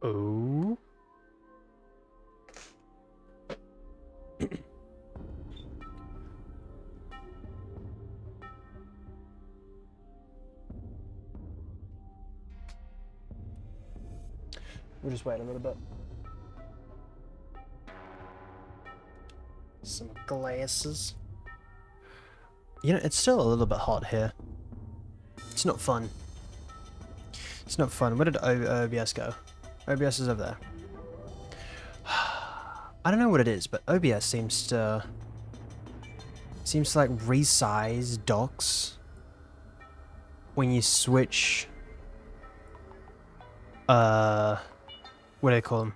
Oh. We'll just wait a little bit. Some glasses. You know, it's still a little bit hot here. It's not fun. It's not fun. Where did OBS go? OBS is over there. I don't know what it is, but OBS seems to like resize docks when you switch what do they call them?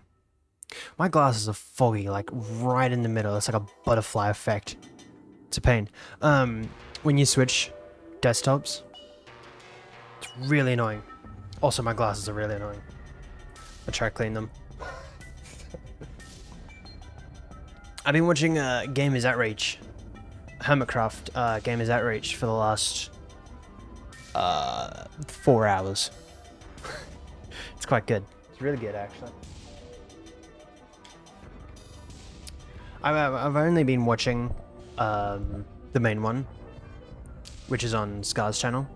My glasses are foggy, like right in the middle. It's like a butterfly effect. It's a pain. When you switch desktops, it's really annoying. Also, my glasses are really annoying. I try to clean them. I've been watching Gamers Outreach, Hermitcraft Gamers Outreach for the last 4 hours. It's quite good. It's really good, actually. I've only been watching the main one, which is on Scar's channel.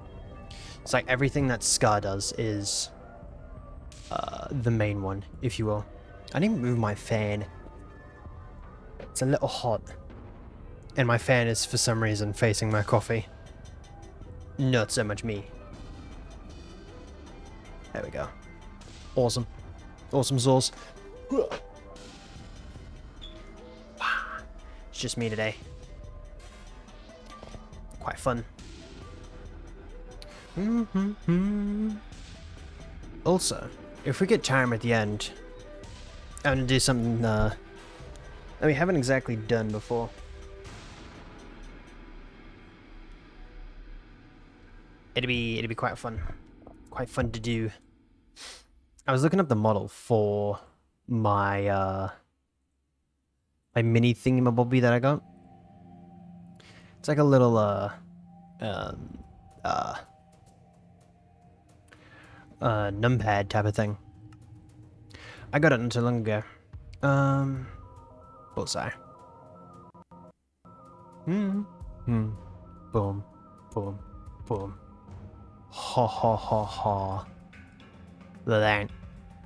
It's like everything that Scar does is the main one, if you will. I didn't move my fan. It's a little hot. And my fan is, for some reason, facing my coffee. Not so much me. There we go. Awesome. Awesome sauce. It's just me today. Quite fun. Also, if we get time at the end, I'm gonna do something that we haven't exactly done before. It'd be quite fun. Quite fun to do. I was looking up the model for my my mini thingamabobby that I got. It's like a little numpad type of thing. I got it not too long ago. Bullseye. Boom, boom, boom. Ha ha ha ha. Look at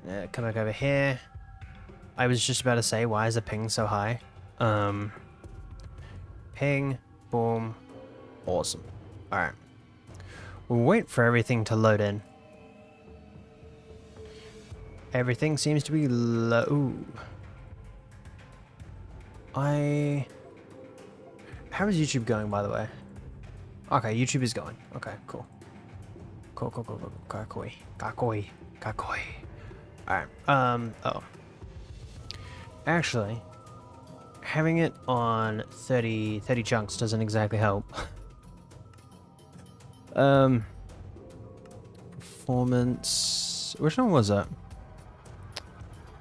that. Come back over here. I was just about to say, why is the ping so high? Ping, boom, awesome. Alright. We'll wait for everything to load in. Everything seems to be low. How is YouTube going, by the way? Okay, YouTube is going. Okay, cool. Cool. Kakoi. Alright, oh. Actually, having it on 30 chunks doesn't exactly help. Performance... Which one was it?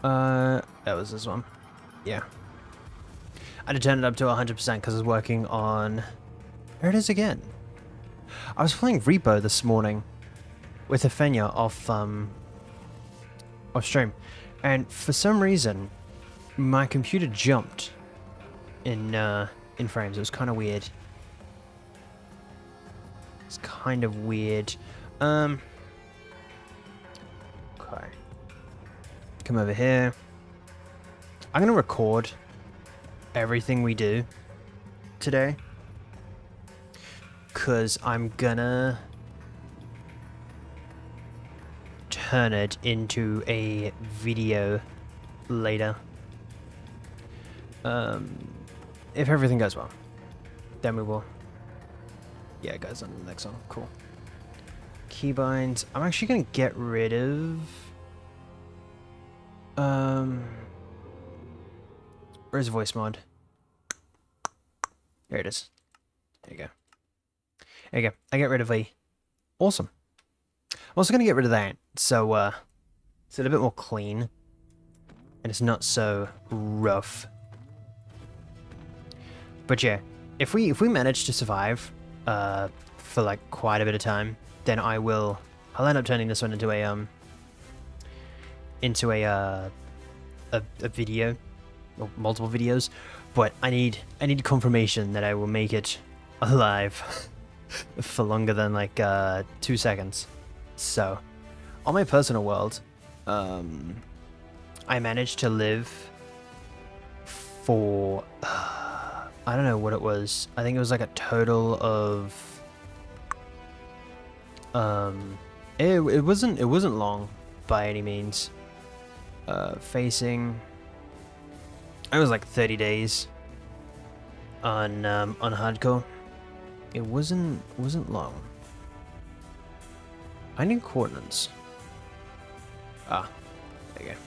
That was this one. Yeah. I had to turn it up to 100% because I was working on... There it is again. I was playing Repo this morning with Efenia off stream, and for some reason my computer jumped in frames. It was kind of weird. It's kind of weird. Okay. Come over here. I'm gonna record everything we do today, because I'm gonna turn it into a video later. If everything goes well, then we will. Yeah, it goes on to the next one. Cool. Keybinds. I'm actually gonna get rid of where's voice mod? There it is. There you go. There you go. I get rid of a... Awesome. I'm also going to get rid of that, so it's a little bit more clean, and it's not so rough. But yeah, if we manage to survive for like quite a bit of time, then I'll end up turning this one into into a video, or multiple videos, but I need confirmation that I will make it alive for longer than like 2 seconds. So, on my personal world, I managed to live for I don't know what it was. I think it was like a total of it wasn't long by any means. Facing it was like 30 days on hardcore. It wasn't long. I need coordinates. Ah, there you go.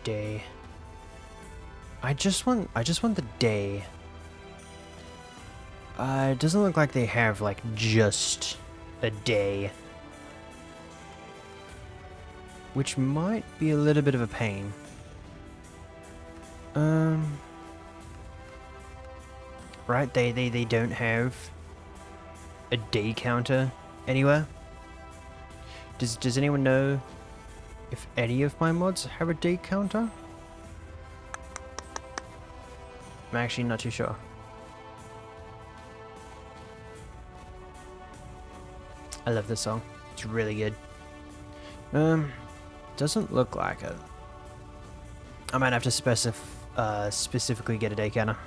Day. I just want the day. It doesn't look like they have like just a day, which might be a little bit of a pain. Right, they don't have a day counter anywhere. Does anyone know if any of my mods have a day counter? I'm actually not too sure. I love this song. It's really good. Doesn't look like it. I might have to specifically get a day counter.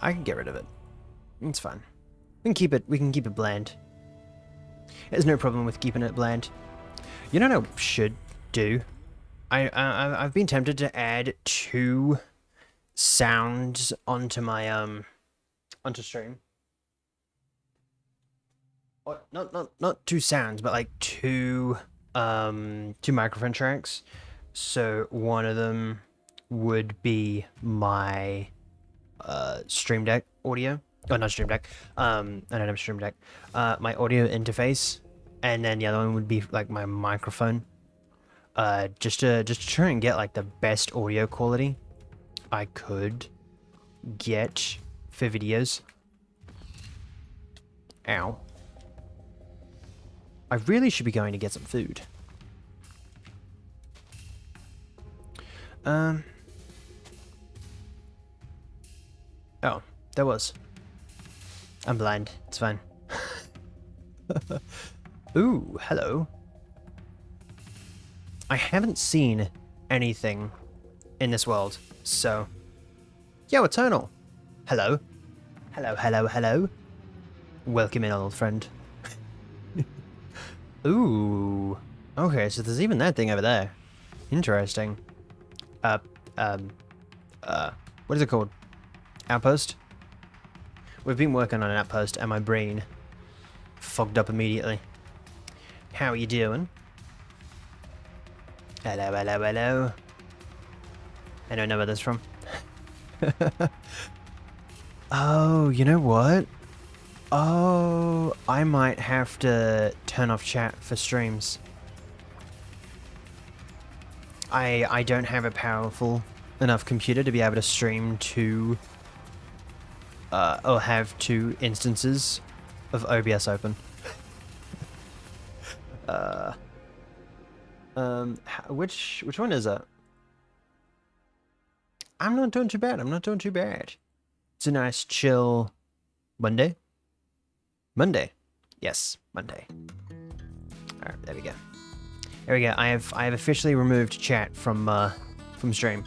I can get rid of it. It's fine. We can keep it bland. There's no problem with keeping it bland. You know what I should do? I've been tempted to add 2 sounds onto my onto stream. Or not 2 sounds, but like 2 microphone tracks. So one of them would be my Stream Deck audio. Oh, not Stream Deck. I don't have Stream Deck. My audio interface, and then the other one would be like my microphone. Just to try and get like the best audio quality I could get for videos. Ow. I really should be going to get some food. Oh, there was. I'm blind. It's fine. Ooh, hello. I haven't seen anything in this world, so... Yo, Eternal! Hello. Hello. Welcome in, old friend. Ooh. Okay, so there's even that thing over there. Interesting. What is it called? Outpost? We've been working on an outpost and my brain fogged up immediately. How are you doing? Hello. I don't know where that's from. Oh, you know what? Oh, I might have to turn off chat for streams. I don't have a powerful enough computer to be able to stream to or have 2 instances of OBS open. Which one is it? I'm not doing too bad. It's a nice chill Monday. Yes, Monday. All right, there we go. I have officially removed chat from stream.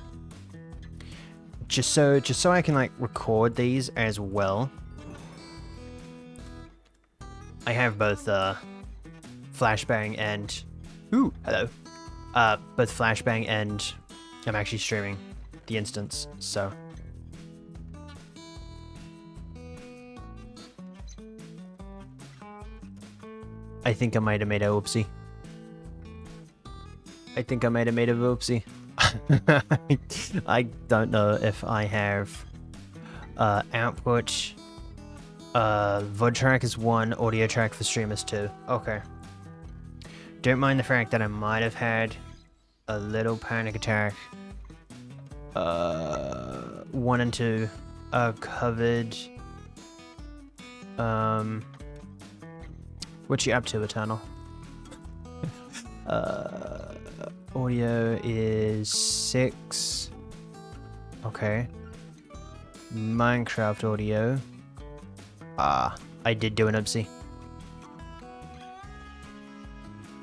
Just so I can like record these as well. I have both Flashbang and hello. Both Flashbang and I'm actually streaming the instance, so I think I might have made a whoopsie. I don't know if I have output. VOD track is 1, audio track for stream is 2. Okay. Don't mind the fact that I might have had a little panic attack. 1 and 2 are covered. What you up to, Eternal? Audio is 6. Okay. Minecraft audio. I did do an oopsie.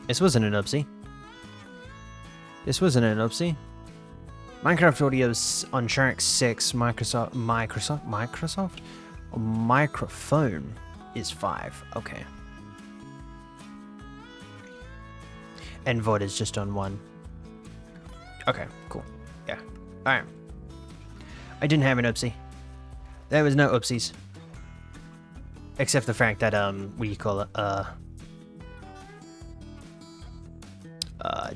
This wasn't an oopsie. This wasn't an oopsie. Minecraft audio's on track 6. Microphone is 5. Okay. And VOD is just on 1. Okay, cool. Yeah. Alright. I didn't have an oopsie. There was no oopsies. Except the fact that, what do you call it?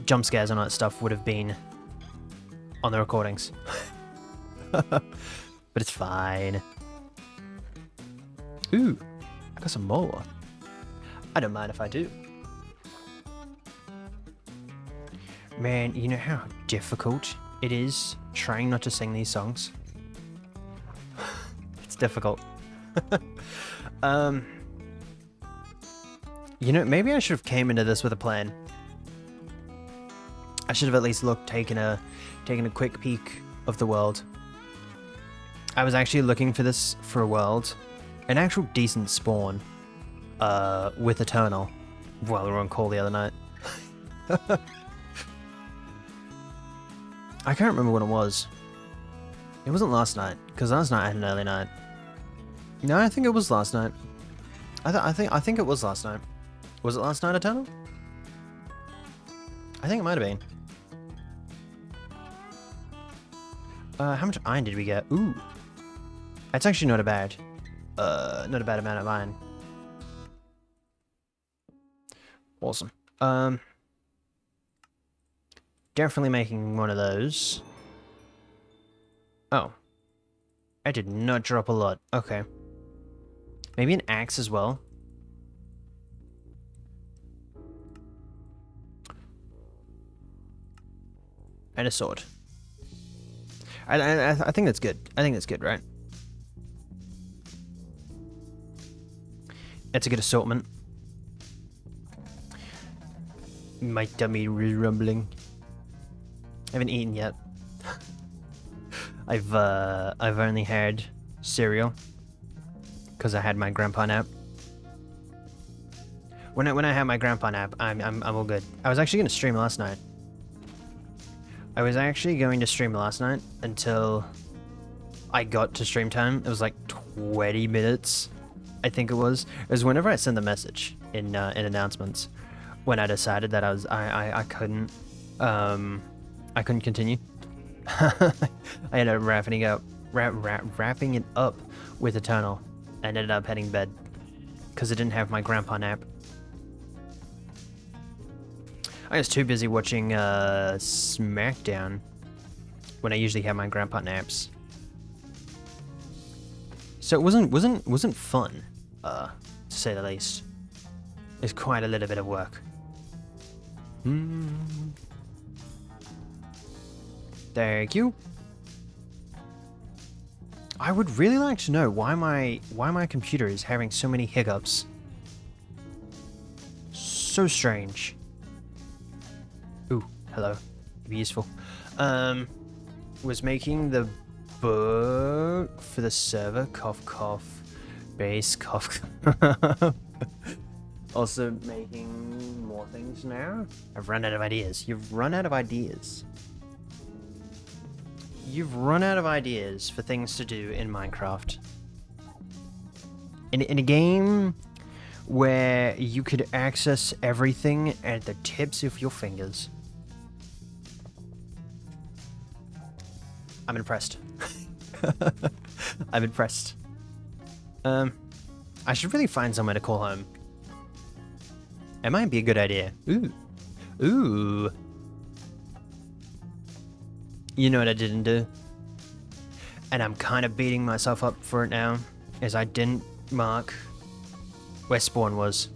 Jump scares and all that stuff would have been on the recordings. But it's fine. Ooh, I got some more. I don't mind if I do. Man, you know how difficult it is trying not to sing these songs? It's difficult. You know, maybe I should have came into this with a plan. I should have at least taken a quick peek of the world. I was actually looking for this for a world, an actual decent spawn, with Eternal, while we were on call the other night. I can't remember when it was. It wasn't last night, because last night I had an early night. No, I think it was last night. I think it was last night. Was it last night, Eternal? I think it might have been. How much iron did we get? Ooh. That's actually not a bad amount of iron. Awesome. Definitely making one of those. Oh. I did not drop a lot. Okay. Maybe an axe as well. And a sword. I think that's good. I think that's good, right? That's a good assortment. My tummy is rumbling. I haven't eaten yet. I've only had cereal because I had my grandpa nap. When I had my grandpa nap, I'm all good. I was actually gonna stream last night. Until I got to stream time. It was like 20 minutes, I think it was. It was whenever I sent the message in announcements when I decided that I couldn't continue. I ended up wrapping it up with Eternal and ended up heading to bed because I didn't have my grandpa nap. I was too busy watching SmackDown when I usually have my grandpa naps. So it wasn't fun, to say the least. It's quite a little bit of work. Thank you. I would really like to know why my computer is having so many hiccups. So strange. Ooh, hello. Be useful. Was making the book for the server. Cough, cough. Base, cough. Also making more things now. I've run out of ideas. You've run out of ideas. You've run out of ideas for things to do in Minecraft. In a game where you could access everything at the tips of your fingers. I'm impressed. I'm impressed. I should really find somewhere to call home. It might be a good idea. Ooh. Ooh. You know what I didn't do? And I'm kind of beating myself up for it now, is I didn't mark where spawn was.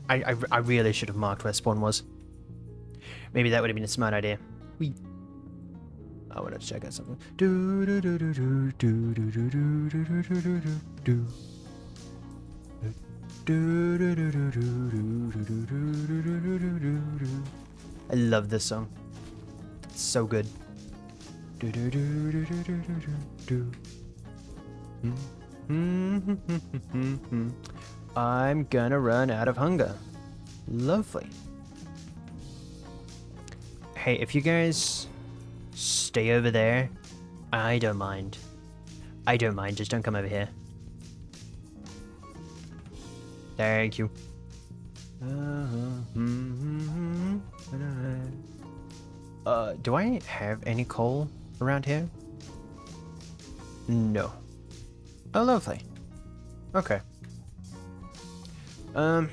I really should have marked where spawn was. Maybe that would have been a smart idea. Whee. I want to check out something. I love this song. It's so good. I'm gonna run out of hunger. Lovely. Hey, if you guys stay over there, I don't mind. I don't mind, just don't come over here. Thank you. Do I have any coal around here? No. Oh, lovely. Okay. I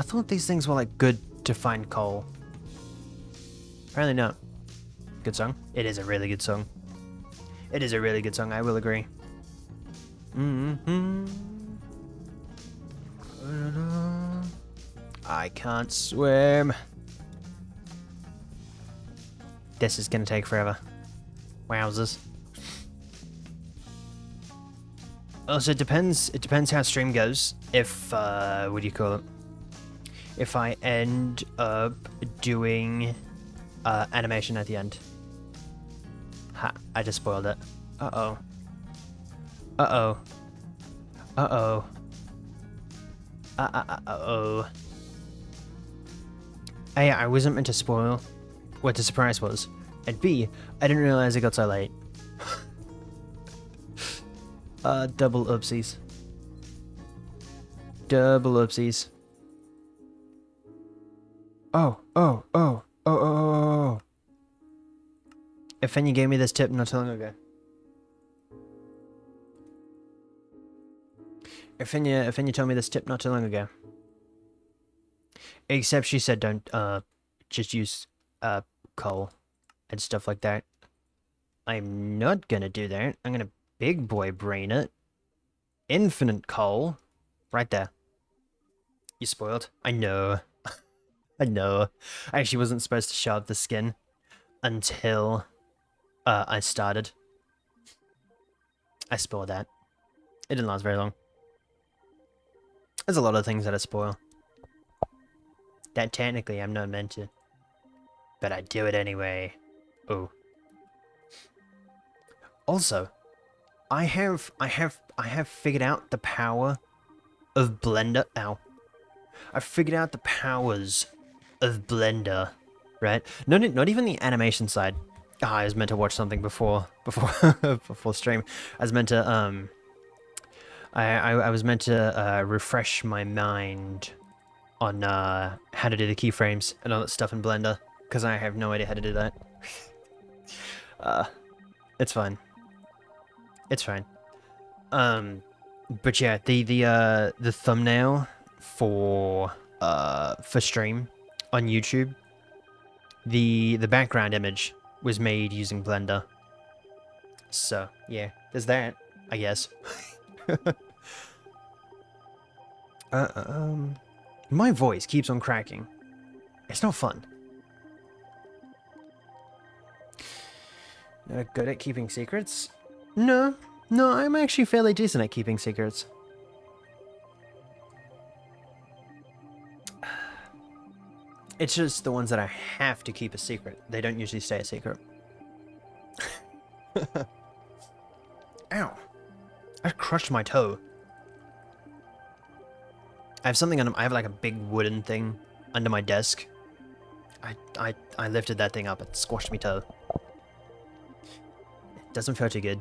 thought these things were like good to find coal. Apparently not. Good song. It is a really good song. It is a really good song, I will agree. I can't swim. This is gonna take forever. Wowzers. Also, it depends how stream goes. If, what do you call it? If I end up doing, animation at the end. Ha, I just spoiled it. Uh-oh. Uh-oh. Uh-oh. Uh-oh. A, I wasn't meant to spoil what the surprise was. And B, I didn't realize it got so late. Double oopsies. Double oopsies. Oh. Ifenya gave me this tip not too long ago. Ifenya told me this tip not too long ago. Except she said don't, just use, coal and stuff like that. I'm not gonna do that. I'm gonna big boy brain it. Infinite coal. Right there. You spoiled. I know. I know. I actually wasn't supposed to shove the skin until I started. I spoiled that. It didn't last very long. There's a lot of things that I spoil. That technically I'm not meant to. But I do it anyway. Oh. Also, I have figured out the power of Blender. Ow. I've figured out the powers of Blender, right? Not even the animation side. I was meant to watch something before stream. I was meant to I was meant to refresh my mind on how to do the keyframes and all that stuff in Blender, because I have no idea how to do that. It's fine. It's fine. But yeah, the thumbnail for stream on YouTube, the background image was made using Blender. So yeah, there's that, I guess. My voice keeps on cracking. It's not fun. Good at keeping secrets? No, I'm actually fairly decent at keeping secrets. It's just the ones that I have to keep a secret. They don't usually stay a secret. Ow. I crushed my toe. I have something on. I have like a big wooden thing under my desk. I lifted that thing up. It squashed me toe. It doesn't feel too good.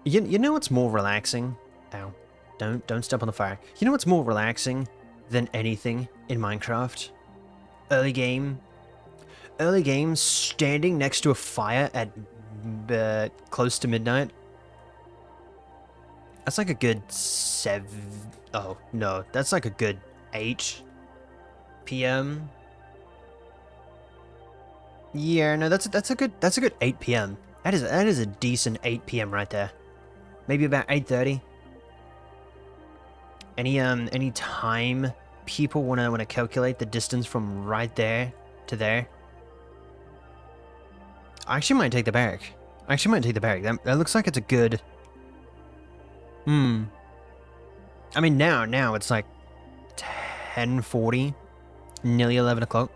You know what's more relaxing? Ow. Don't step on the fire. You know what's more relaxing than anything in Minecraft? Early game, standing next to a fire at close to midnight. That's like a good 7. Oh no, that's like a good 8 p.m. Yeah, no, that's a good 8 p.m. That is a decent 8 p.m. right there. Maybe about 8:30. Any time people wanna calculate the distance from right there to there? I actually might take the barrack. That looks like it's a good. I mean, now it's like 10:40, nearly 11 o'clock.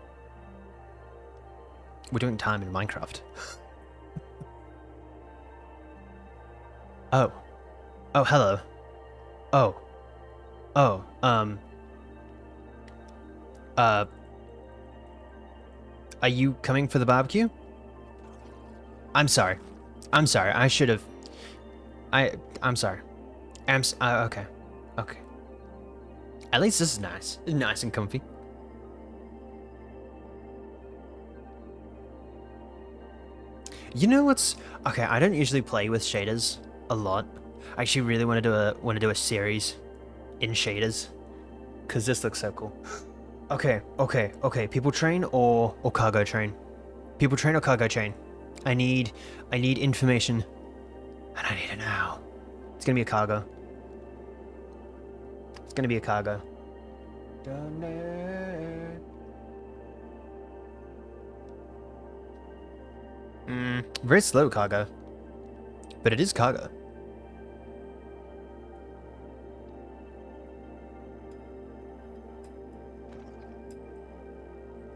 We're doing time in Minecraft. Oh. Oh, hello. Oh. Oh, are you coming for the barbecue? I'm sorry. I'm sorry. I should have... I'm sorry. Okay. Okay. At least this is nice. Nice and comfy. You know what's... Okay, I don't usually play with shaders a lot. I actually really want to do a series in shaders. Because this looks so cool. Okay. People train or cargo train? People train or cargo train? I need information. And I need it now. It's gonna be a cargo. It's gonna be a cargo. Very slow cargo. But it is cargo.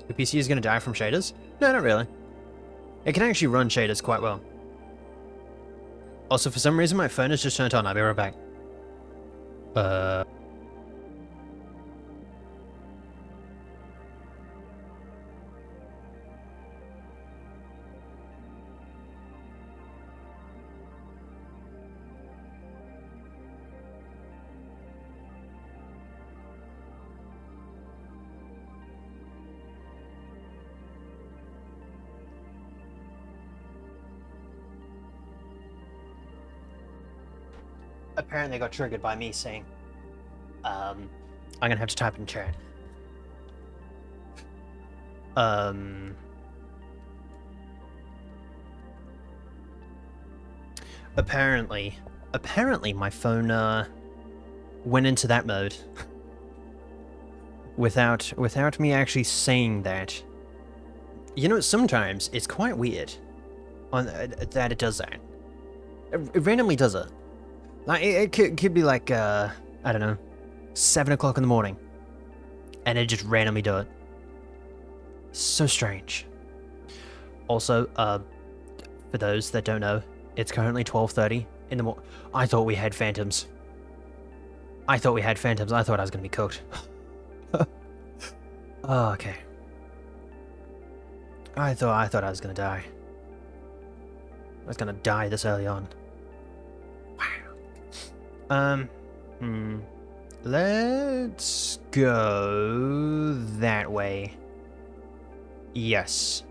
The PC is gonna die from shaders? No, not really. It can actually run shaders quite well. Also, for some reason, my phone is just turned on. I'll be right back. Apparently got triggered by me saying, I'm gonna have to type in chat. Apparently my phone, went into that mode. without me actually saying that. You know, sometimes it's quite weird on that it does that. It randomly does it. Like, it could be like, I don't know, 7 o'clock in the morning. And it just randomly do it. So strange. Also, for those that don't know, it's currently 12:30 in the morning. I thought we had phantoms. I thought I was gonna be cooked. Oh, okay. I thought I was gonna die. I was gonna die this early on. Let's go that way. Yes.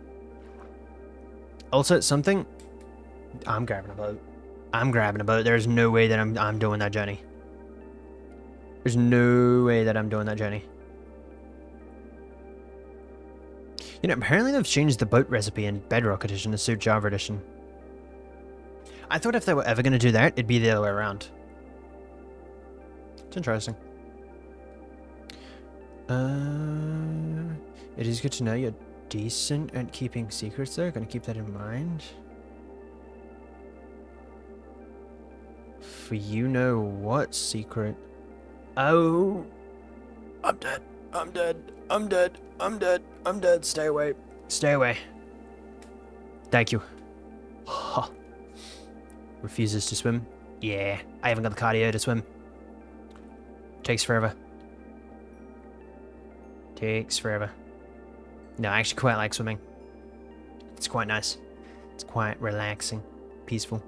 Also, something... I'm grabbing a boat. There's no way that I'm doing that journey. There's no way that I'm doing that journey. You know, apparently they've changed the boat recipe in Bedrock Edition to suit Java Edition. I thought if they were ever going to do that, it'd be the other way around. It's interesting. It is good to know you're decent at keeping secrets though. Gonna keep that in mind. For you know what secret? Oh, I'm dead. Stay away. Thank you. Huh. Refuses to swim. Yeah, I haven't got the cardio to swim. Takes forever. No, I actually quite like swimming. It's quite nice. It's quite relaxing, peaceful.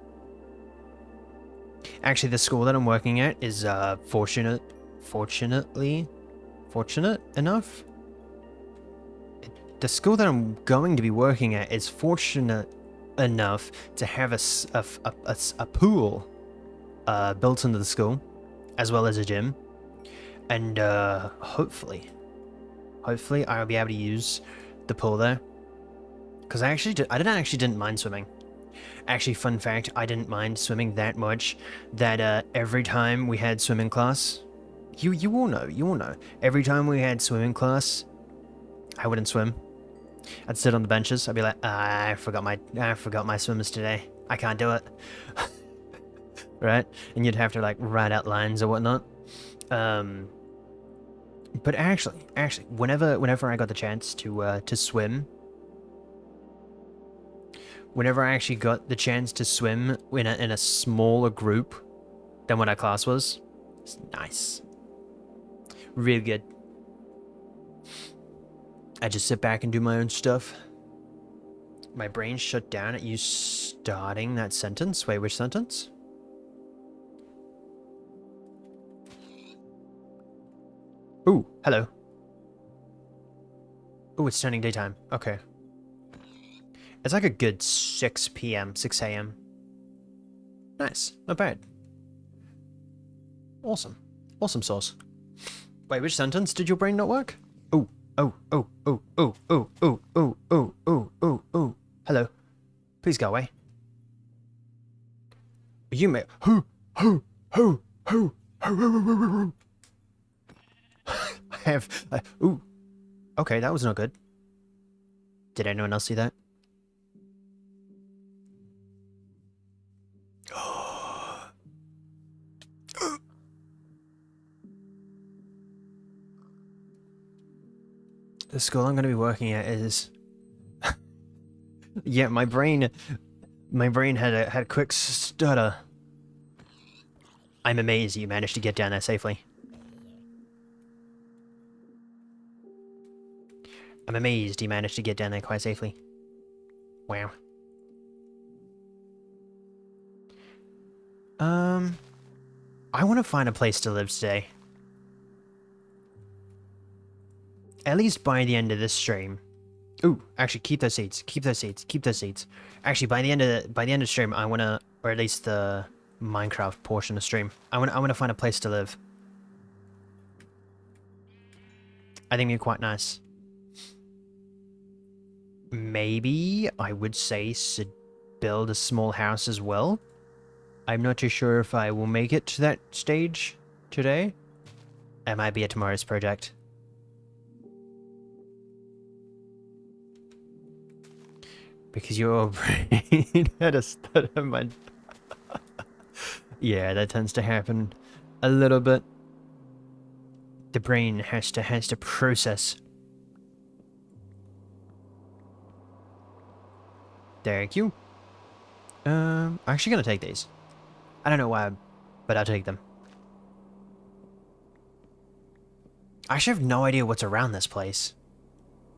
Actually, the school that I'm working at is fortunate enough. The school that I'm going to be working at is fortunate enough to have a pool built into the school, as well as a gym, and hopefully I'll be able to use the pool there. Because I didn't mind swimming. Actually, fun fact, I didn't mind swimming that much that every time we had swimming class, you all know, every time we had swimming class, I wouldn't swim. I'd sit on the benches. I'd be like, I forgot my swimmers today. I can't do it. Right? And you'd have to like write out lines or whatnot. But actually, whenever I got the chance to swim, whenever I actually got the chance to swim in a smaller group than what our class was, it's nice, really good. I just sit back and do my own stuff. My brain shut down at you starting that sentence. Wait, which sentence? Ooh, hello. Ooh, it's turning daytime. Okay. It's like a good 6 p.m., 6 a.m. Nice. Not bad. Awesome. Awesome sauce. Wait, which sentence did your brain not work? Oh, oh, oh, oh, oh, oh, oh, oh, oh, oh, oh, oh. Hello. Please go away. You may. Who? I have. Ooh. Okay, that was not good. Did anyone else see that? The school I'm going to be working at is. Yeah, my brain had a quick stutter. I'm amazed you managed to get down there safely. I'm amazed you managed to get down there quite safely. Wow. I want to find a place to live today. At least by the end of this stream. Ooh, actually, keep those seats. Keep those seats. Keep those seats. Actually, by the end of the stream, I wanna, or at least the Minecraft portion of stream, I wanna find a place to live. I think it'd be quite nice. Maybe I would say build a small house as well. I'm not too sure if I will make it to that stage today. It might be a tomorrow's project. Because your brain had a stutter, man. Yeah, that tends to happen a little bit. The brain has to process. Thank you. I'm actually gonna take these. I don't know why, but I'll take them. I actually have no idea what's around this place.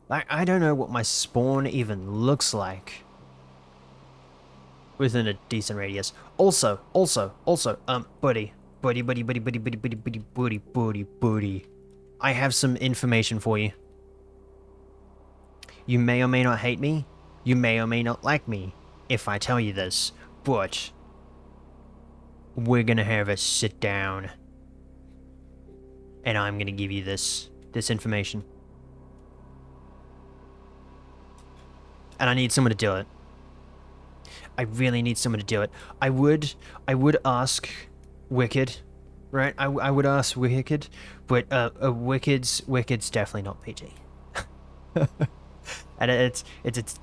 Like, I don't know what my spawn even looks like. Within a decent radius. Also, buddy. I have some information for you. You may or may not hate me. You may or may not like me if I tell you this, but we're gonna have a sit down. And I'm gonna give you this information. And I need someone to do it. I really need someone to do it. I would ask Wicked, right? I would ask Wicked, but Wicked's definitely not PG. And it's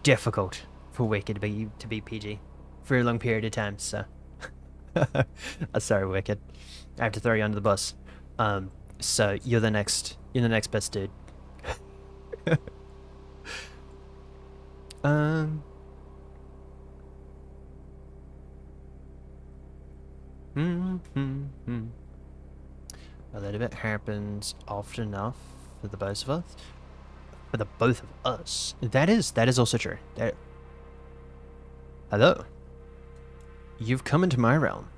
difficult for Wicked to be PG for a long period of time. So, sorry, Wicked. I have to throw you under the bus. So you're the next best dude. A little bit happens often enough for the both of us. For the both of us. That is also true. Hello. You've come into my realm.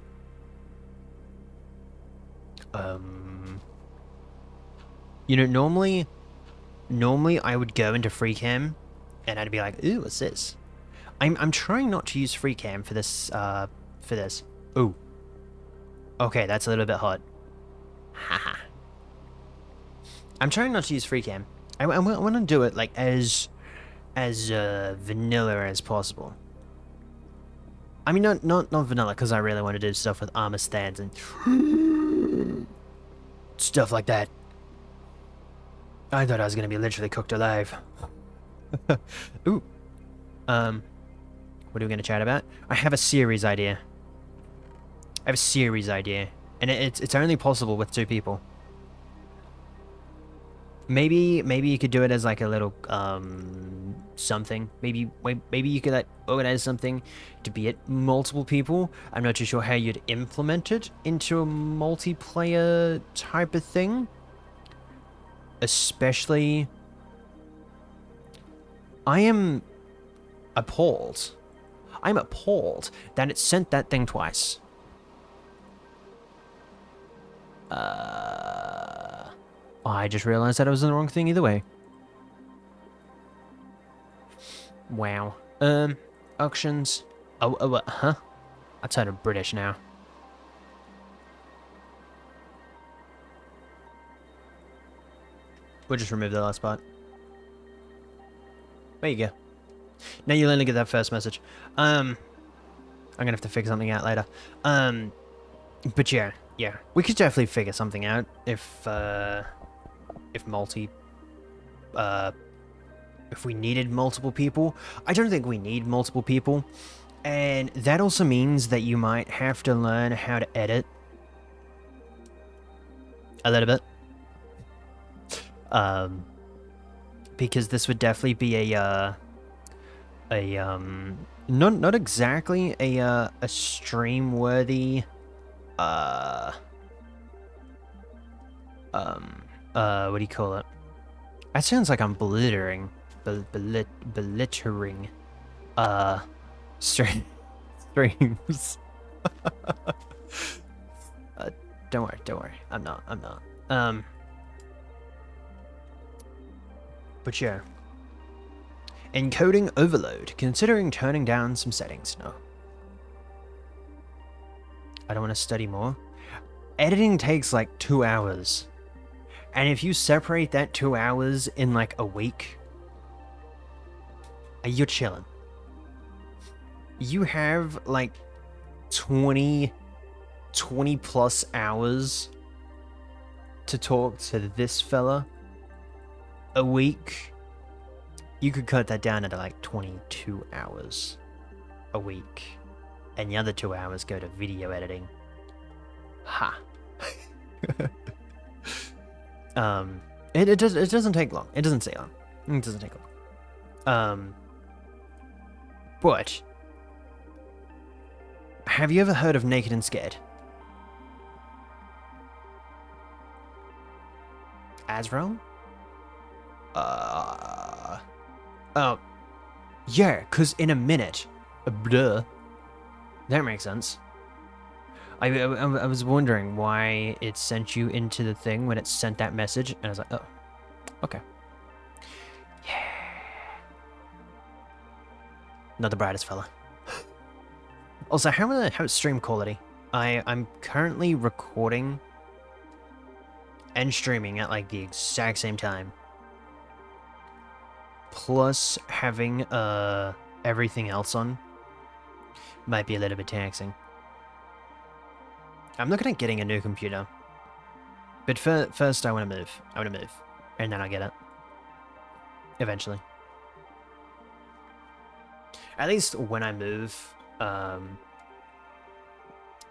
You know, normally I would go into free cam and I'd be like, ooh, what's this? I'm trying not to use free cam for this Ooh. Okay, that's a little bit hot. Haha. I'm trying not to use free cam. I want to do it like as vanilla as possible. I mean, not vanilla, because I really want to do stuff with armor stands and stuff like that. I thought I was gonna be literally cooked alive. Ooh. What are we gonna chat about? I have a series idea. And it's only possible with 2 people. maybe you could do it as like a little something. Maybe you could like organize something to be at multiple people. I'm not too sure how you'd implement it into a multiplayer type of thing. Especially, I am appalled. I'm appalled that it sent that thing twice. I just realized that it was the wrong thing either way. Wow. Auctions. Oh, huh? I turned British now. We'll just remove the last part. There you go. Now you'll only get that first message. I'm gonna have to figure something out later. But yeah, we could definitely figure something out if we needed multiple people. I don't think we need multiple people, and that also means that you might have to learn how to edit a little bit. Because this would definitely be not exactly a stream worthy what do you call it? That sounds like I'm belittering streams. Don't worry. I'm not. But yeah. Encoding overload. Considering turning down some settings. No. I don't want to study more. Editing takes like 2 hours. And if you separate that 2 hours in like a week, you're chilling. You have like 20 plus hours to talk to this fella a week. You could cut that down to like 22 hours a week, and the other 2 hours go to video editing. Ha. It doesn't take long. It doesn't take long. But have you ever heard of Naked and Scared? Azrael? Oh, yeah, because in a minute. Duh. That makes sense. I was wondering why it sent you into the thing when it sent that message, and I was like, oh, okay. Yeah. Not the brightest fella. Also, how's stream quality? I'm currently recording and streaming at like the exact same time. Plus having everything else on might be a little bit taxing. I'm looking at getting a new computer. But first I want to move. And then I'll get it. Eventually. At least when I move,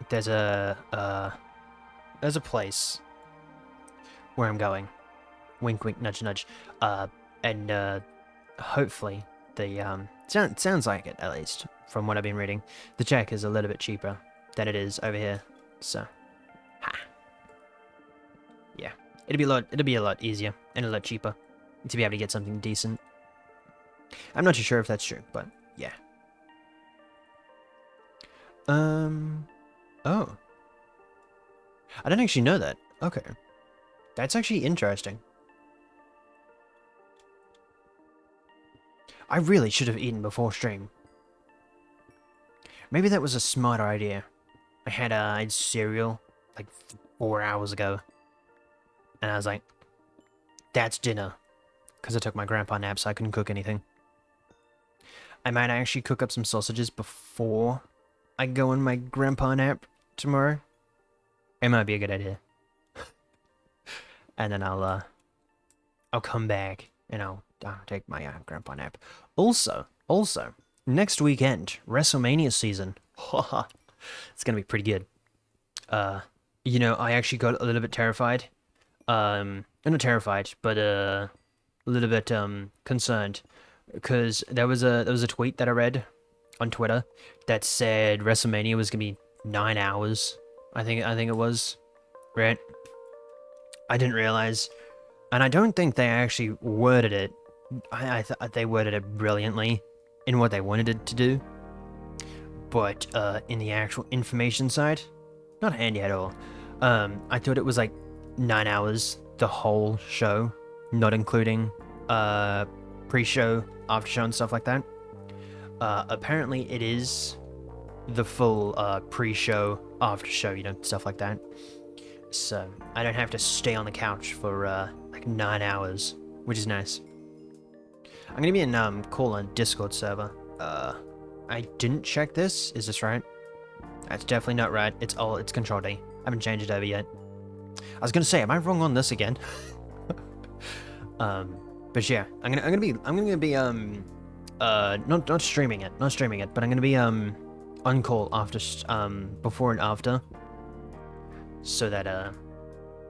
there's a place where I'm going. Wink wink nudge nudge. And hopefully the sounds like it, at least from what I've been reading. The Czech is a little bit cheaper than it is over here. So, yeah, it'll be a lot easier and a lot cheaper to be able to get something decent. I'm not too sure if that's true, but yeah. Oh, I don't actually know that. Okay, that's actually interesting. I really should have eaten before stream. Maybe that was a smarter idea. I had cereal like 4 hours ago, and I was like, that's dinner, because I took my grandpa nap, so I couldn't cook anything. I might actually cook up some sausages before I go on my grandpa nap tomorrow. It might be a good idea. And then I'll come back and I'll take my grandpa nap. Also, next weekend, WrestleMania season. It's gonna be pretty good. You know, I actually got a little bit terrified I'm not terrified, but a little bit concerned because there was a tweet that I read on Twitter that said WrestleMania was gonna be 9 hours. I think it was, right? I didn't realize, and I don't think they actually worded it. I thought they worded it brilliantly in what they wanted it to do, but in the actual information side, not handy at all. I thought it was like 9 hours, the whole show, not including pre-show, after-show, and stuff like that. Apparently, it is the full pre-show, after-show, stuff like that. So I don't have to stay on the couch for like 9 hours, which is nice. I'm gonna be in call on Discord server. I didn't check this. Is this right? That's definitely not right. It's Control D. I haven't changed it over yet. I was gonna say, am I wrong on this again? But yeah, I'm gonna be not streaming it, but I'm gonna be on call after before and after, so that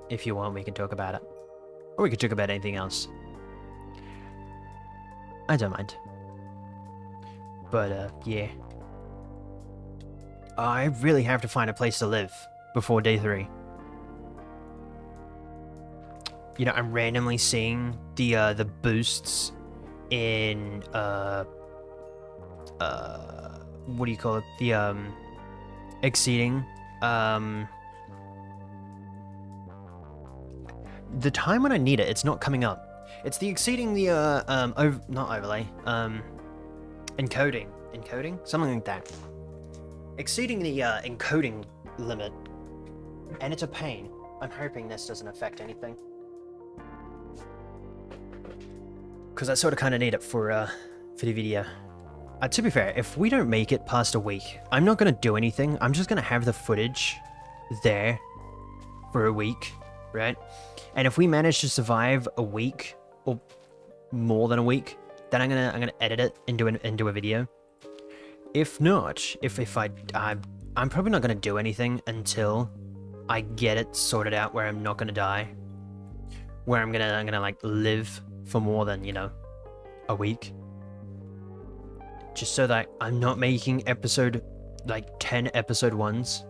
if you want, we can talk about it, or we can talk about anything else. I don't mind. But yeah, I really have to find a place to live before day 3. I'm randomly seeing the boosts in what do you call it? The exceeding the time when I need it. It's not coming up. It's the exceeding the not overlay, encoding, something like that. Exceeding the encoding limit, and it's a pain. I'm hoping this doesn't affect anything, because I sort of kind of need it for the video. To be fair, if we don't make it past a week, I'm not gonna do anything. I'm just gonna have the footage there for a week, right? And if we manage to survive a week or more than a week, then I'm gonna edit it into a video. If not, I'm probably not gonna do anything until I get it sorted out where I'm not gonna die, where I'm gonna like live for more than a week, just so that I'm not making 10 episode ones.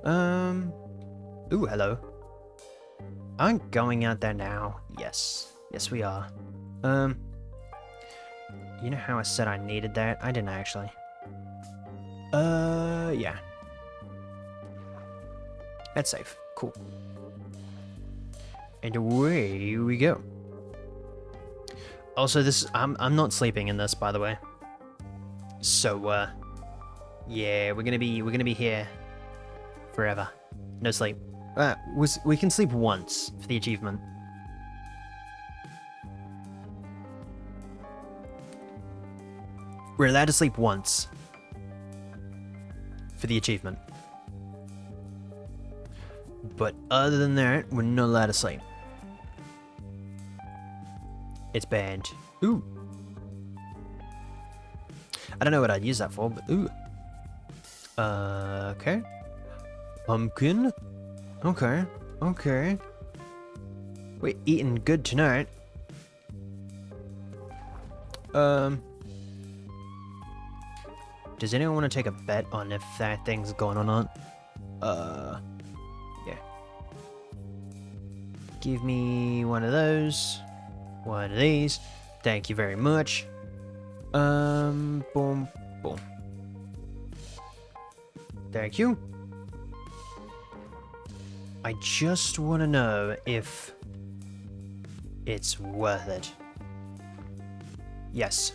Ooh, hello. I'm going out there now. Yes we are. You know how I said I needed that? I didn't actually. Yeah. That's safe. Cool. And away we go. Also, I'm not sleeping in this, by the way. So, yeah, we're gonna be here forever. No sleep. We can sleep once for the achievement. We're allowed to sleep once for the achievement. But other than that, we're not allowed to sleep. It's banned. Ooh. I don't know what I'd use that for, but ooh. Okay. Pumpkin. Okay. We're eating good tonight. Does anyone want to take a bet on if that thing's going or not? Yeah. Give me one of those. One of these. Thank you very much. Boom, boom. Thank you. I just want to know if it's worth it. Yes.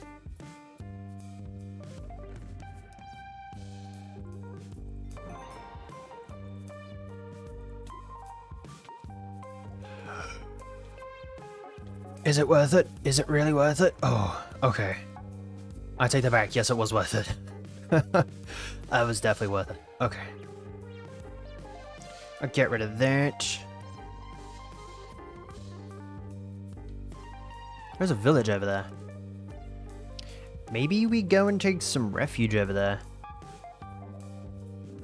Is it worth it? Is it really worth it? Oh, okay. I take that back. Yes, it was worth it. That was definitely worth it. Okay. I'll get rid of that. There's a village over there. Maybe we go and take some refuge over there.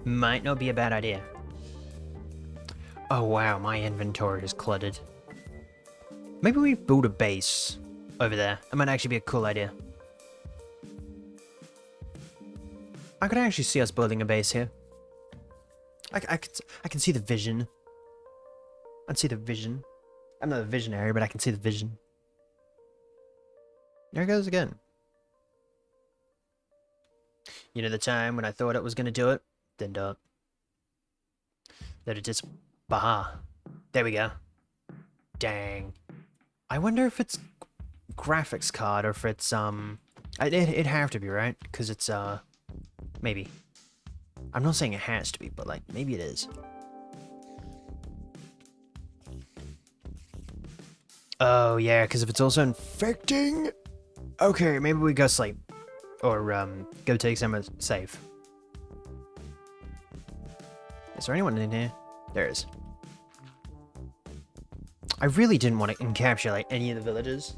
Might not be a bad idea. Oh wow, my inventory is cluttered. Maybe we build a base over there. It might actually be a cool idea. I could actually see us building a base here. I can see the vision. I can see the vision. I'm not a visionary, but I can see the vision. There it goes again. You know the time when I thought it was gonna do it? Didn't do it. That it just... Baha. There we go. Dang. I wonder if it's graphics card or if it's, it'd have to be, right? Because it's, maybe. I'm not saying it has to be, but, like, maybe it is. Oh, yeah, because if it's also infecting... Okay, maybe we go sleep. Or, go take somewhere safe. Is there anyone in here? There is. I really didn't want to encapsulate any of the villages.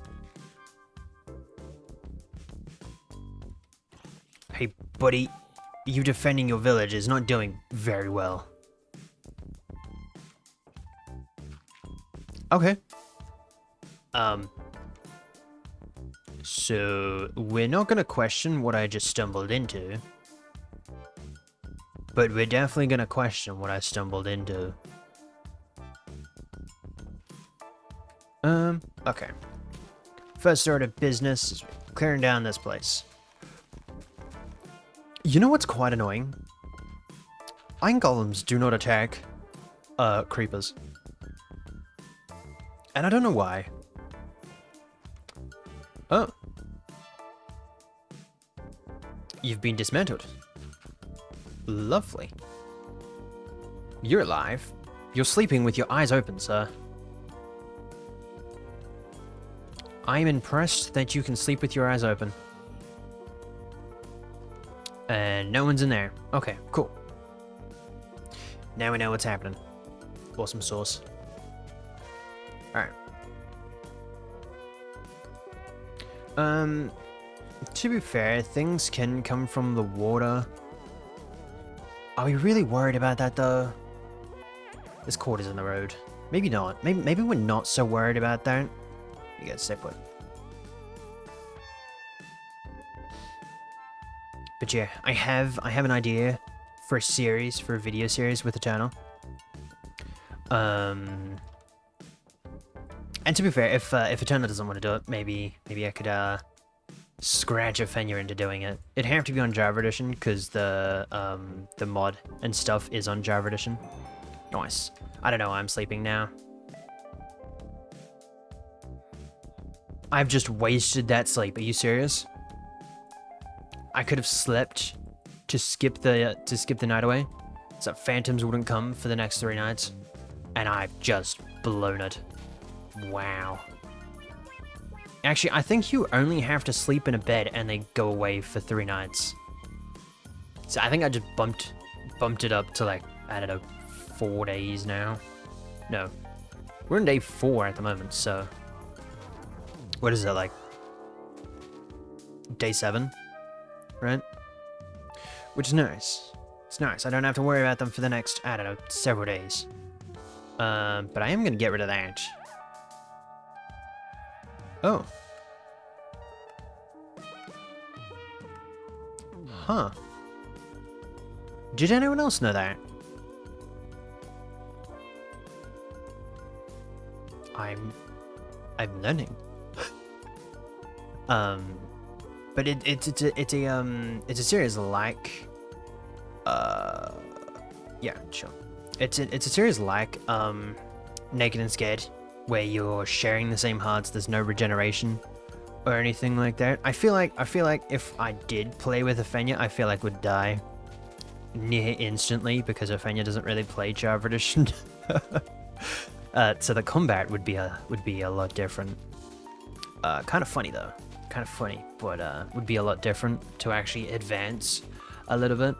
Hey, buddy. You defending your village is not doing very well. Okay. So, we're not gonna question what I just stumbled into. But we're definitely gonna question what I stumbled into. Okay. First order of business is clearing down this place. You know what's quite annoying? Iron golems do not attack, creepers. And I don't know why. Oh. You've been dismantled. Lovely. You're alive. You're sleeping with your eyes open, sir. I'm impressed that you can sleep with your eyes open. And no one's in there. Okay, cool. Now we know what's happening. Awesome sauce. Alright. To be fair, things can come from the water. Are we really worried about that, though? This quarter's in the road. Maybe not. Maybe we're not so worried about that. You gotta stay put. But yeah, I have an idea for a series, for a video series with the channel. And to be fair, if Eternal doesn't want to do it, maybe I could scratch a Fenya into doing it. It'd have to be on Java Edition because the mod and stuff is on Java Edition. Nice. I don't know. I'm sleeping now. I've just wasted that sleep. Are you serious? I could have slept to skip the night away, so phantoms wouldn't come for the next 3 nights, and I've just blown it. Wow. Actually, I think you only have to sleep in a bed and they go away for 3 nights. So I think I just bumped it up to, like, I don't know, 4 days now. No, we're in day 4 at the moment, so what is it, like day 7, right? Which is nice. It's nice. I don't have to worry about them for the next, I don't know, several days. But I am gonna get rid of that. Oh. Huh. Did anyone else know that? I'm learning. But it's a series like, yeah, sure. It's a series like, Naked and Scared, where you're sharing the same hearts. There's no regeneration or anything like that. I feel like if I did play with Fenya, I feel like would die near instantly because Fenya doesn't really play Java Edition. So the combat would be a lot different. Kind of funny though. Kind of funny, but would be a lot different to actually advance a little bit.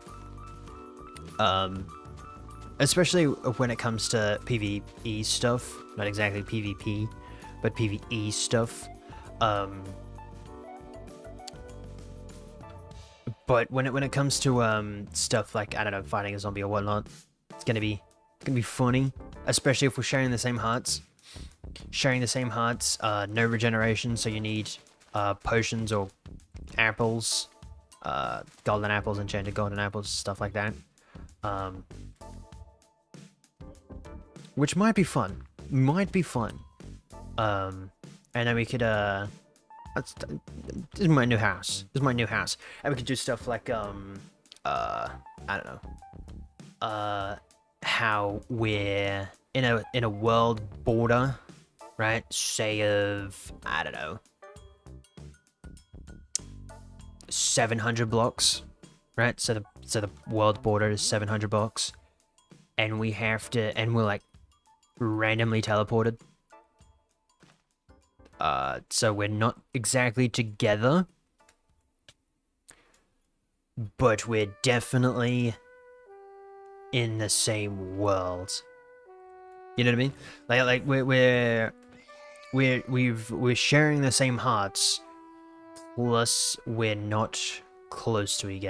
Especially when it comes to PvE stuff. Not exactly PvP, but PvE stuff. But when it comes to stuff like, I don't know, fighting a zombie or whatnot, it's gonna be Gonna be funny, especially if we're sharing the same hearts. Sharing the same hearts, no regeneration, so you need potions or apples, golden apples, enchanted golden apples, stuff like that. Which might be fun. Might be fun. And then we could this is my new house. This is my new house. And we could do stuff like I don't know. How we're in a world border, right? Say of, I don't know, 700 blocks, right? So the world border is 700 blocks, and we have to, and we're like randomly teleported. So we're not exactly together, but we're definitely in the same world. You know what I mean? Like we're sharing the same hearts, plus we're not close to each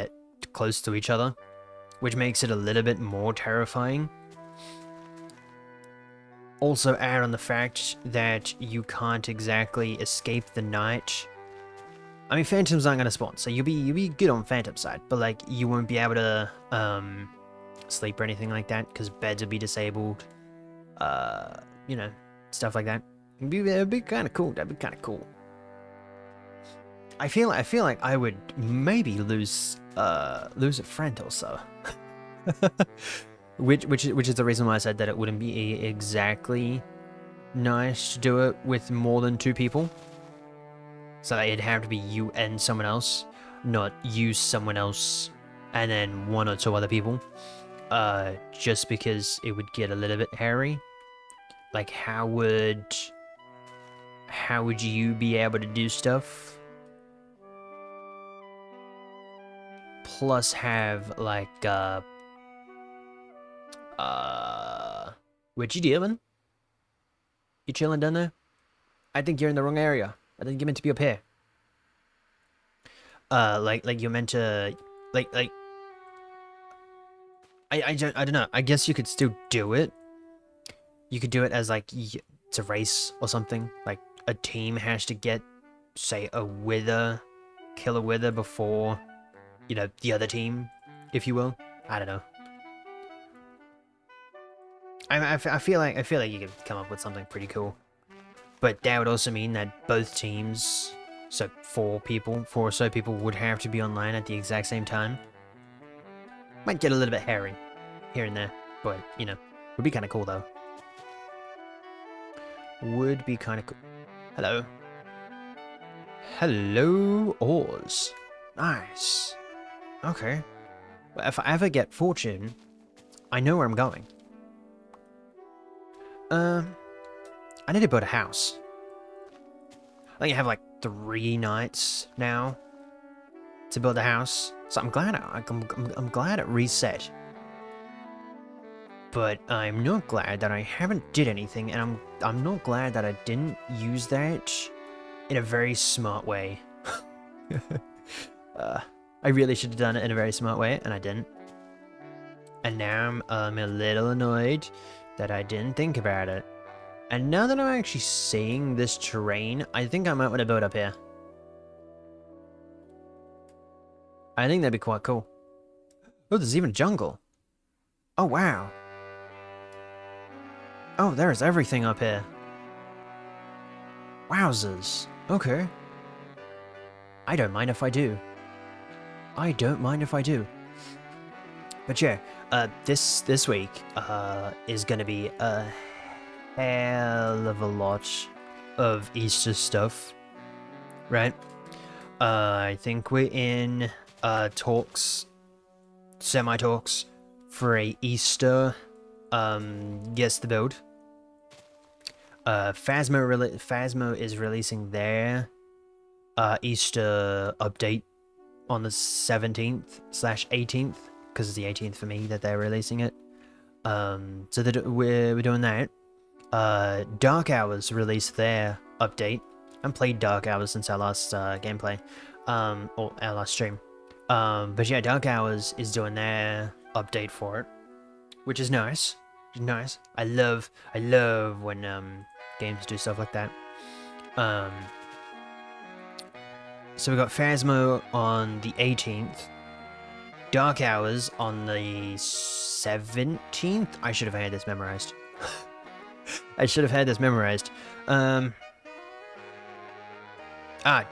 other, which makes it a little bit more terrifying. Also add on the fact that you can't exactly escape the night. I mean, phantoms aren't gonna spawn, so you'll be good on phantom side, but like you won't be able to sleep or anything like that because beds will be disabled. You know, stuff like that. It'd be kind of cool. That'd be kind of cool. I feel like I would maybe lose a friend or so. which is the reason why I said that it wouldn't be exactly nice to do it with more than 2 people. So it'd have to be you and someone else, not you, someone else, and then 1 or 2 other people. Just because it would get a little bit hairy. Like, how would you be able to do stuff? Plus have, like, what you doing? You chilling down there? I think you're in the wrong area. I think you're meant to be up here. Like you're meant to, like, I don't know. I guess you could still do it. You could do it as, like, it's a race or something. Like, a team has to get, say, kill a wither before, you know, the other team, if you will. I don't know. I feel like you could come up with something pretty cool. But that would also mean that both teams, so 4 or so people would have to be online at the exact same time. Might get a little bit hairy here and there, but, you know, would be kind of cool though. Would be kind of cool. Hello. Hello, Oz. Nice. Okay. Well, if I ever get fortune, I know where I'm going. I need to build a house. I think I have like 3 nights now to build a house, so I'm glad I'm glad it reset. But I'm not glad that I haven't did anything, and I'm not glad that I didn't use that in a very smart way. I really should have done it in a very smart way, and I didn't. And now I'm a little annoyed that I didn't think about it. And now that I'm actually seeing this terrain, I think I might want to build up here. I think that'd be quite cool. Oh, there's even a jungle. Oh, wow. Oh, there's everything up here. Wowzers. Okay. I don't mind if I do. I don't mind if I do. But yeah, this week is gonna be a hell of a lot of Easter stuff, right? I think we're in talks, semi-talks, for a Easter guess the build. Phasmo is releasing their Easter update on the 17th/18th, because it's the 18th for me that they're releasing it. So we're doing that. Dark Hours released their update. I haven't played Dark Hours since our last gameplay, or our last stream. But yeah, Dark Hours is doing their update for it, which is nice. Nice. I love when games do stuff like that. So we got Phasmo on the 18th, Dark Hours on the 17th. I should have had this memorized.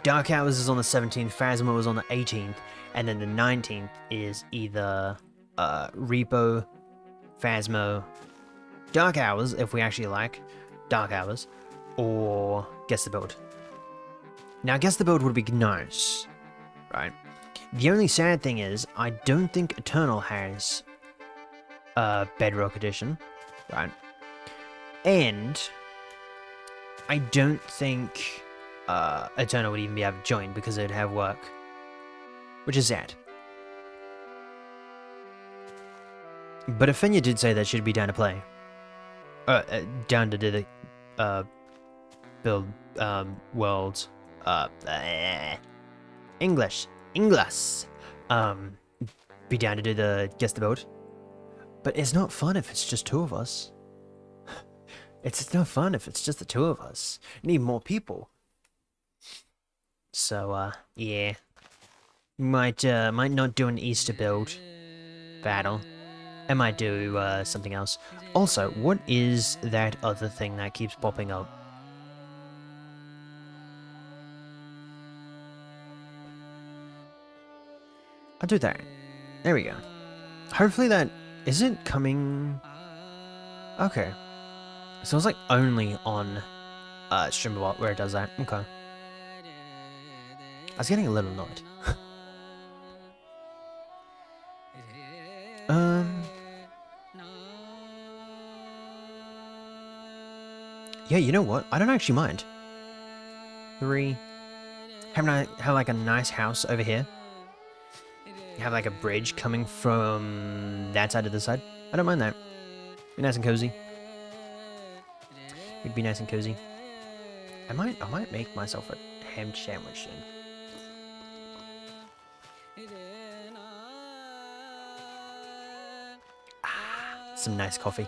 Dark Hours is on the 17th, Phasmo was on the 18th, and then the 19th is either Repo, Phasmo, Dark Hours, if we actually like Dark Hours, or Guess the Build. Now, Guess the Build would be nice, right? The only sad thing is, I don't think Eternal has Bedrock Edition, right? And I don't think Eternal would even be able to join because they'd have work, which is sad. But Afinia did say that she'd be down to play. Down to do the build worlds. English. Be down to do the Guess the Build. But it's not fun if it's just two of us. It's no fun if it's just the two of us. Need more people. So, yeah. Might not do an Easter build battle. I might do something else. Also, what is that other thing that keeps popping up? I'll do that. There we go. Hopefully that isn't coming. Okay. So it's like only on StreamAbot where it does that. Okay. I was getting a little annoyed. Yeah, you know what? I don't actually mind. 3. Have like a nice house over here. You have like a bridge coming from that side to this side. I don't mind that. Be nice and cozy. It'd be nice and cozy. I might make myself a ham sandwich then. Some nice coffee.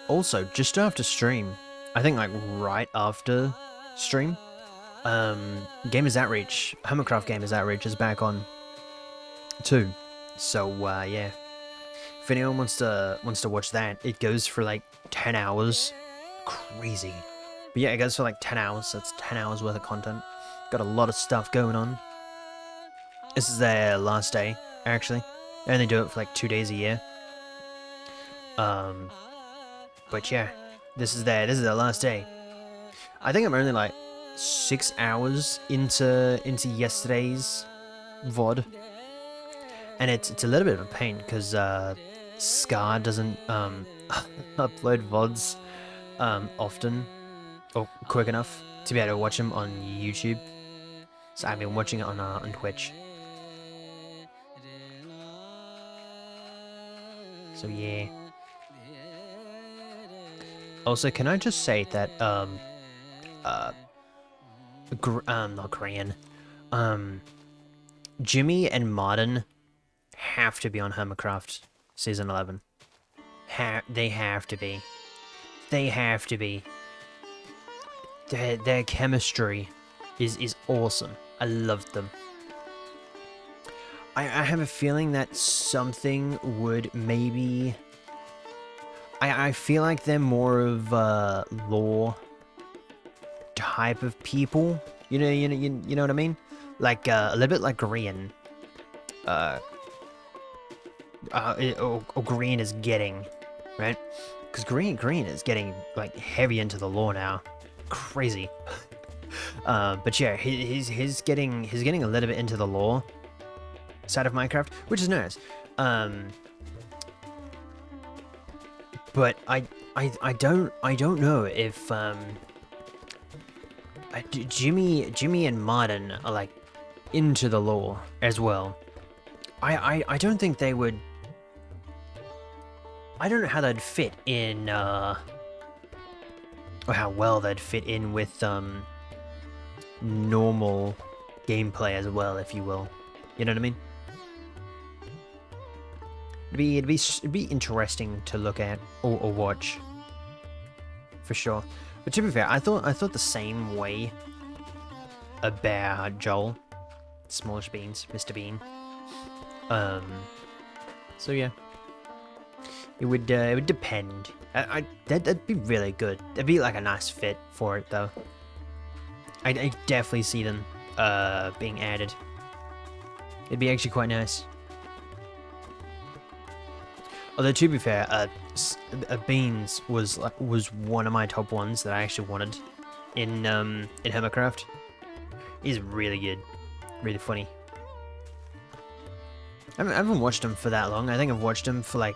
Also, just after stream, I think like right after stream, Gamers Outreach, Hermitcraft Gamers Outreach is back on too. So yeah, if anyone wants to watch that, it goes for like 10 hours. Crazy. But yeah, it goes for like 10 hours. So it's 10 hours worth of content. Got a lot of stuff going on. This is their last day, actually. They only do it for like 2 days a year. But yeah, this is their last day. I think I'm only like 6 hours into yesterday's VOD, and it's a little bit of a pain because Scar doesn't upload VODs often or quick enough to be able to watch them on YouTube. So I've been watching it on Twitch. So yeah. Also, can I just say that not Gran, Jimmy and Martin have to be on Hermitcraft Season 11. They have to be. They have to be. Their chemistry is awesome. I love them. I have a feeling that something would maybe. I feel like they're more of lore type of people. You know what I mean? Like a little bit like Green. Or Green is getting, right? Because Green is getting like heavy into the lore now. Crazy. But yeah, he's getting a little bit into the lore side of Minecraft, which is nice. But I don't know if Jimmy and Martin are like into the lore as well. I don't think they would. I don't know how they'd fit in or how well they'd fit in with normal gameplay as well, if you will. You know what I mean? It'd be interesting to look at or watch, for sure. But to be fair, I thought the same way about Joel, Smallish Beans, Mr. Bean. So yeah, it would depend. That'd be really good. That'd be like a nice fit for it though. I definitely see them being added. It'd be actually quite nice. Although to be fair, Beans was one of my top ones that I actually wanted in Hermitcraft. He's really good, really funny. I haven't watched him for that long. I think I've watched him for like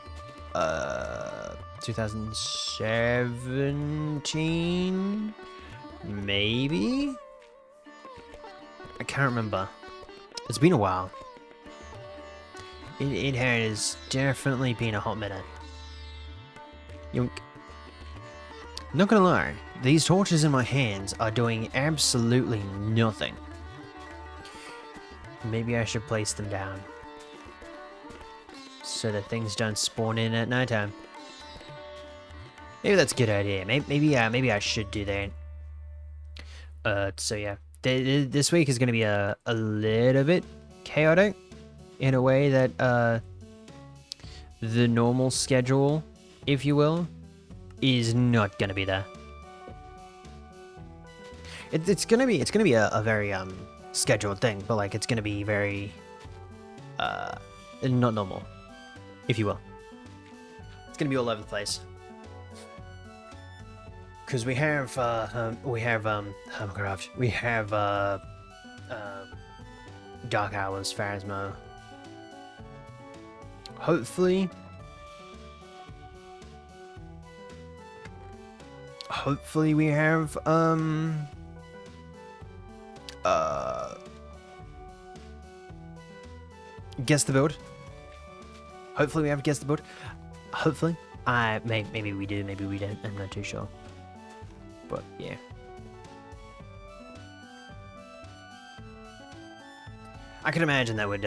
2017, maybe. I can't remember. It's been a while. It has definitely been a hot minute. Yoink. Not gonna lie, these torches in my hands are doing absolutely nothing. Maybe I should place them down, so that things don't spawn in at nighttime. Maybe that's a good idea. Maybe I should do that. So yeah, this week is gonna be a little bit chaotic, in a way that the normal schedule, if you will, is not gonna be there. It's gonna be a very scheduled thing, but like it's gonna be very not normal, if you will. It's gonna be all over the place. Because we have Hermitcraft, we have Dark Hours, Phasmo. Hopefully we have Guess the Build. Hopefully we have Guess the Build. Hopefully. Maybe we do, maybe we don't. I'm not too sure. But yeah. I can imagine that would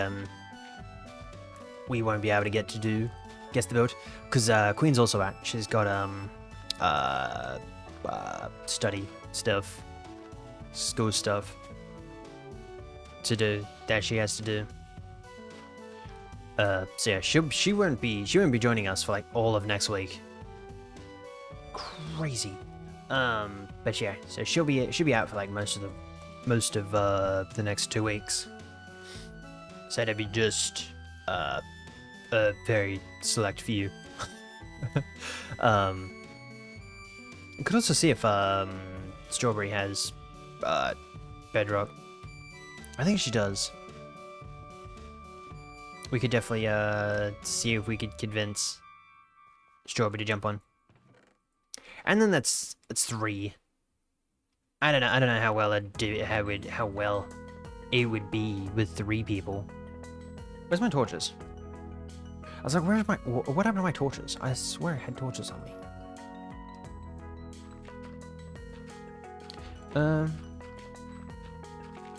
we won't be able to get to do Guess the Build, because Queen's also out. She's got study stuff, school stuff to do that she has to do. So yeah, she won't be joining us for like all of next week. Crazy. But yeah, so she'll be out for like most of the next 2 weeks. So that'd be just a very select few. You could also see if Strawberry has Bedrock. I think she does. We could definitely see if we could convince Strawberry to jump on. And then that's 3. I don't know how well I'd do it, how well it would be with 3 people. Where's my torches? I was like, what happened to my torches? I swear I had torches on me.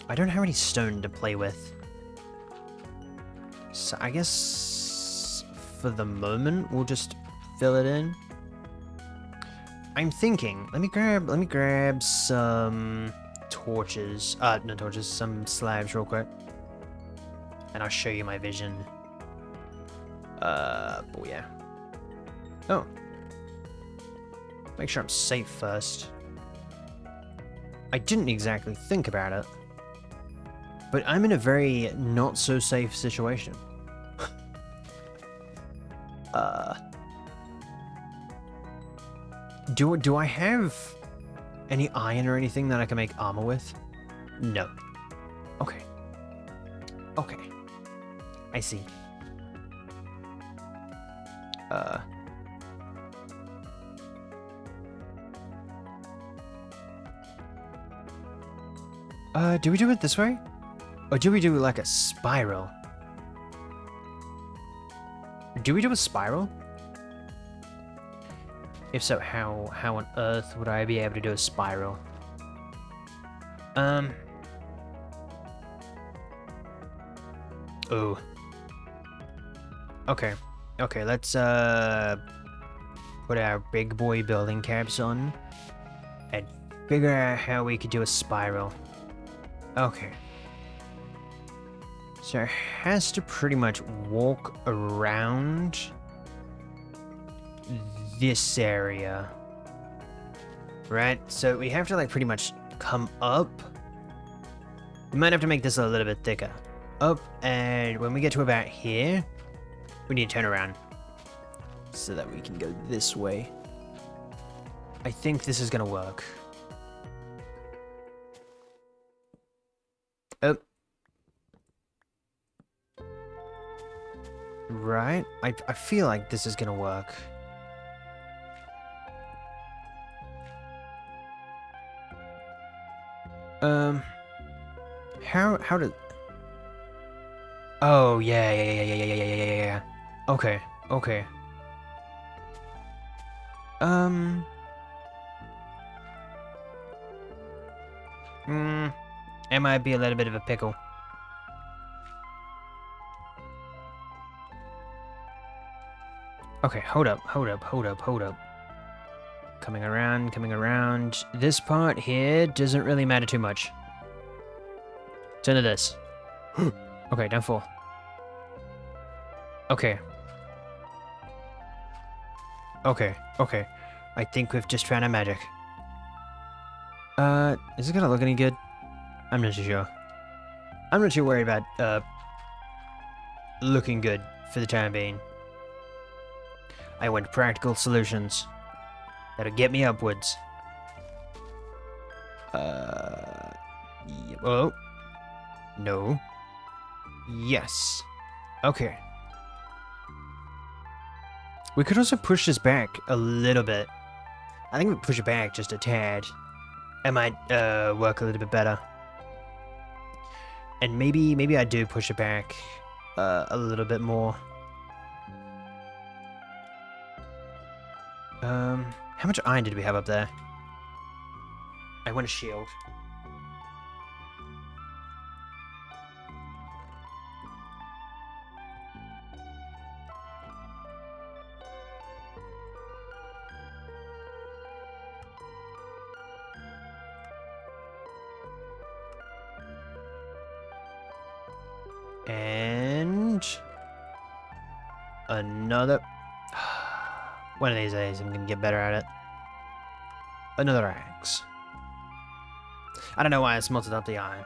I don't have any stone to play with. So I guess for the moment we'll just fill it in. I'm thinking, let me grab some torches. Not torches, some slabs real quick. And I'll show you my vision. But yeah. Oh. Make sure I'm safe first. I didn't exactly think about it. But I'm in a very not so safe situation. Do I have any iron or anything that I can make armor with? No. Okay. Okay. I see. Do we do it this way? Or do we do like a spiral? Do we do a spiral? If so, how on earth would I be able to do a spiral? Oh. Okay. Okay, let's put our big boy building caps on and figure out how we could do a spiral. Okay. So it has to pretty much walk around this area. Right? So we have to like pretty much come up. We might have to make this a little bit thicker. Up, and when we get to about here, we need to turn around so that we can go this way. I think this is gonna work. Oh. Right? I feel like this is gonna work. How did... Oh, yeah. Okay. It might be a little bit of a pickle. Okay, hold up. Coming around. This part here doesn't really matter too much. Turn to this. Okay, don't fall. Okay. I think we've just found our magic. Is it gonna look any good? I'm not too sure. I'm not too worried about, looking good for the time being. I want practical solutions that'll get me upwards. Oh. No. Yes. Okay. We could also push this back a little bit. I think we push it back just a tad. It might work a little bit better. And maybe I do push it back a little bit more. How much iron did we have up there? I want a shield. And another... One of these days I'm gonna get better at it. Another axe. I don't know why I smelted up the iron.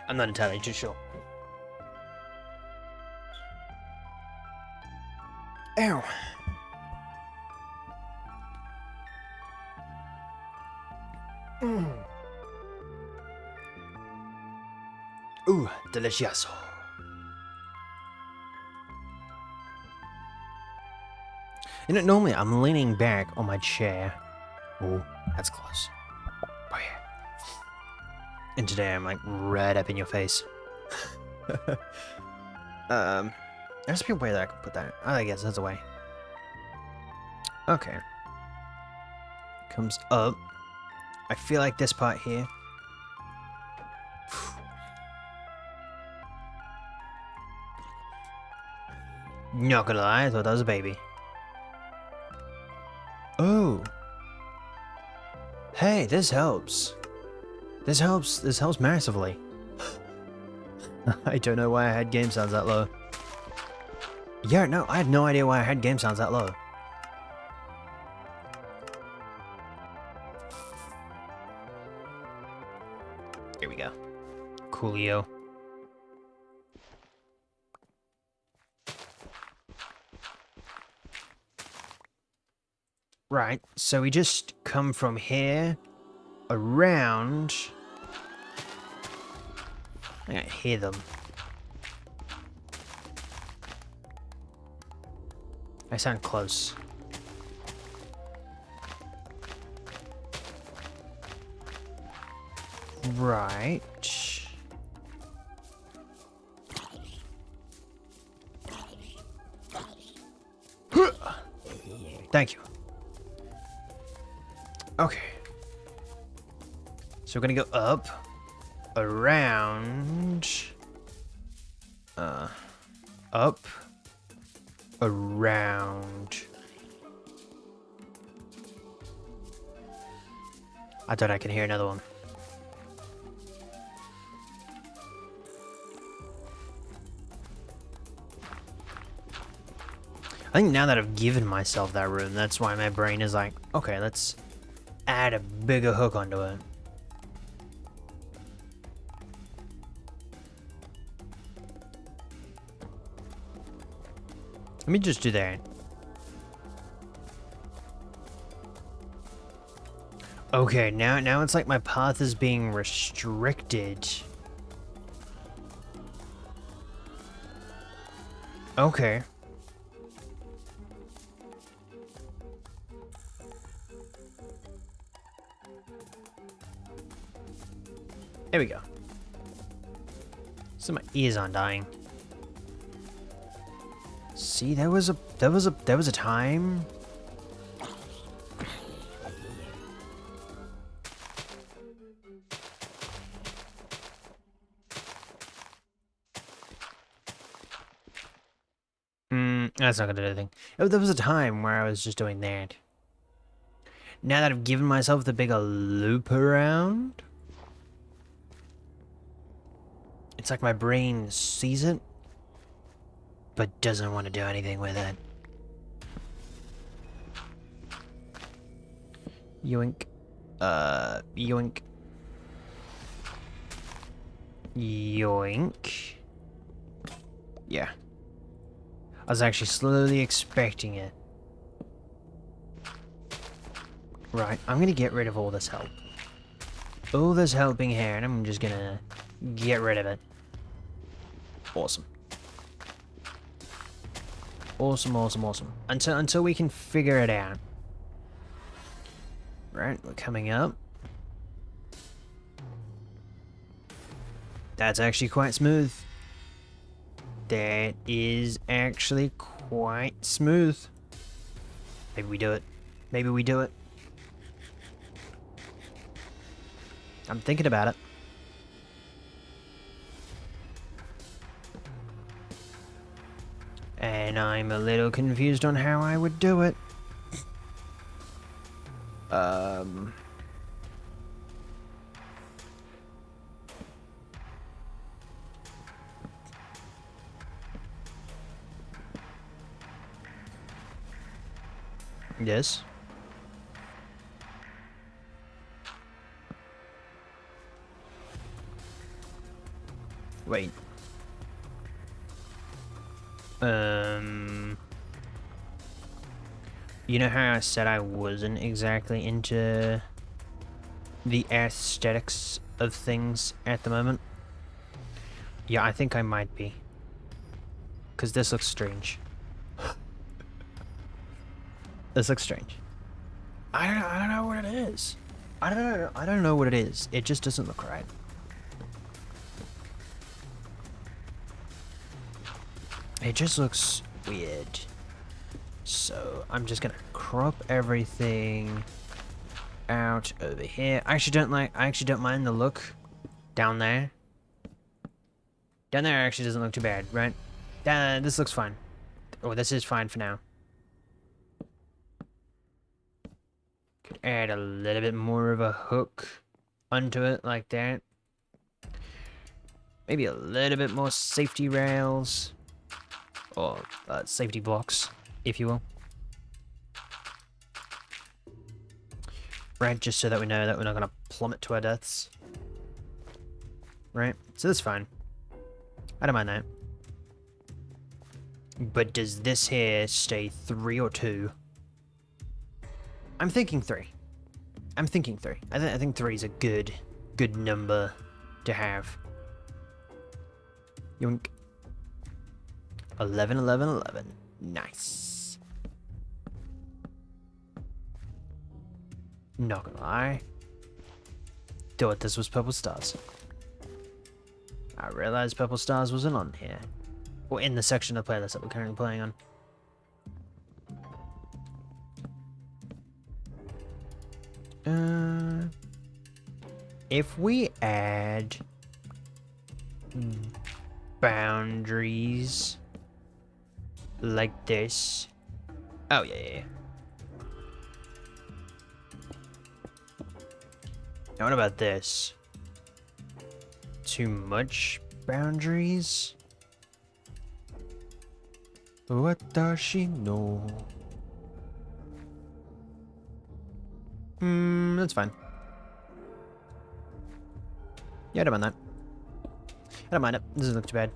I'm not entirely too sure. Ow. Ooh, delicioso. You know, normally I'm leaning back on my chair. Oh, that's close. Oh yeah. And today I'm like right up in your face. There's a way that I can put that. I guess that's a way. Okay. Comes up. I feel like this part here. Not gonna lie, I thought that was a baby. Oh. Hey, this helps. This helps massively. I don't know why I had game sounds that low. Yeah, no, I had no idea why I had game sounds that low. Here we go. Coolio. Right, so we just come from here, around... I can't hear them. I sound close. Right. Thank you. Okay. So we're gonna go up, around, up, around. I thought I could hear another one. I think now that I've given myself that room, that's why my brain is like, okay, let's add a bigger hook onto it. Let me just do that. Okay, now it's like my path is being restricted. Okay. There we go. So my ears aren't dying. See, there was a time. That's not gonna do anything. There was a time where I was just doing that. Now that I've given myself the bigger loop around, it's like my brain sees it, but doesn't want to do anything with it. Yoink. Yoink. Yoink. Yeah. I was actually slowly expecting it. Right, I'm gonna get rid of all this help. All this helping here, and I'm just gonna get rid of it. Awesome. Awesome, awesome, awesome. Until we can figure it out. Right, we're coming up. That's actually quite smooth. That is actually quite smooth. Maybe we do it. Maybe we do it. I'm thinking about it. And I'm a little confused on how I would do it. Yes. Wait. You know how I said I wasn't exactly into the aesthetics of things at the moment? Yeah, I think I might be. Because this looks strange. This looks strange. I don't know what it is. I don't know what it is. It just doesn't look right. It just looks weird. So I'm just gonna crop everything out over here. I actually don't mind the look down there. Down there actually doesn't look too bad, right? This looks fine. Oh, this is fine for now. Could add a little bit more of a hook onto it like that. Maybe a little bit more safety rails. Or safety blocks, if you will. Right, just so that we know that we're not going to plummet to our deaths. Right, so that's fine. I don't mind that. But does this here stay 3 or 2? I'm thinking 3. I'm thinking 3. I think 3 is a good number to have. Yoink. 11, 11, 11. Nice. Not gonna lie. Thought this was Purple Stars. I realized Purple Stars wasn't on here. Or in the section of the playlist that we're currently playing on. If we add boundaries like this. Oh, yeah, yeah, yeah. Now what about this? Too much boundaries? What does she know? That's fine. Yeah, I don't mind that. I don't mind it. This doesn't look too bad.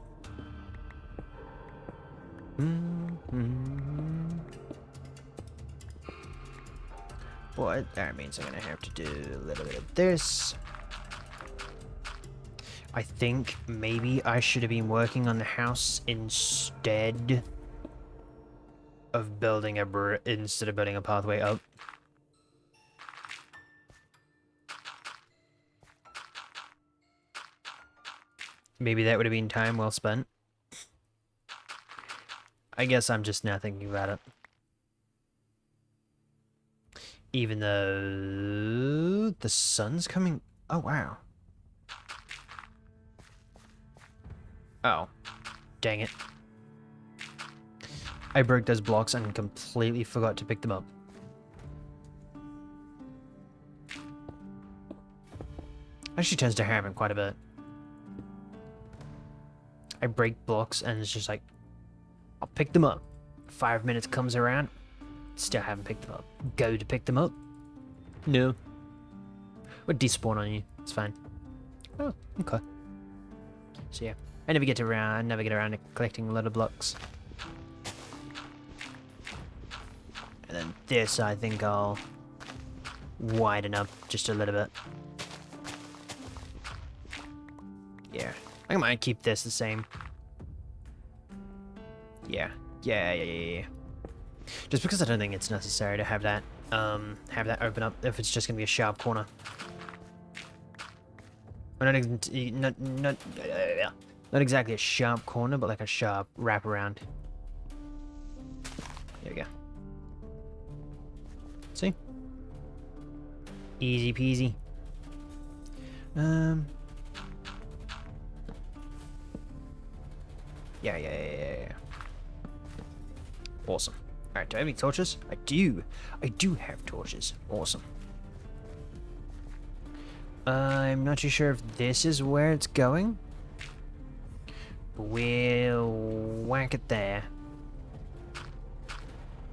What that means I'm gonna have to do a little bit of this. I think maybe I should have been working on the house instead of building a pathway up. Maybe that would have been time well spent. I guess I'm just now thinking about it. Even though the sun's coming... Oh, wow. Oh. Dang it. I broke those blocks and completely forgot to pick them up. Actually tends to happen quite a bit. I break blocks and it's just like, I'll pick them up. 5 minutes comes around, still haven't picked them up. Go to pick them up. No. Would despawn on you. It's fine. Oh, okay. So yeah, I never get around to collecting a lot of blocks. And then this, I think I'll widen up just a little bit. Yeah, I might keep this the same. Yeah. Just because I don't think it's necessary to have that open up if it's just gonna be a sharp corner. Well, not exactly a sharp corner, but like a sharp wraparound. There we go. See? Easy peasy. Yeah. Awesome. Alright, do I have any torches? I do. I do have torches. Awesome. I'm not too sure if this is where it's going. But we'll whack it there.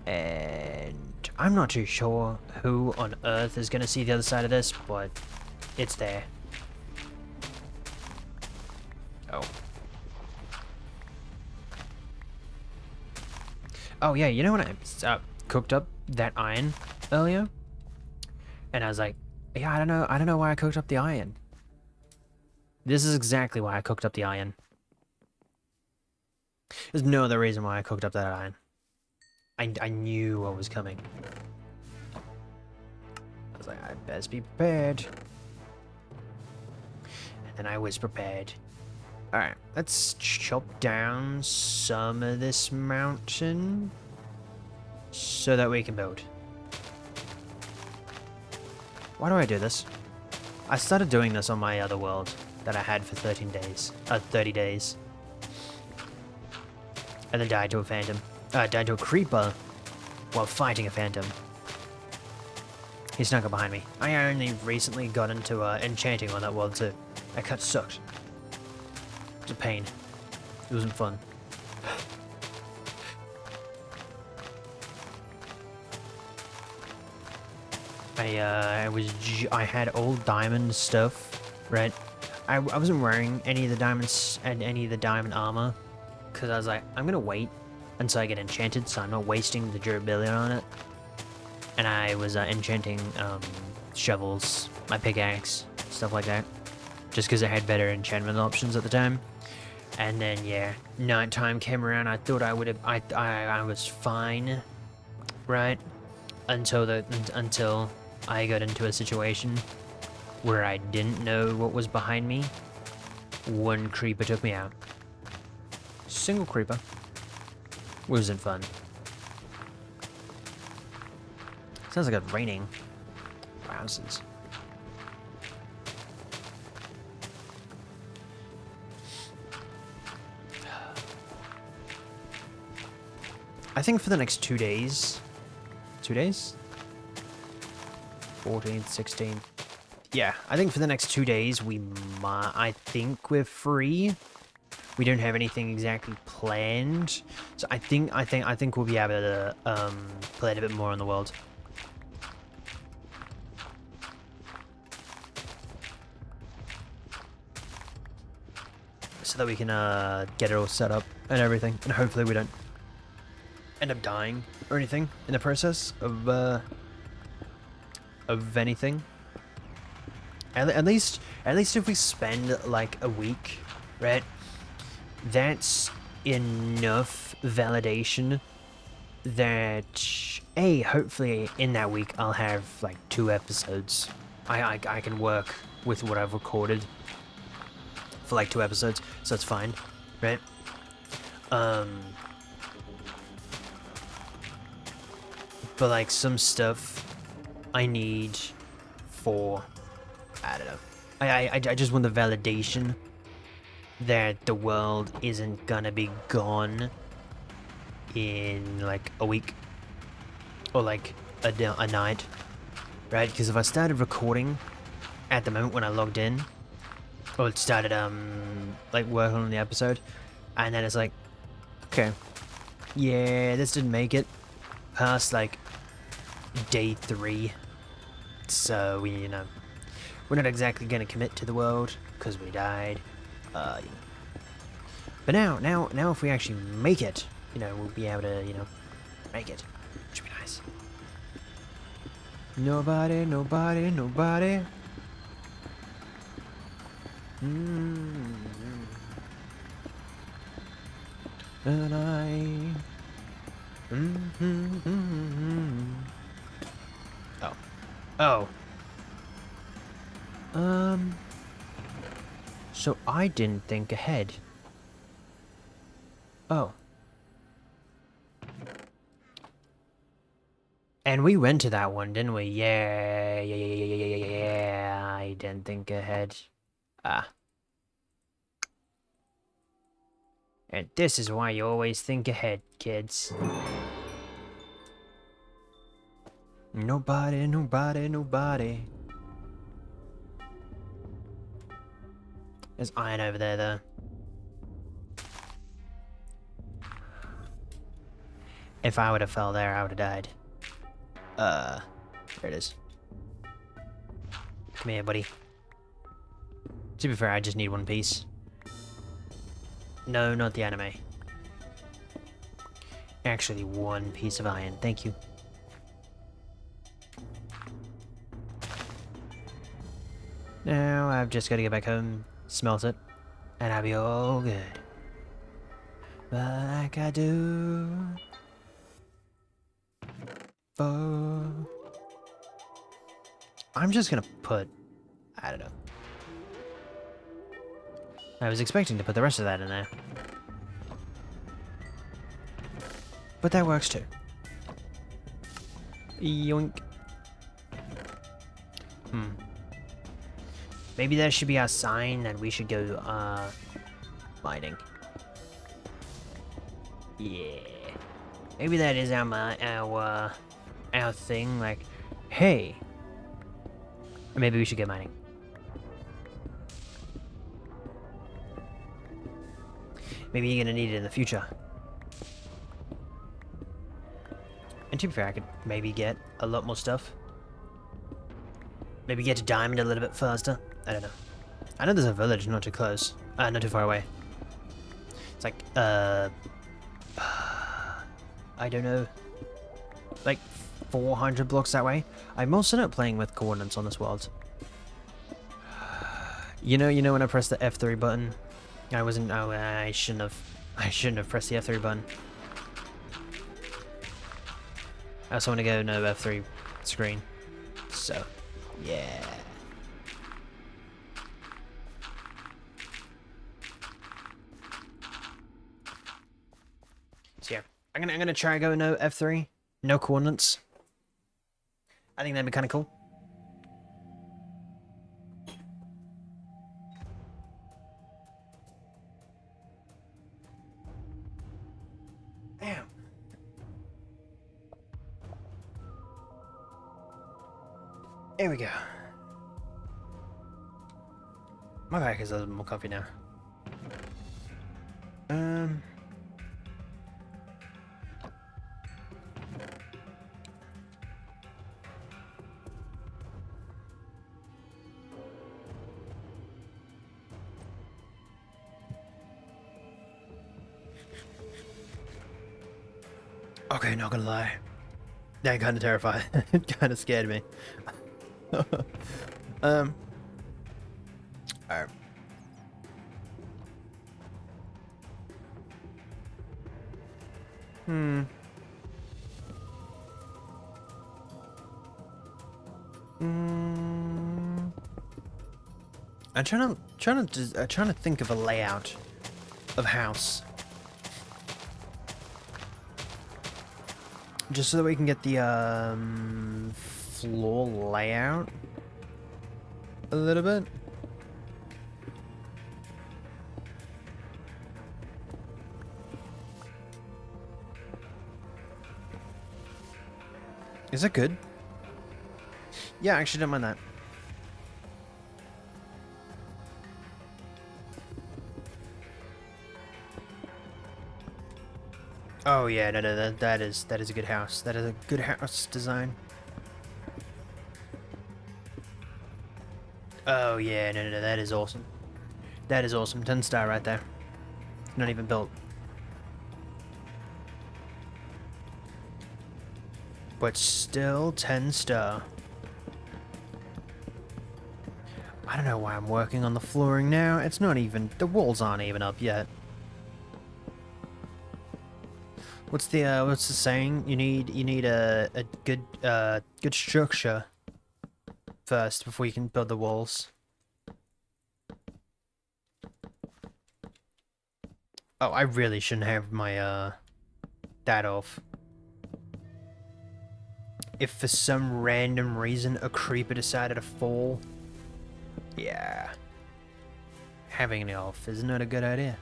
And I'm not too sure who on earth is going to see the other side of this, but it's there. Oh. Oh yeah, you know when I cooked up that iron earlier? And I was like, yeah, I don't know why I cooked up the iron. This is exactly why I cooked up the iron. There's no other reason why I cooked up that iron. I knew what was coming. I was like, I best be prepared. And then I was prepared. Alright, let's chop down some of this mountain so that we can build. Why do I do this? I started doing this on my other world that I had for 30 days. And then died to a phantom. Died to a creeper while fighting a phantom. He snuck up behind me. I only recently got into enchanting on that world too. That cut sucked. It was a pain. It wasn't fun. I had old diamond stuff, right? I wasn't wearing any of the diamonds and any of the diamond armor because I was like, I'm gonna wait until I get enchanted, so I'm not wasting the durability on it. And I was enchanting shovels, my pickaxe, stuff like that, just because I had better enchantment options at the time. And then yeah, nighttime came around. I thought I would have. I was fine, right? Until I got into a situation where I didn't know what was behind me. One creeper took me out. Single creeper. Wasn't fun. Sounds like it's raining. Wowzers. I think for the next 2 days. 2 days? 14th, 16th. Yeah, I think for the next 2 days we might. I think we're free. We don't have anything exactly planned, so I think we'll be able to play it a bit more in the world. So that we can get it all set up and everything, and hopefully we don't end up dying or anything in the process of anything. At least if we spend like a week, right? That's enough validation that hopefully in that week I'll have like 2 episodes. I can work with what I've recorded for like 2 episodes, so that's fine, right? But like some stuff I need for, I don't know. I just want the validation that the world isn't gonna be gone in like a week or like a night, right? Because if I started recording at the moment when I logged in, or it started like working on the episode, and then it's like, okay, yeah, this didn't make it past like day 3, so we're not exactly gonna commit to the world because we died. But now if we actually make it, we'll be able to, make it, which would be nice. Nobody. And Oh. So I didn't think ahead. Oh. And we went to that one, didn't we? Yeah. I didn't think ahead. And this is why you always think ahead, kids. Nobody. There's iron over there, though. If I would have fell there, I would have died. There it is. Come here, buddy. To be fair, I just need 1 piece. No, not the anime. Actually, 1 piece of iron. Thank you. Now I've just got to get back home, smelt it, and I'll be all good. Like I do. Oh. I'm just gonna put, I don't know. I was expecting to put the rest of that in there. But that works too. Yoink. Maybe that should be our sign that we should go, mining. Yeah. Maybe that is our thing, like, hey. Maybe we should go mining. Maybe you're gonna need it in the future. And to be fair, I could maybe get a lot more stuff. Maybe get to diamond a little bit faster. I don't know. I know there's a village not too close. Not too far away. It's like, I don't know. Like 400 blocks that way. I'm also not playing with coordinates on this world. You know when I pressed the F3 button? I shouldn't have pressed the F3 button. I also want to go no F3 screen. So, yeah. So yeah, I'm gonna try go no F3, no coordinates. I think that'd be kind of cool. Damn. Here we go. My back is a little more comfy now. Okay, not gonna lie. That kind of terrified. It kind of scared me. Alright. Hmm. I'm trying to think of a layout of house, just so that we can get the floor layout a little bit. Is that good? Yeah, I actually don't mind that. Oh yeah, no, that is a good house. That is a good house design. Oh yeah, no, that is awesome. That is awesome. 10-star right there. Not even built. But still 10-star. I don't know why I'm working on the flooring now. It's not even, the walls aren't even up yet. What's the saying? You need a good good structure first before you can build the walls. Oh, I really shouldn't have my that off. If for some random reason a creeper decided to fall, yeah, having it off is not a good idea.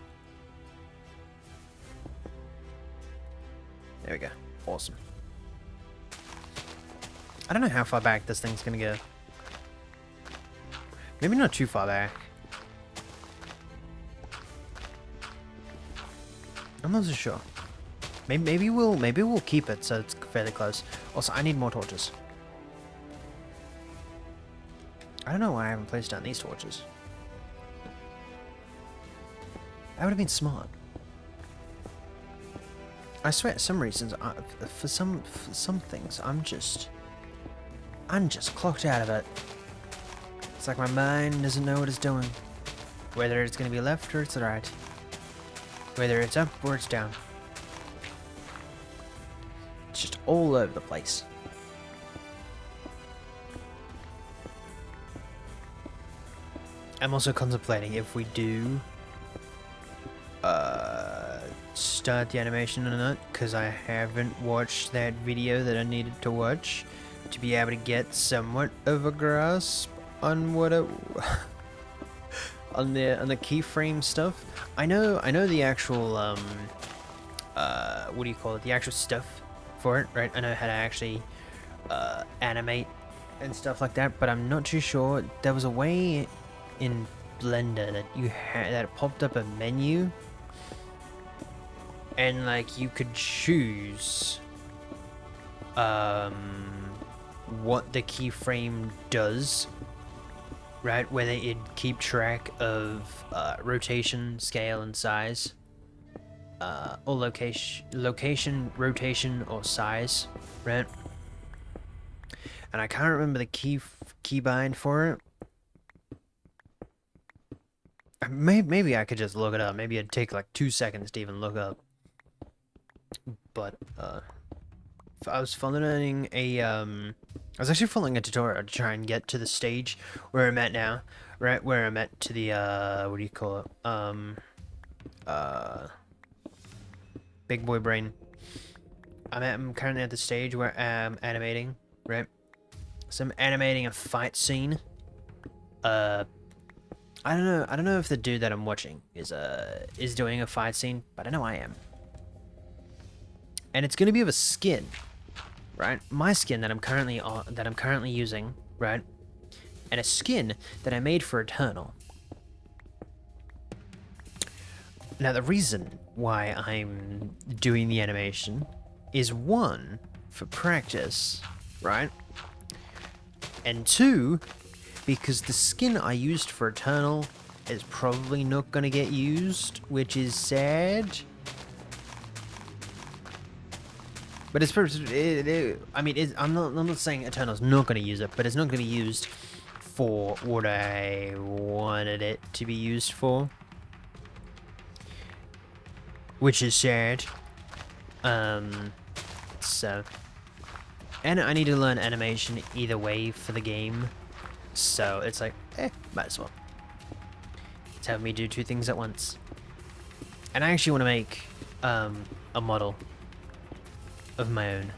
There we go. Awesome. I don't know how far back this thing's gonna go. Maybe not too far back. I'm not so sure. Maybe we'll keep it so it's fairly close. Also, I need more torches. I don't know why I haven't placed down these torches. That would have been smart. I swear, for some reasons, for some things, I'm just clocked out of it. It's like my mind doesn't know what it's doing. Whether it's gonna be left or it's right. Whether it's up or it's down. It's just all over the place. I'm also contemplating if we do start the animation or not, because I haven't watched that video that I needed to watch to be able to get somewhat of a grasp on what it on the keyframe stuff. I know the actual what do you call it, the actual stuff for it, right? I know how to actually animate and stuff like that, but I'm not too sure. There was a way in Blender that that popped up a menu, and like you could choose what the keyframe does, right? Whether it'd keep track of rotation, scale, and size, or location, rotation, or size, right? And I can't remember the keybind for it. Maybe I could just look it up. Maybe it'd take like 2 seconds to even look up. But I was following I was actually following a tutorial to try and get to the stage where I'm at now, right? Where I'm at to the what do you call it? Big boy brain. I'm currently at the stage where I'm animating, right? So I'm animating a fight scene. I don't know if the dude that I'm watching is doing a fight scene, but I know I am. And it's gonna be of a skin, right? My skin that I'm currently using, right? And a skin that I made for Eternal. Now, the reason why I'm doing the animation is one, for practice, right? And two, because the skin I used for Eternal is probably not gonna get used, which is sad. But it's I mean, I'm not saying Eternal's not gonna use it, but it's not gonna be used for what I wanted it to be used for, which is sad. So, and I need to learn animation either way for the game, so it's like, might as well. It's having me do two things at once. And I actually want to make a model of my own.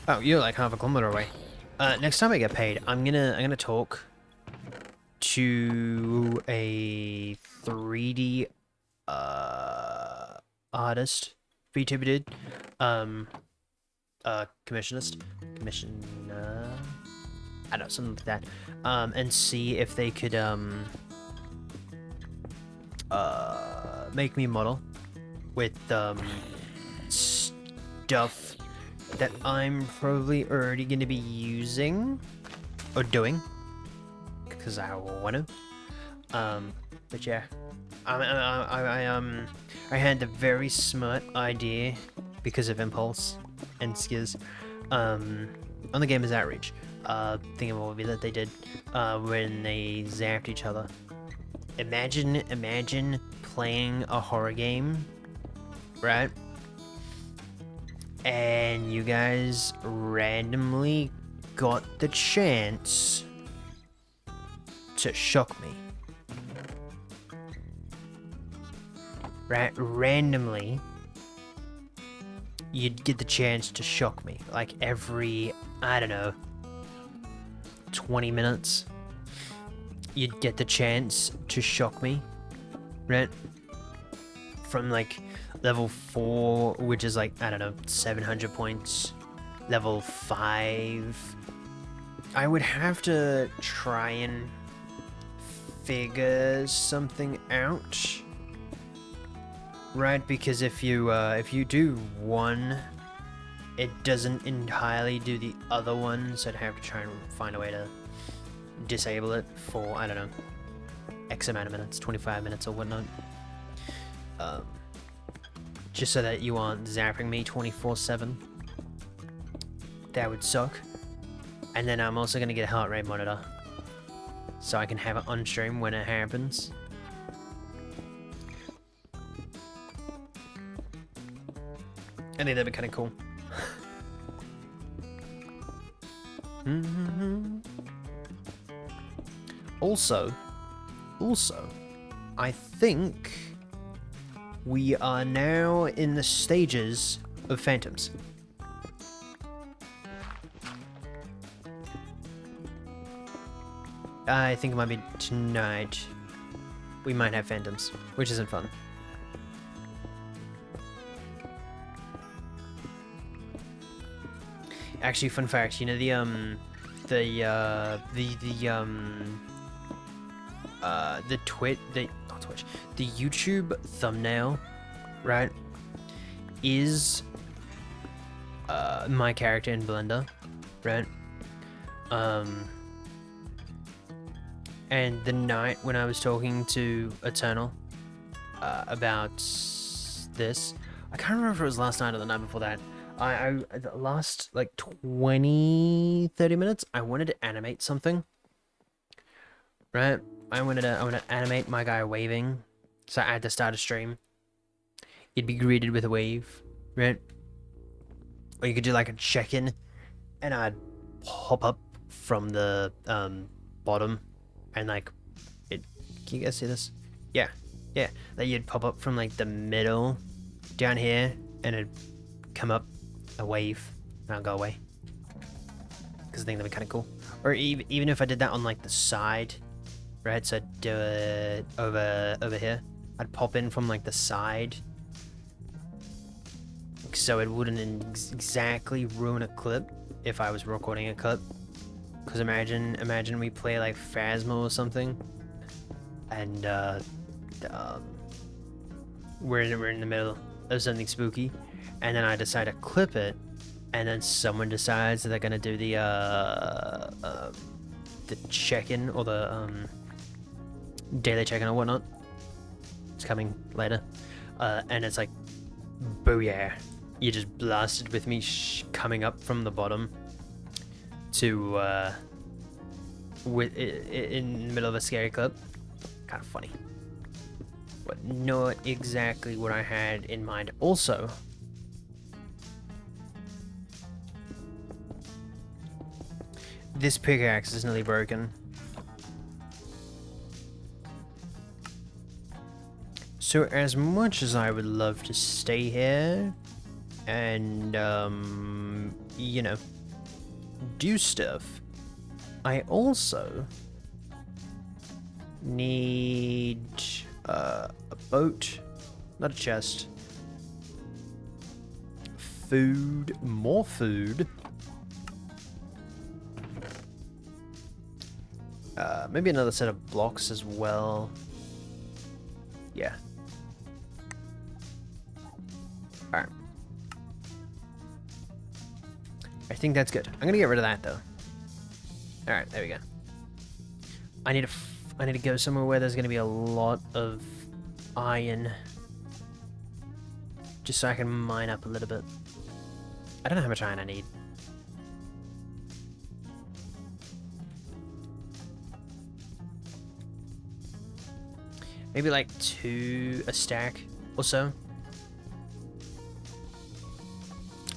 Oh, you're like half a kilometer away. Next time I get paid, I'm gonna talk to a 3D artist, VTuber dude, commissioner, I don't know, something like that, and see if they could make me a model with stuff that I'm probably already going to be using or doing because I want to. But yeah, I had a very smart idea because of Impulse and Skiz on the Gamers Outreach thingamabobby that they did when they zapped each other. Imagine playing a horror game, right? And you guys randomly got the chance to shock me. Right? Randomly, you'd get the chance to shock me. Like every, I don't know, 20 minutes, you'd get the chance to shock me. Right? From like level 4, which is like, I don't know, 700 points. Level 5. I would have to try and figure something out. Right, because if you do one, it doesn't entirely do the other one, so I'd have to try and find a way to disable it for, I don't know, X amount of minutes, 25 minutes or whatnot. Just so that you aren't zapping me 24/7. That would suck. And then I'm also gonna get a heart rate monitor, so I can have it on stream when it happens. I think that'd be kind of cool. Also, I think we are now in the stages of Phantoms. I think it might be tonight. We might have Phantoms, which isn't fun. Actually, fun fact, you know the YouTube thumbnail, right, is my character in Blender, right? And the night when I was talking to Eternal about this, I can't remember if it was last night or the night before that. The last like 20-30 minutes, I wanted to animate something, right? I wanted to animate my guy waving, so I had to start a stream. You'd be greeted with a wave, right? Or you could do like a check-in, and I'd pop up from the bottom, and like it. Can you guys see this? Yeah. That you'd pop up from like the middle down here, and it'd come up a wave, and I'll go away. Because I think that'd be kind of cool. Or even if I did that on like the side, right? So I'd do it over here. I'd pop in from like the side, so it wouldn't exactly ruin a clip if I was recording a clip. Because imagine we play like Phasmo or something, and we're in the middle of something spooky, and then I decide to clip it, and then someone decides that they're gonna do the check-in or the daily check-in or whatnot. It's coming later, and it's like, booyah! You just blasted with me coming up from the bottom to in the middle of a scary clip. Kind of funny, but not exactly what I had in mind. Also, this pickaxe is nearly broken. So as much as I would love to stay here and, you know, do stuff, I also need a boat, not a chest, food, more food, maybe another set of blocks as well. Yeah. Alright. I think that's good. I'm gonna get rid of that though. Alright, there we go. I need to go somewhere where there's gonna be a lot of iron. Just so I can mine up a little bit. I don't know how much iron I need. Maybe like 2 a stack or so.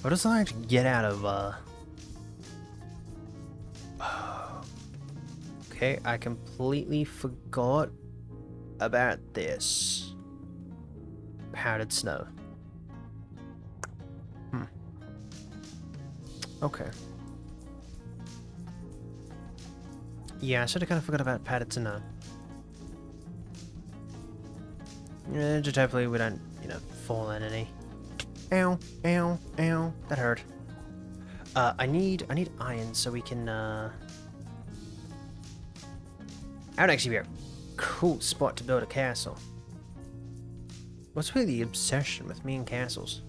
What does I like to get out of, Okay, I completely forgot about this. Powdered snow. Okay. Yeah, I sort of kind of forgot about powdered snow. Yeah, just hopefully we don't, you know, fall in any. Ow, ow, ow. That hurt. I need iron so we can, that would actually be a cool spot to build a castle. What's really the obsession with me and castles?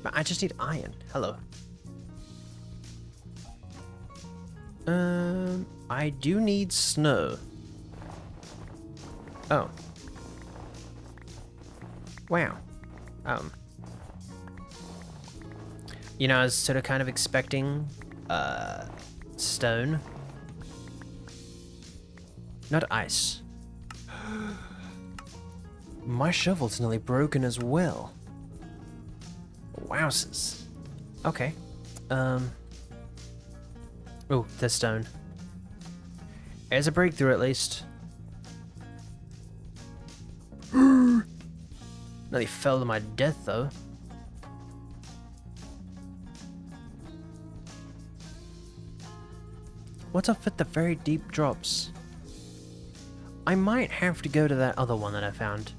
But I just need iron. Hello. I do need snow. Oh. Wow. You know, I was sort of kind of expecting, stone. Not ice. My shovel's nearly broken as well. Wowzers. Okay. Oh, there's stone. There's a breakthrough at least. Nearly fell to my death though. What's up with the very deep drops? I might have to go to that other one that I found.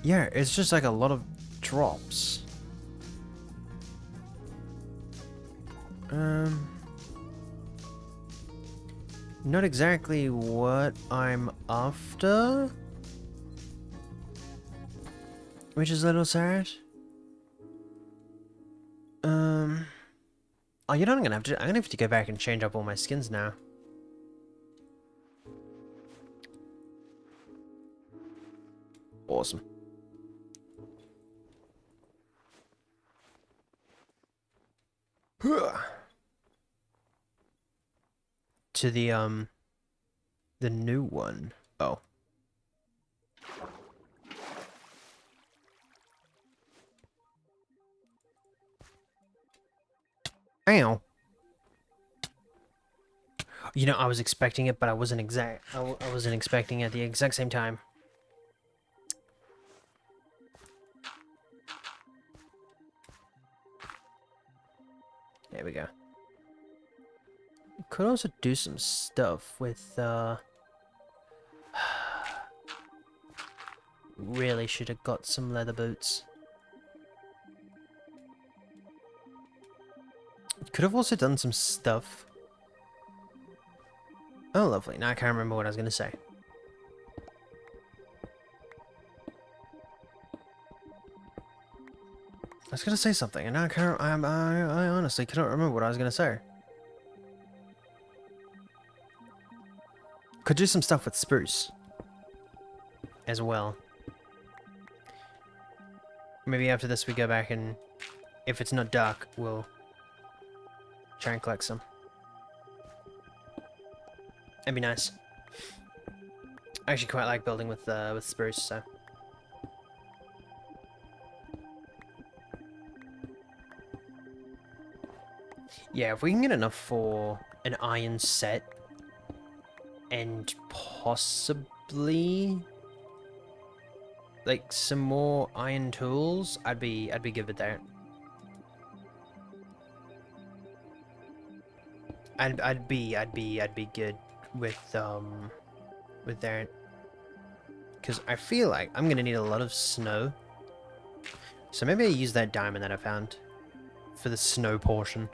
Yeah, it's just like a lot of drops. Not exactly what I'm after, which is a little sad. Oh, you know what I'm gonna have to go back and change up all my skins now. Awesome. To the new one. Oh. Ow. You know, I was expecting it, but I wasn't I wasn't expecting it at the exact same time. There we go. Could also do some stuff with, really should have got some leather boots. Could have also done some stuff. Oh, lovely. Now I can't remember what I was going to say. I was going to say something, and now I can't. I honestly cannot remember what I was going to say. Could do some stuff with spruce as well. Maybe after this we go back and, if it's not dark, we'll try and collect some. That'd be nice. I actually quite like building with spruce, so. Yeah, if we can get enough for an iron set and possibly like some more iron tools, I'd be good with that. I'd be good with that, because I feel like I'm gonna need a lot of snow. So maybe I use that diamond that I found for the snow portion.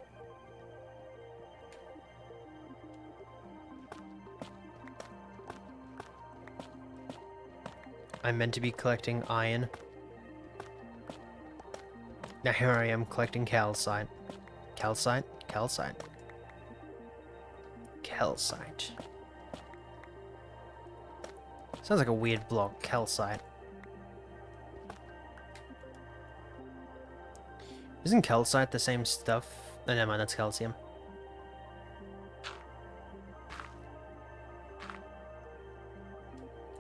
I'm meant to be collecting iron. Now here I am collecting calcite. Calcite? Calcite. Calcite. Sounds like a weird block. Calcite. Isn't calcite the same stuff? Oh, never mind, that's calcium.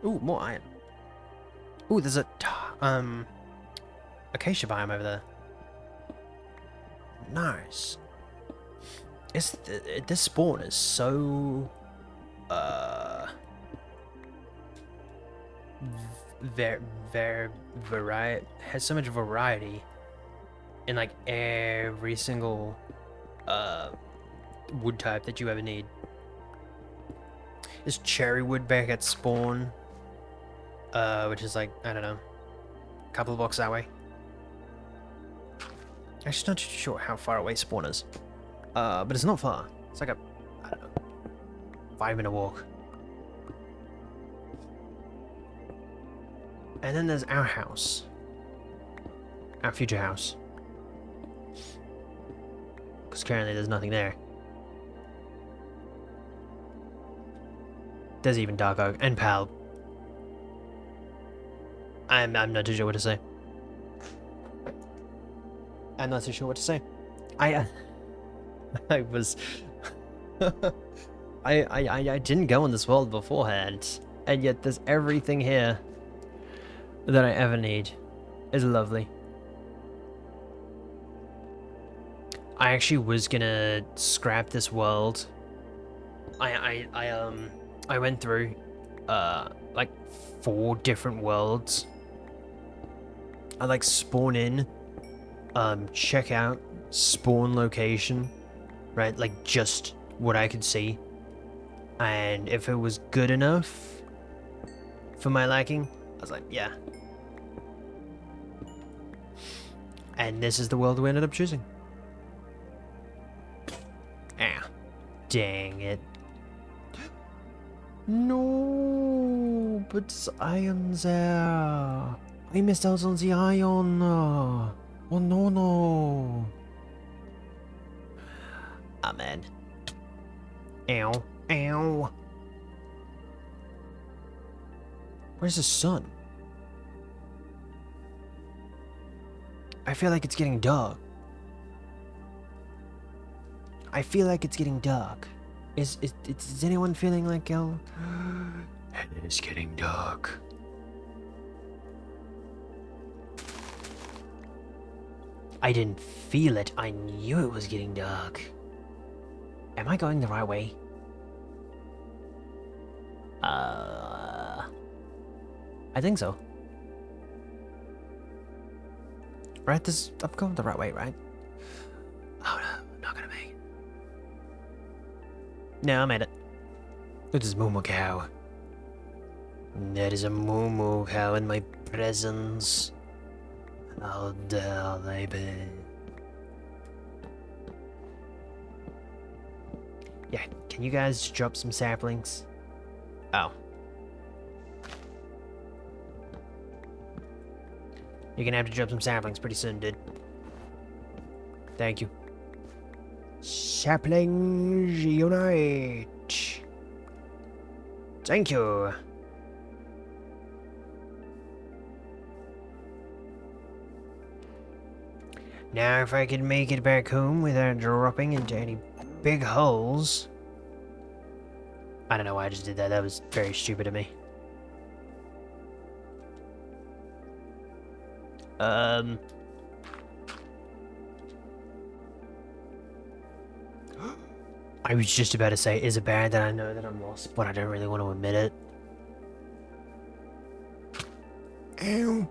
Ooh, more iron. Ooh, there's a acacia biome over there. Nice. This spawn is so has so much variety in like every single wood type that you ever need. There's cherry wood back at spawn, which is like, I don't know, a couple of blocks that way. Actually, not too sure how far away spawn is, but it's not far. It's like a, I don't know, 5-minute walk. And then there's our house, our future house, because currently there's nothing there. There's even dark oak and pal. I'm not too sure what to say. I'm not too sure what to say. I was I didn't go in this world beforehand, and yet there's everything here that I ever need. It's lovely. I actually was gonna scrap this world. I went through like 4 different worlds. I like spawn in, check out, spawn location, right? Like just what I could see. And if it was good enough for my liking, I was like, yeah. And this is the world we ended up choosing. Ah, dang it. No, but it's iron there. I missed out on the iron. Oh no. Amen. Ow. Ow. Where's the sun? I feel like it's getting dark. I feel like it's getting dark. Is anyone feeling like it is getting dark? I didn't feel it. I knew it was getting dark. Am I going the right way? I think so. Right, I'm going the right way, right? Oh no, I'm not gonna make No, I made it. It is Momo Cow. There is a Momo Cow in my presence. How dare they be? Yeah, can you guys drop some saplings? Oh. You're gonna have to drop some saplings pretty soon, dude. Thank you. Saplings unite! Thank you! Now if I could make it back home without dropping into any big holes... I don't know why I just did that, that was very stupid of me. I was just about to say, is it bad that I know that I'm lost, but I don't really want to admit it? Ow!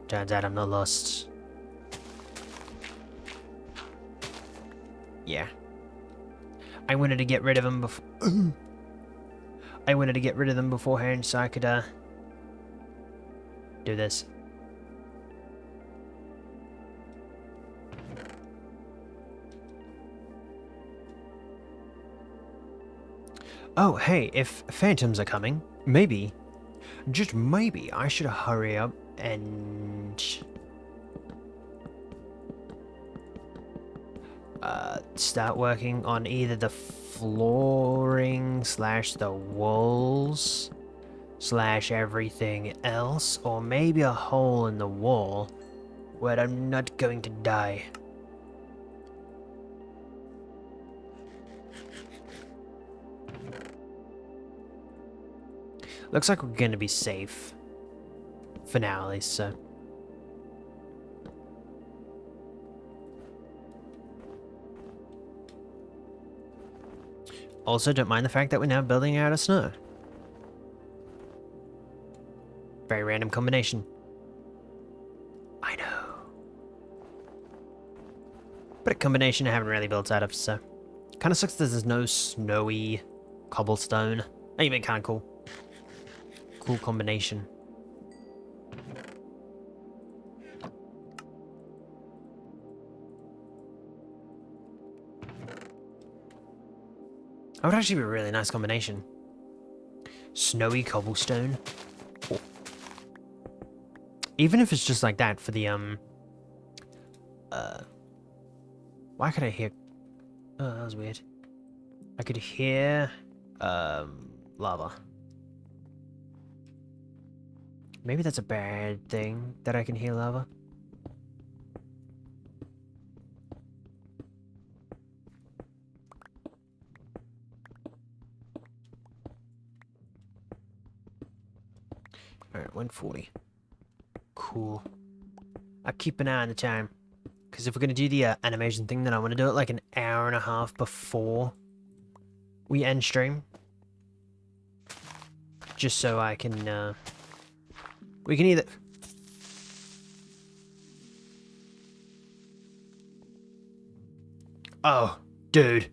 Turns out I'm not lost. Yeah. I wanted to get rid of him before... I wanted to get rid of them beforehand so I could, do this. Oh, hey, if phantoms are coming, maybe, just maybe, I should hurry up and... start working on either the flooring slash the walls slash everything else, or maybe a hole in the wall where I'm not going to die. Looks like we're gonna be safe. For now, at least, so. Also, don't mind the fact that we're now building out of snow. Very random combination. I know. But a combination I haven't really built out of, so. Kind of sucks that there's no snowy cobblestone. Even kind of cool. Cool combination. That would actually be a really nice combination. Snowy cobblestone. Oh. Even if it's just like that for the, why could I hear... Oh, that was weird. I could hear, lava. Maybe that's a bad thing, that I can hear lava. Alright, 140. Cool. I'll keep an eye on the time. Because if we're going to do the animation thing, then I want to do it like an hour and a half before we end stream. Just so I can, we can either... Oh, dude.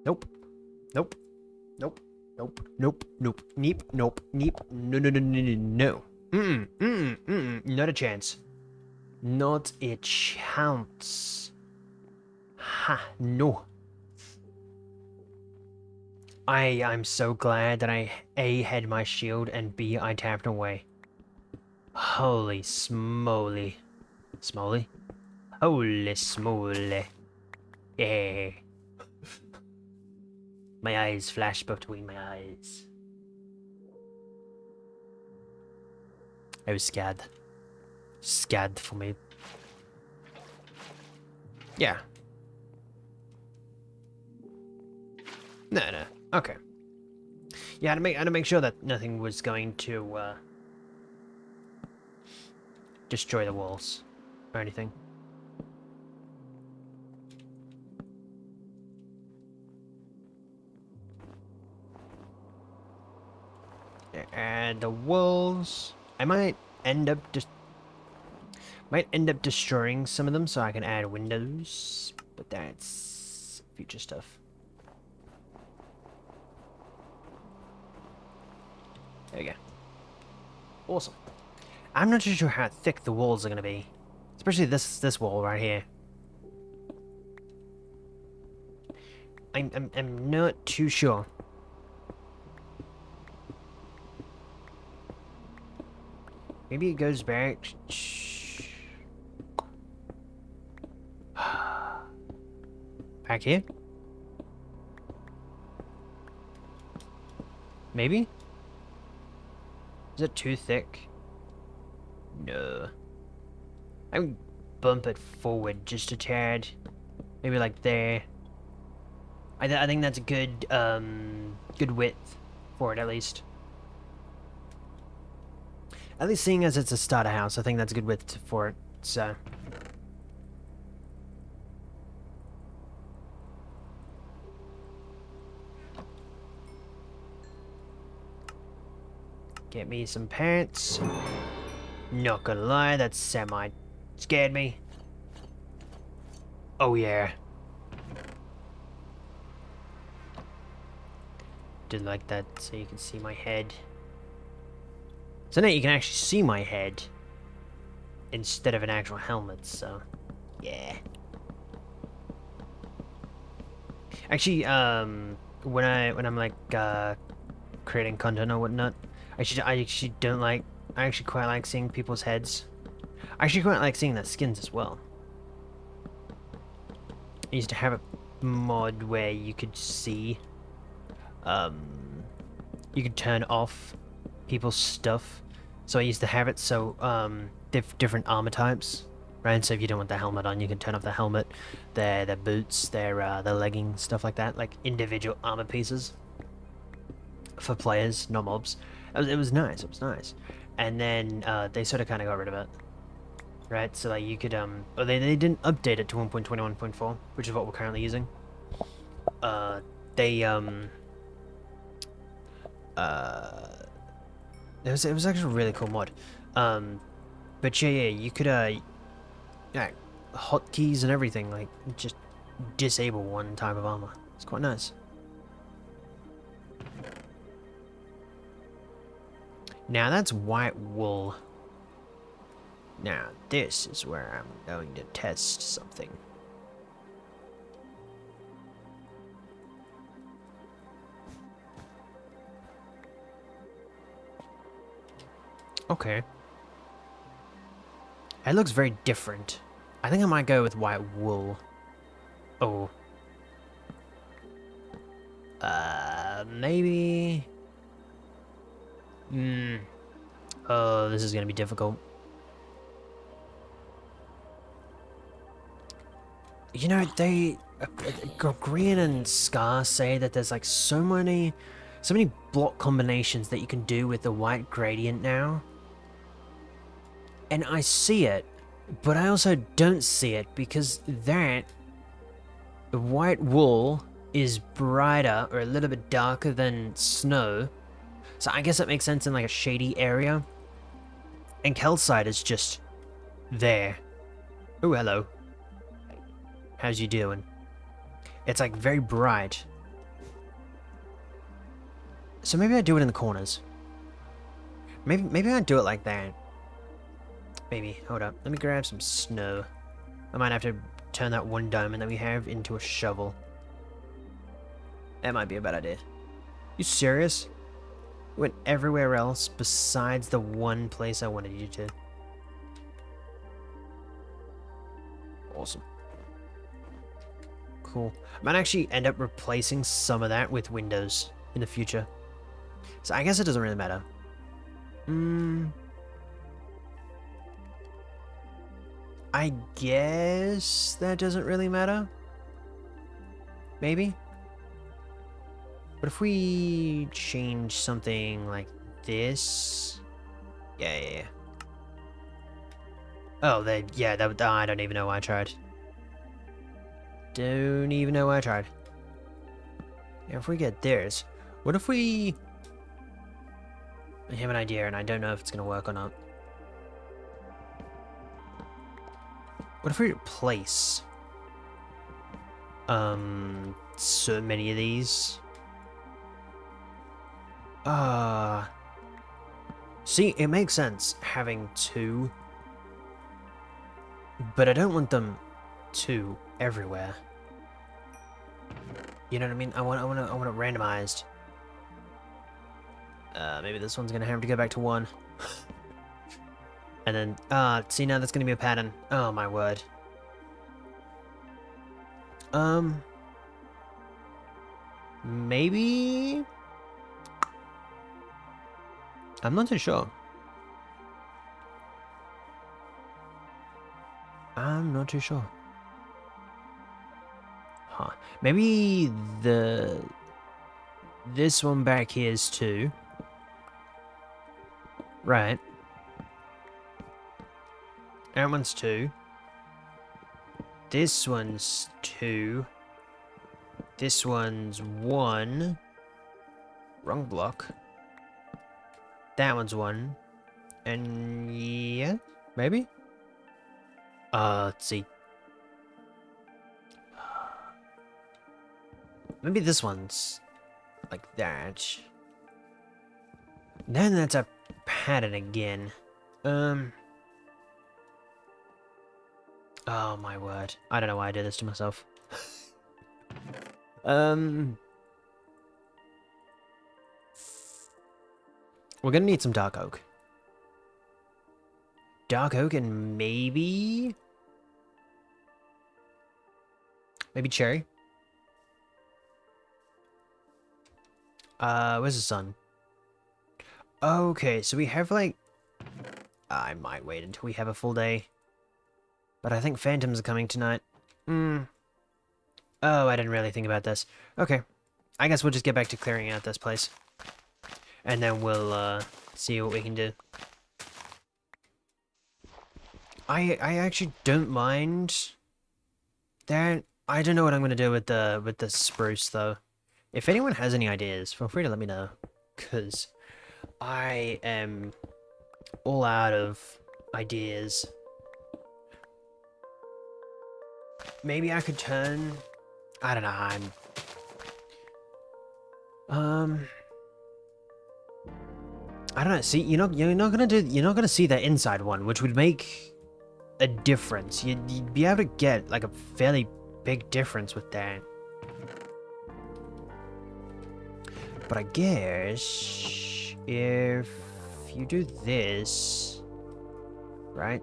Nope. Nope. Nope. Nope. Nope. Nope. Neep. Nope. Neep. No, no, no, no, no, no. Not a chance. Not a chance. Ha, no. I'm so glad that I A, had my shield, and B, I tapped away. Holy smoly. Smoly? Holy smoly. Yeah. My eyes flash between my eyes. I was scared. Scared for me. Yeah. No. Okay. Yeah, I had to make sure that nothing was going to destroy the walls or anything. And the walls. I might end up destroying some of them so I can add windows, but that's future stuff. There we go. Awesome. I'm not too sure how thick the walls are gonna be, especially this wall right here. I'm not too sure. Maybe it goes back. Back here? Maybe? Is it too thick? No. I would bump it forward just a tad. Maybe like there. I think that's a good good width for it at least. At least seeing as it's a starter house, I think that's a good width for it. So. Get me some pants. Not gonna lie, that semi scared me. Oh yeah. Did like that so you can see my head. So now you can actually see my head instead of an actual helmet, so yeah. Actually, when I'm like creating content or whatnot, I actually quite like seeing people's heads. I actually quite like seeing their skins as well. I used to have a mod where you could see, you could turn off people's stuff. So I used to have it so different armor types, right? So if you don't want the helmet on, you can turn off the helmet, their boots, their leggings, stuff like that, like individual armor pieces for players, not mobs. It was nice. It was nice. And then they sort of kind of got rid of it, right? So like you could they didn't update it to 1.21.4, which is what we're currently using. It was actually a really cool mod. But yeah, you could yeah, hotkeys and everything, like just disable one type of armor. It's quite nice. Now that's white wool. Now this is where I'm going to test something. Okay. It looks very different. I think I might go with white wool. Oh. Maybe... Oh, this is gonna be difficult. You know, Green and Scar say that there's like so many block combinations that you can do with the white gradient now. And I see it, but I also don't see it because the white wool is brighter or a little bit darker than snow. So I guess it makes sense in like a shady area. And Calcite is just there. Oh, hello. How's you doing? It's like very bright. So maybe I do it in the corners. Maybe I do it like that. Maybe. Hold up. Let me grab some snow. I might have to turn that one diamond that we have into a shovel. That might be a bad idea. You serious? Went everywhere else besides the one place I wanted you to. Awesome. Cool. I might actually end up replacing some of that with windows in the future. So I guess it doesn't really matter. I guess that doesn't really matter. Maybe. But if we change something like this... Yeah. Oh, I don't even know why I tried. Don't even know why I tried. Yeah, if we get theirs, what if we... I have an idea, and I don't know if it's gonna work or not. What if we replace so many of these? See, it makes sense having two, but I don't want them two everywhere. You know what I mean? I want it randomized. Maybe this one's gonna have to go back to one. And then, see, now that's gonna be a pattern. Oh my word. Maybe? I'm not too sure. I'm not too sure. Huh. Maybe this one back here is 2. Right. That one's 2. This one's 2. This one's 1. Wrong block. That one's 1. And yeah, maybe? Let's see. Maybe this one's like that. Then that's a pattern again. Oh my word. I don't know why I did this to myself. We're gonna need some dark oak. Dark oak and maybe cherry. Where's the sun? Okay, so we have like... I might wait until we have a full day. But I think phantoms are coming tonight. Oh, I didn't really think about this. Okay. I guess we'll just get back to clearing out this place. And then we'll, see what we can do. I actually don't mind that. I don't know what I'm gonna do with the spruce though. If anyone has any ideas, feel free to let me know. Cause I am all out of ideas. Maybe I could turn... I don't know, I don't know, see, you're not gonna see that inside one, which would make a difference. You'd be able to get, like, a fairly big difference with that. But I guess... if you do this... right?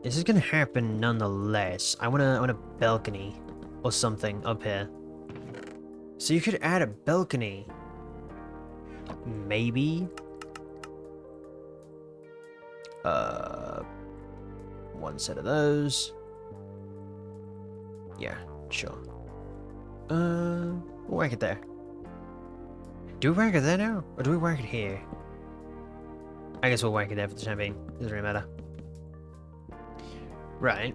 This is gonna happen nonetheless. I want a balcony or something up here. So you could add a balcony. Maybe. One set of those. Yeah, sure. We'll whack it there. Do we whack it there now? Or do we whack it here? I guess we'll whack it there for the time being. Doesn't really matter. Right.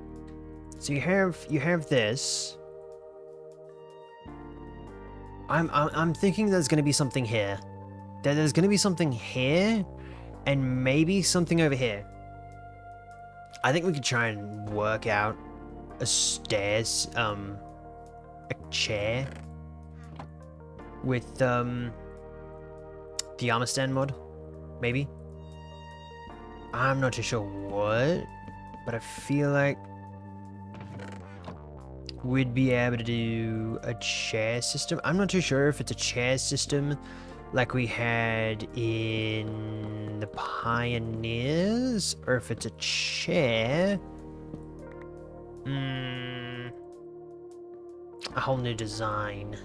So you have this. I'm thinking there's gonna be something here. There's gonna be something here, and maybe something over here. I think we could try and work out a stairs, a chair with the armor stand mod, maybe. I'm not too sure what. But I feel like we'd be able to do a chair system. I'm not too sure if it's a chair system like we had in the Pioneers, or if it's a chair. A whole new design.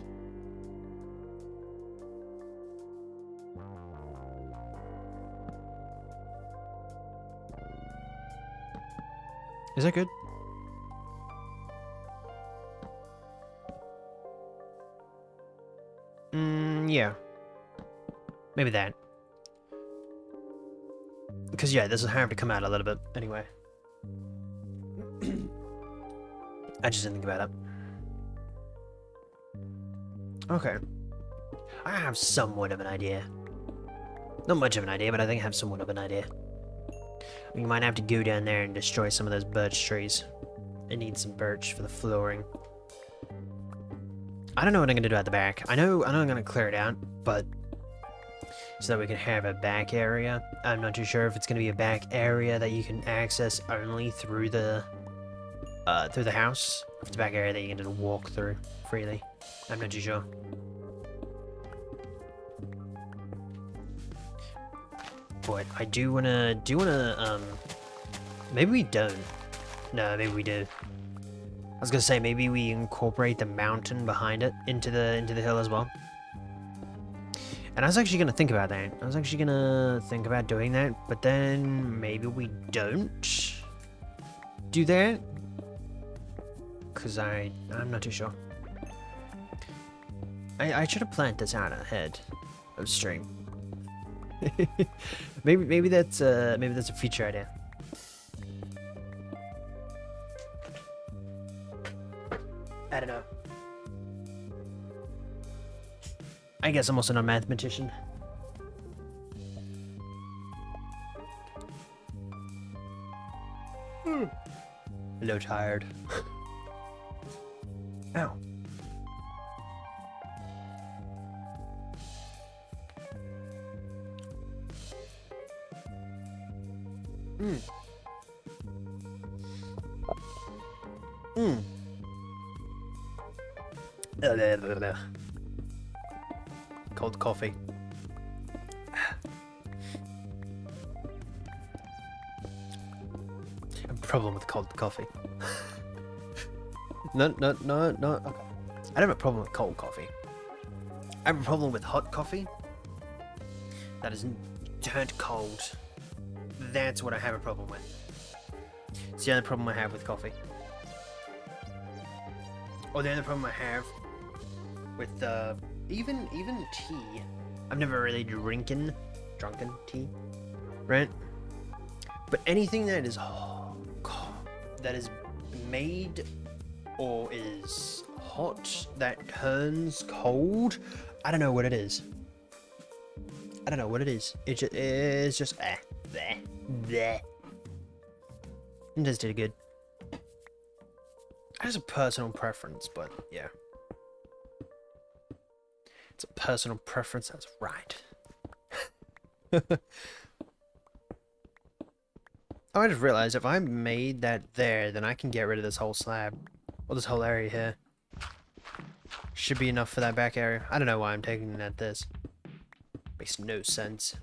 Is that good? Yeah. Maybe that. Because, yeah, this will have to come out a little bit anyway. I just didn't think about it. Okay. I have somewhat of an idea. Not much of an idea, but I think I have somewhat of an idea. We might have to go down there and destroy some of those birch trees. I need some birch for the flooring. I don't know what I'm gonna do at the back. I know I'm gonna clear it out, but so that we can have a back area. I'm not too sure if it's gonna be a back area that you can access only through the house. If it's a back area that you can just walk through freely. I'm not too sure. But I do wanna, maybe we don't. No, maybe we do. I was gonna say, maybe we incorporate the mountain behind it into the hill as well. And I was actually gonna think about that. I was actually gonna think about doing that, but then maybe we don't do that. Cause I'm not too sure. I should have planned this out ahead of stream. maybe that's a future idea. I don't know. I guess I'm also not a mathematician. A little tired. Ow. Cold coffee. I have a problem with cold coffee. No. Okay. I don't have a problem with cold coffee. I have a problem with hot coffee that is turned cold. That's what I have a problem with. It's the only problem I have with coffee. Or the only problem I have with even tea. I've never really drunken tea, right? But anything that is made or is hot that turns cold, I don't know what it is. I don't know what it is. It's just bleh. It just did good. That's a personal preference, but yeah. It's a personal preference, that's right. I just realized if I made that there, then I can get rid of this whole slab. Or this whole area here. Should be enough for that back area. I don't know why I'm taking it at this. Makes no sense.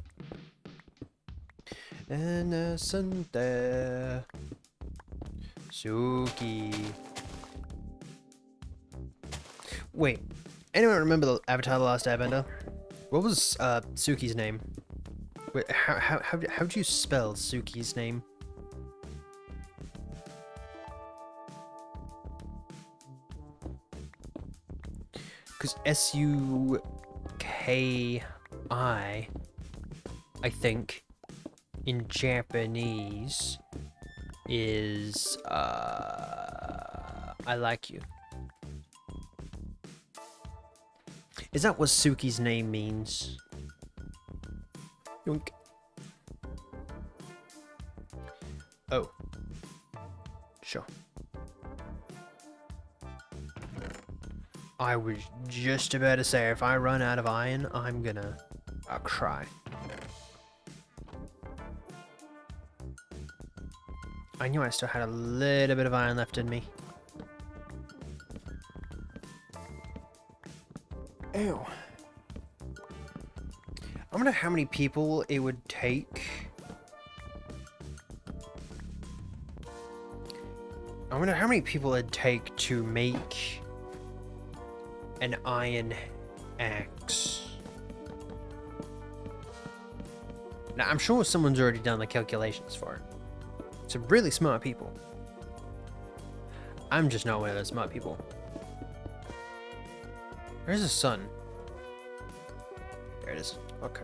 Innocent there. Suki. Wait, anyone remember the Avatar: The Last Airbender? What was Suki's name? Wait, how'd you spell Suki's name? Because S-U-K-I, I think, in Japanese is I like you. Is that what Suki's name means? Yoink. Oh. Sure. I was just about to say, if I run out of iron, I'll cry. I knew I still had a little bit of iron left in me. Ew. I wonder how many people it would take. I wonder how many people it'd take to make an iron axe. Now, I'm sure someone's already done the calculations for it. Some really smart people. I'm just not one of those smart people. Where's the sun? There it is. Okay.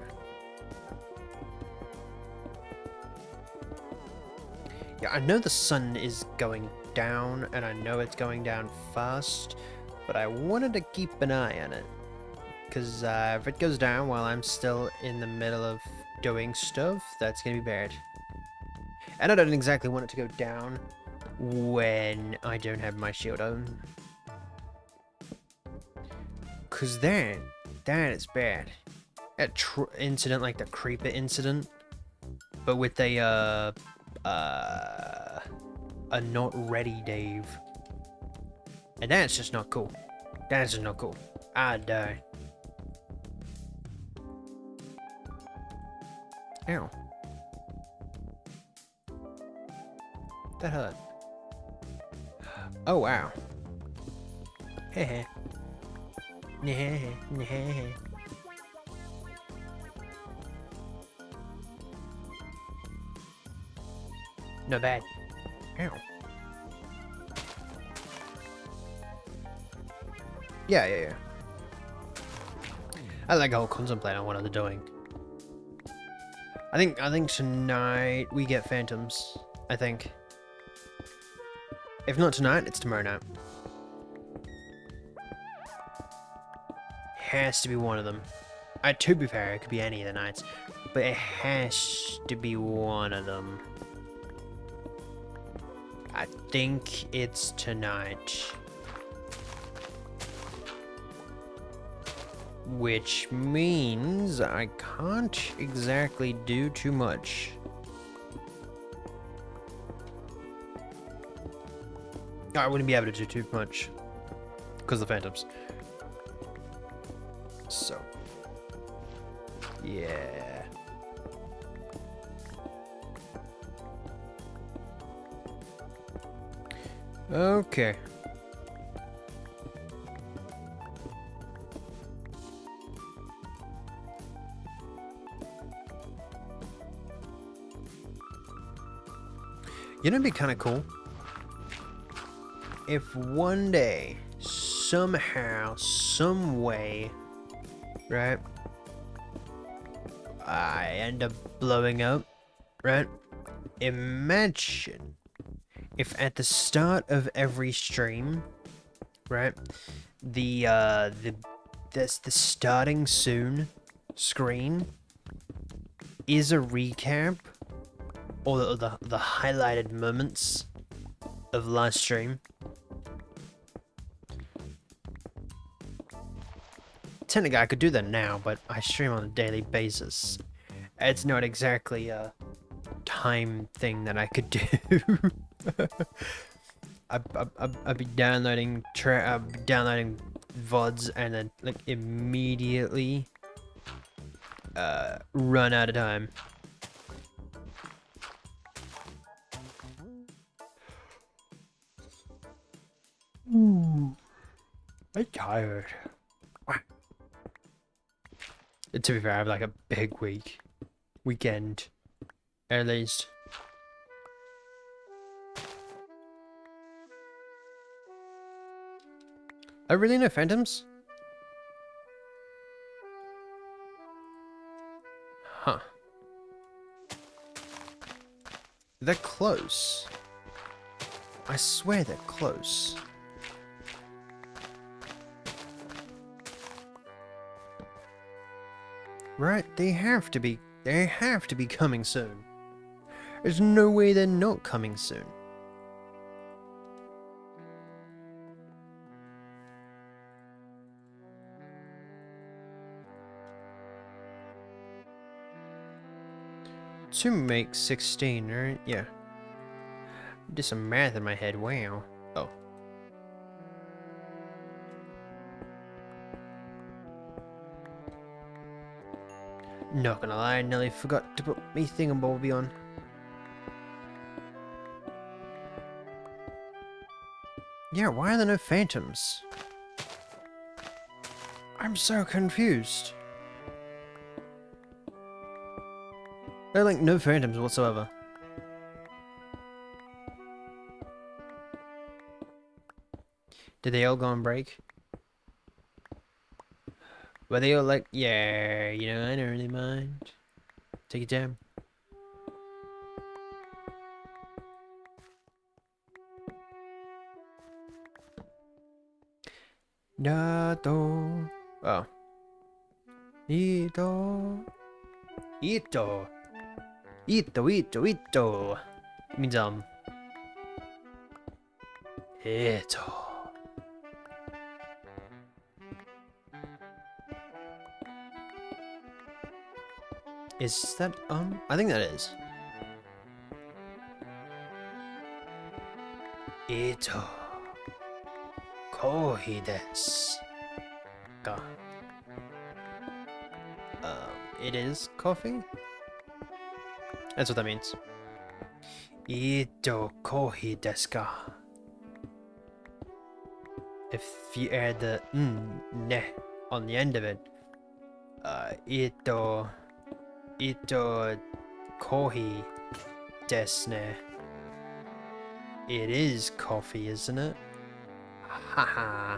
Yeah, I know the sun is going down, and I know it's going down fast, but I wanted to keep an eye on it. Because if it goes down while I'm still in the middle of doing stuff, that's gonna be bad. And I don't exactly want it to go down when I don't have my shield on. Cause then, that is bad. That incident like the creeper incident, but with a not ready Dave. And that's just not cool. That's just not cool. I'd die. Ow. That hurt. Oh wow. Heh. Not bad. Ow. Yeah. I like I'll contemplate on what I'm doing. I think tonight we get phantoms. I think. If not tonight, it's tomorrow night. Has to be one of them. To be fair, it could be any of the nights, but it has to be one of them. I think it's tonight. Which means I can't exactly do too much. I wouldn't be able to do too much because of the phantoms. So, yeah. Okay. You know, it'd be kind of cool if one day, somehow, some way, right, I end up blowing up, right? Imagine if at the start of every stream, right, the starting soon screen is a recap or the highlighted moments of last stream. Technically, I could do that now, but I stream on a daily basis. It's not exactly a time thing that I could do. I'd be downloading VODs and then like immediately run out of time. Ooh, I'm tired. To be fair, I have like a big weekend, at least. Oh, really? No phantoms? Huh. They're close. I swear they're close. Right? They have to be coming soon. There's no way they're not coming soon. To make 16, right? Yeah. Did some math in my head, wow. Oh. Not gonna lie, I nearly forgot to put me thingamabobby on. Yeah, why are there no phantoms? I'm so confused. There are like no phantoms whatsoever. Did they all go on break? Were they all like, yeah, you know, I don't really mind. Take your time. Nato. Oh. Nito. Ito. Ito. It means, Ito. Is that, I think that is. Ito. Kohi desu. Ka. It is coffee? That's what that means. Ito kohi desu ka? If you add the ne on the end of it, ito kohi desu ne. It is coffee, isn't it? Haha.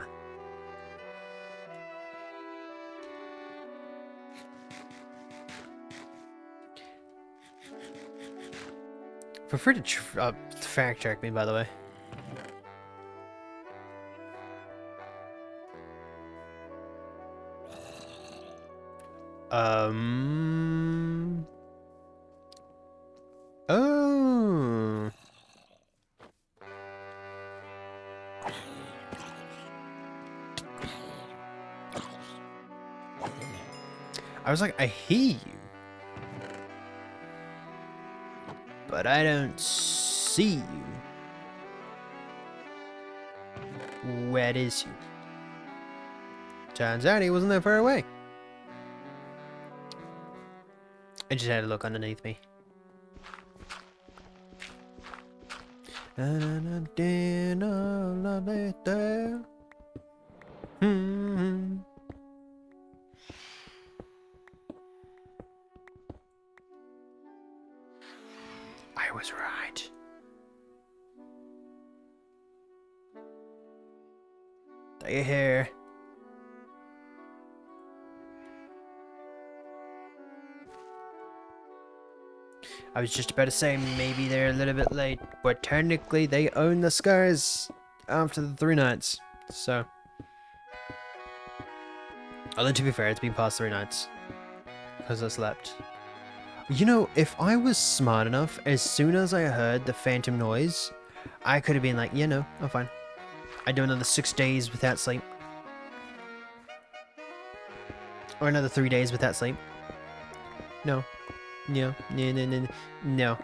Feel free to fact check me, by the way. Oh. I was like, I hear you, but I don't see you. Where is you? Turns out he wasn't that far away. I just had to look underneath me. I was right. Stay here. I was just about to say maybe they're a little bit late, but technically they own the scars after the 3 nights. So, although to be fair, it's been past 3 nights because I slept. You know, if I was smart enough, as soon as I heard the phantom noise, I could have been like, yeah, no, I'm fine. I'd do another 6 days without sleep. Or another 3 days without sleep. No. No. No.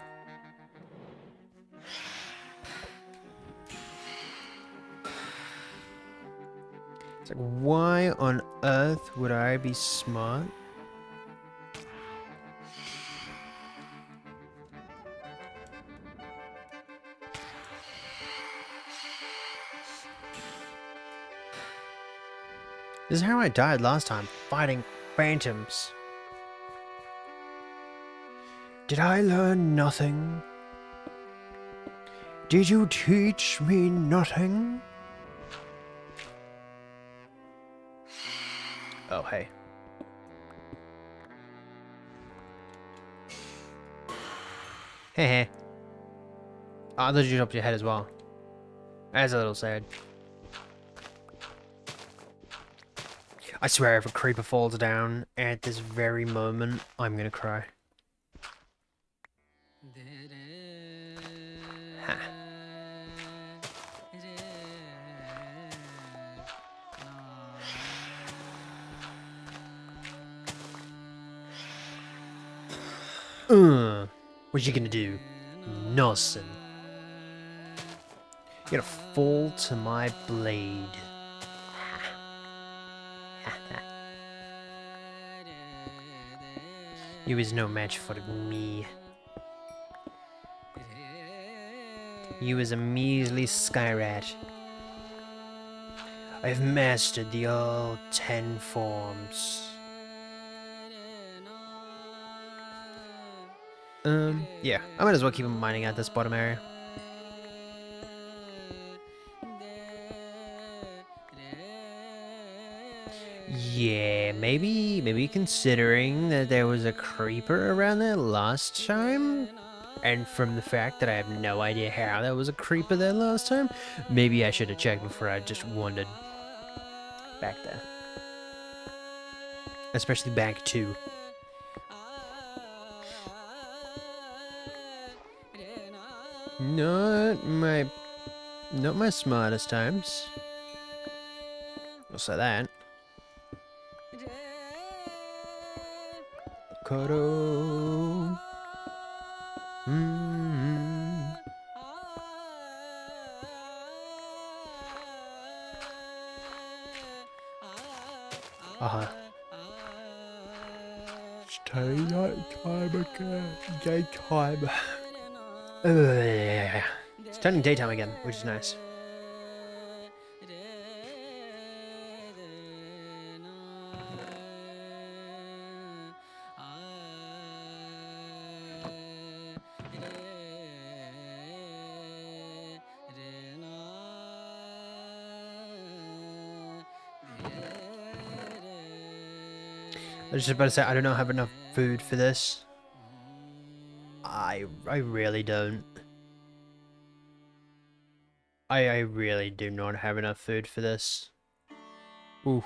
It's like, why on earth would I be smart? This is how I died last time, fighting phantoms. Did I learn nothing? Did you teach me nothing? Oh, hey. Hey. Oh, I thought you dropped your head as well. That's a little sad. I swear if a creeper falls down at this very moment, I'm gonna cry. What you gonna do? Nothing. You're gonna fall to my blade. You is no match for me. You is a measly skyrat. I've mastered the all 10 forms. Yeah, I might as well keep mining out this bottom area. Yeah, maybe considering that there was a creeper around there last time, and from the fact that I have no idea how there was a creeper there last time, maybe I should have checked before I just wandered back there. Especially back 2. Not my smartest times. I'll say that. Kodo. Stay nighttime again. Daytime. It's turning daytime again, which is nice. I was just about to say, I don't have enough food for this. I really don't. I really do not have enough food for this. Oof.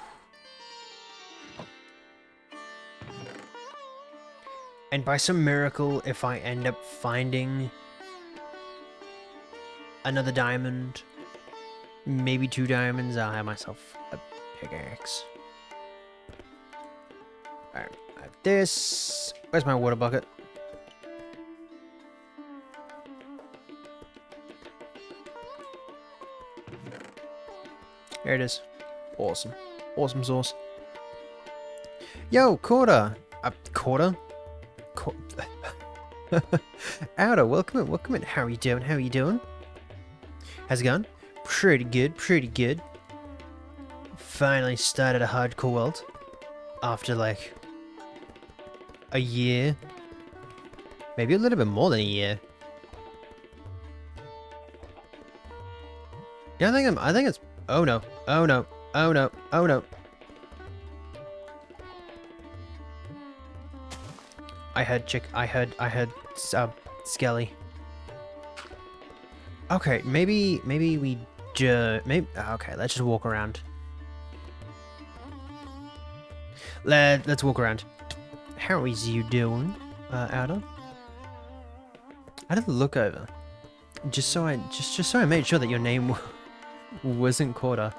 And by some miracle, if I end up finding another diamond, maybe 2 diamonds, I'll have myself a pickaxe. Alright, I have this. Where's my water bucket? There it is. Awesome. Awesome sauce. Yo, Quarter! Quarter? Outer, welcome in. How are you doing? How are you doing? How's it going? Pretty good, pretty good. Finally started a hardcore world. After like a year. Maybe a little bit more than a year. Yeah, I think it's oh no. Oh no. Oh no. Oh no. I heard Skelly. Okay, maybe we okay, let's just walk around. Let's walk around. How is you doing, Outer? I had to look over. Just so I made sure that your name wasn't Quarter.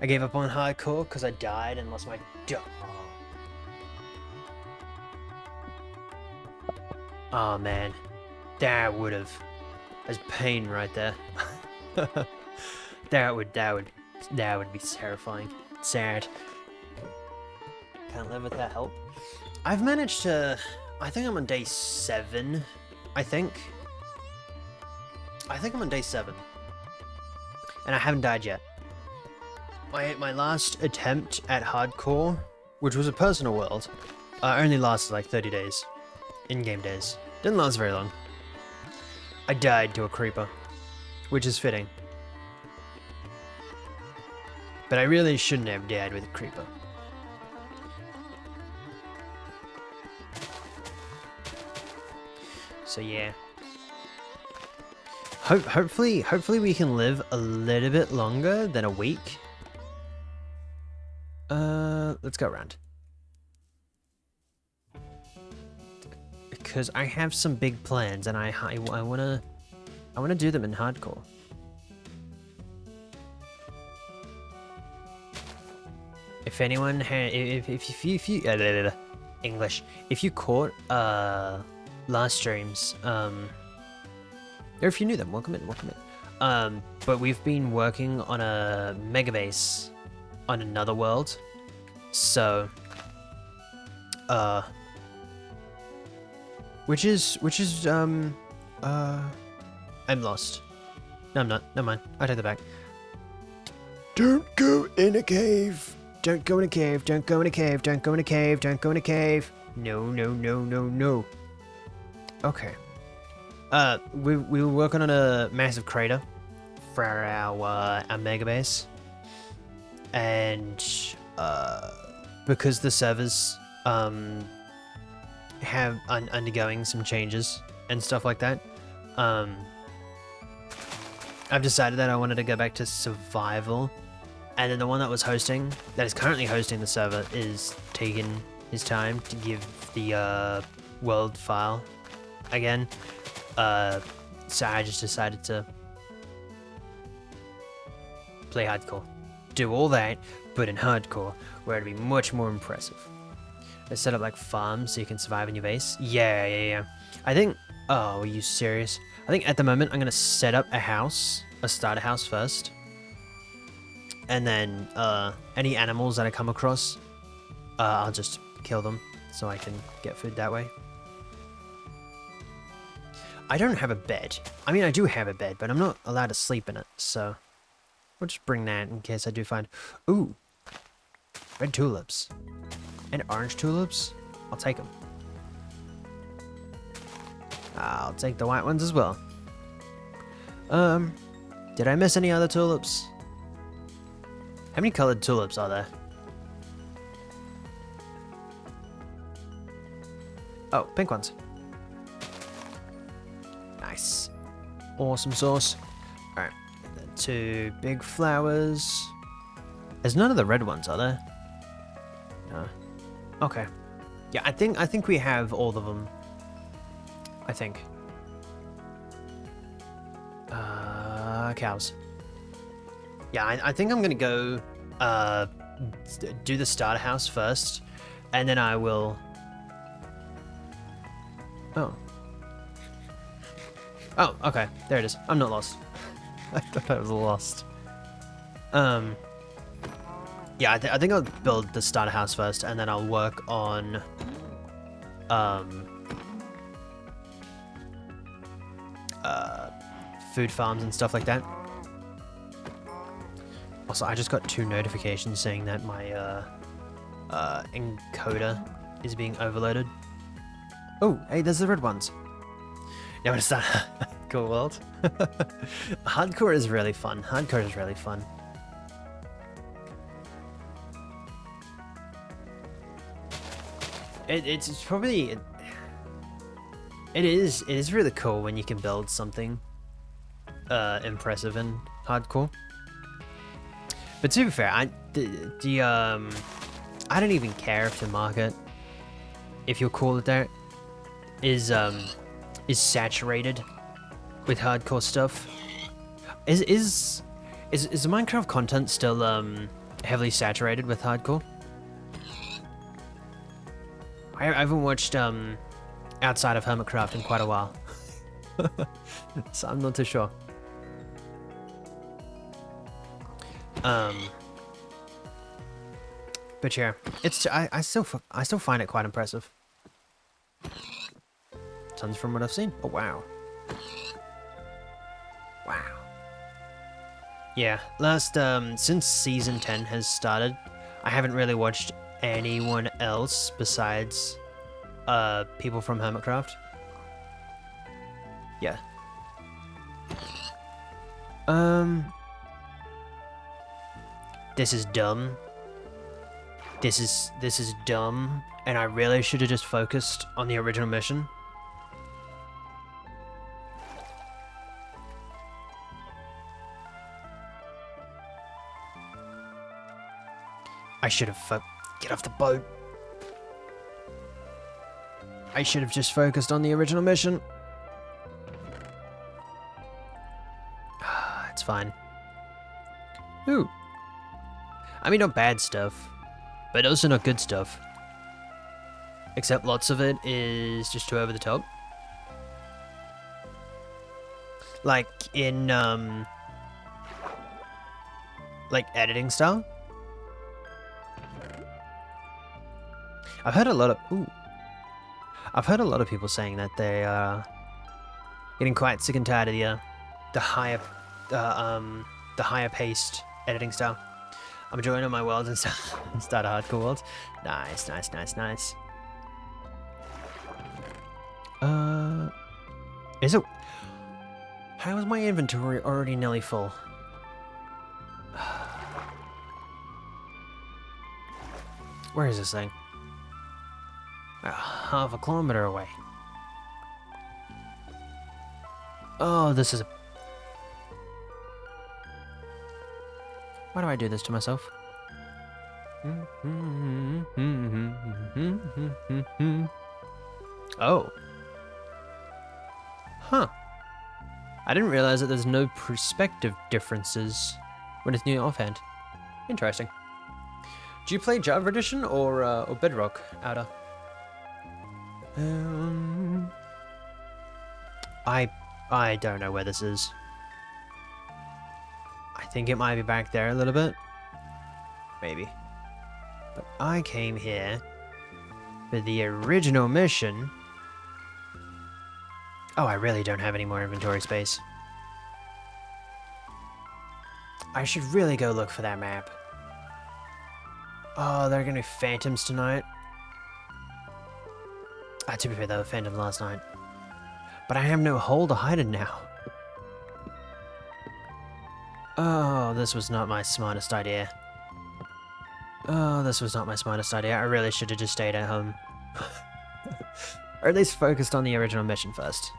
I gave up on hardcore because I died and lost my dog. Oh man, that that's pain right there. that would be terrifying. Sad. Can't live with that help. I've managed to. I think I'm on day 7. I think I'm on day 7, and I haven't died yet. My last attempt at hardcore, which was a personal world, only lasted like 30 days. In-game days. Didn't last very long. I died to a creeper, which is fitting. But I really shouldn't have died with a creeper. So yeah. Hopefully we can live a little bit longer than a week. Let's go around. Because I have some big plans and I wanna do them in hardcore. If anyone if you English, if you caught last streams, or if you knew them, welcome in. But we've been working on a mega base on another world, so which is I'm lost. No, I'm not. Never mind. I take that back. Don't go in a cave. Don't go in a cave. Don't go in a cave. Don't go in a cave. Don't go in a cave. No. Okay. We were working on a massive crater for our mega base, and because the servers have undergoing some changes and stuff like that, I've decided that I wanted to go back to survival, and then the one that is currently hosting the server is taking his time to give the world file again. So I just decided to play hardcore. Do all that, but in hardcore, where it'd be much more impressive. Let's set up like farms so you can survive in your base. Yeah. I think, oh, are you serious? I think at the moment I'm gonna set up a house, a starter house first. And then any animals that I come across, I'll just kill them so I can get food that way. I don't have a bed. I mean, I do have a bed, but I'm not allowed to sleep in it, so we'll just bring that in case I do find... Ooh, red tulips and orange tulips. I'll take them. I'll take the white ones as well. Did I miss any other tulips? How many colored tulips are there? Oh, pink ones. Nice. Awesome sauce. Alright. 2 big flowers. There's none of the red ones, are there? No. Okay. Yeah, I think we have all of them. I think. Cows. Yeah, I think I'm gonna go do the starter house first, and then I will... Oh, okay. There it is. I'm not lost. I thought I was lost. Yeah, I think I'll build the starter house first, and then I'll work on food farms and stuff like that. Also, I just got 2 notifications saying that my encoder is being overloaded. Oh, hey, there's the red ones. Yeah, but it's not cool world. Hardcore is really fun. Hardcore is really fun. It's probably... It is really cool when you can build something impressive in hardcore. But to be fair, I don't even care if the market, if you'll call it that, is saturated with hardcore stuff. Is the Minecraft content still heavily saturated with hardcore? I haven't watched outside of Hermitcraft in quite a while, so I'm not too sure. But yeah, I still find it quite impressive. Tons from what I've seen. Oh wow. Wow. Yeah, since season 10 has started, I haven't really watched anyone else besides people from Hermitcraft. Yeah. This is dumb. This is dumb, and I really should have just focused on the original mission. I should have get off the boat. I should have just focused on the original mission. It's fine. Ooh. I mean, not bad stuff, but also not good stuff. Except lots of it is just too over the top. Like in, like editing style. I've heard a lot of people saying that they are getting quite sick and tired of the higher paced editing style. I'm joining my world and start a hardcore world. Nice. How is my inventory already nearly full? Where is this thing? Half a kilometer away. Oh, this is... Why do I do this to myself? Oh. Huh. I didn't realize that there's no perspective differences when it's new offhand. Interesting. Do you play Java Edition or Bedrock, Outer? I don't know where this is. I think it might be back there a little bit. Maybe. But I came here for the original mission. Oh, I really don't have any more inventory space. I should really go look for that map. Oh, there are gonna be phantoms tonight. To be fair, there were phantoms last night. But I have no hole to hide in now. Oh, this was not my smartest idea. Oh, this was not my smartest idea. I really should have just stayed at home. Or at least focused on the original mission first.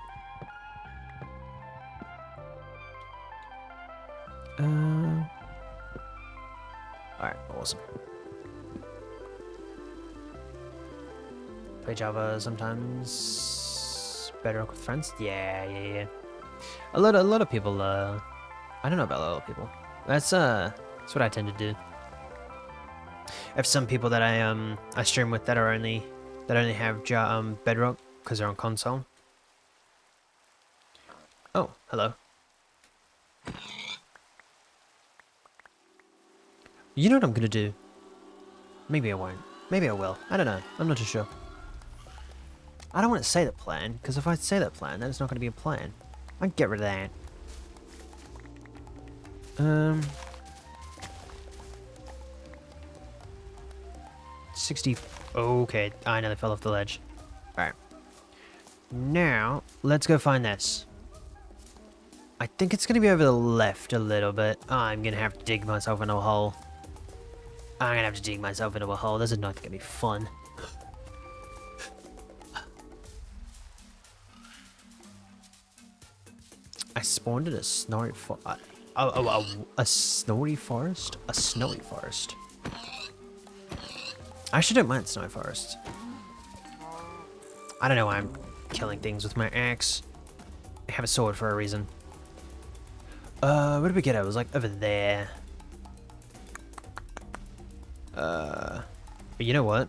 Alright, awesome. Play Java sometimes. Bedrock with friends? Yeah. A lot of people, I don't know about a lot of people. That's what I tend to do. I have some people that I stream with that only have Bedrock because they're on console. Oh, hello. You know what I'm gonna do? Maybe I won't. Maybe I will. I don't know. I'm not too sure. I don't want to say the plan, because if I say that plan, then it's not going to be a plan. I can get rid of that. 60. Okay, I know they fell off the ledge. Alright. Now, let's go find this. I think it's going to be over the left a little bit. I'm going to have to dig myself into a hole. I'm going to have to dig myself into a hole. This is not going to be fun. I spawned in a snowy forest. A snowy forest? A snowy forest. I actually don't mind snowy forests. I don't know why I'm killing things with my axe. I have a sword for a reason. Where did we get it? It was like over there. But you know what?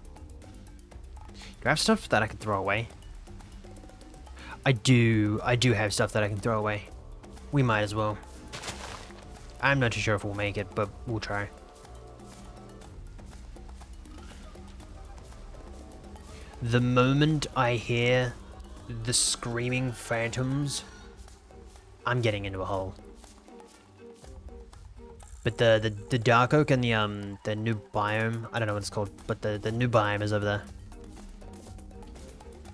Do I have stuff that I can throw away? I do have stuff that I can throw away. We might as well. I'm not too sure if we'll make it, but we'll try. The moment I hear the screaming phantoms, I'm getting into a hole. But the dark oak and the new biome, I don't know what it's called, but the new biome is over there.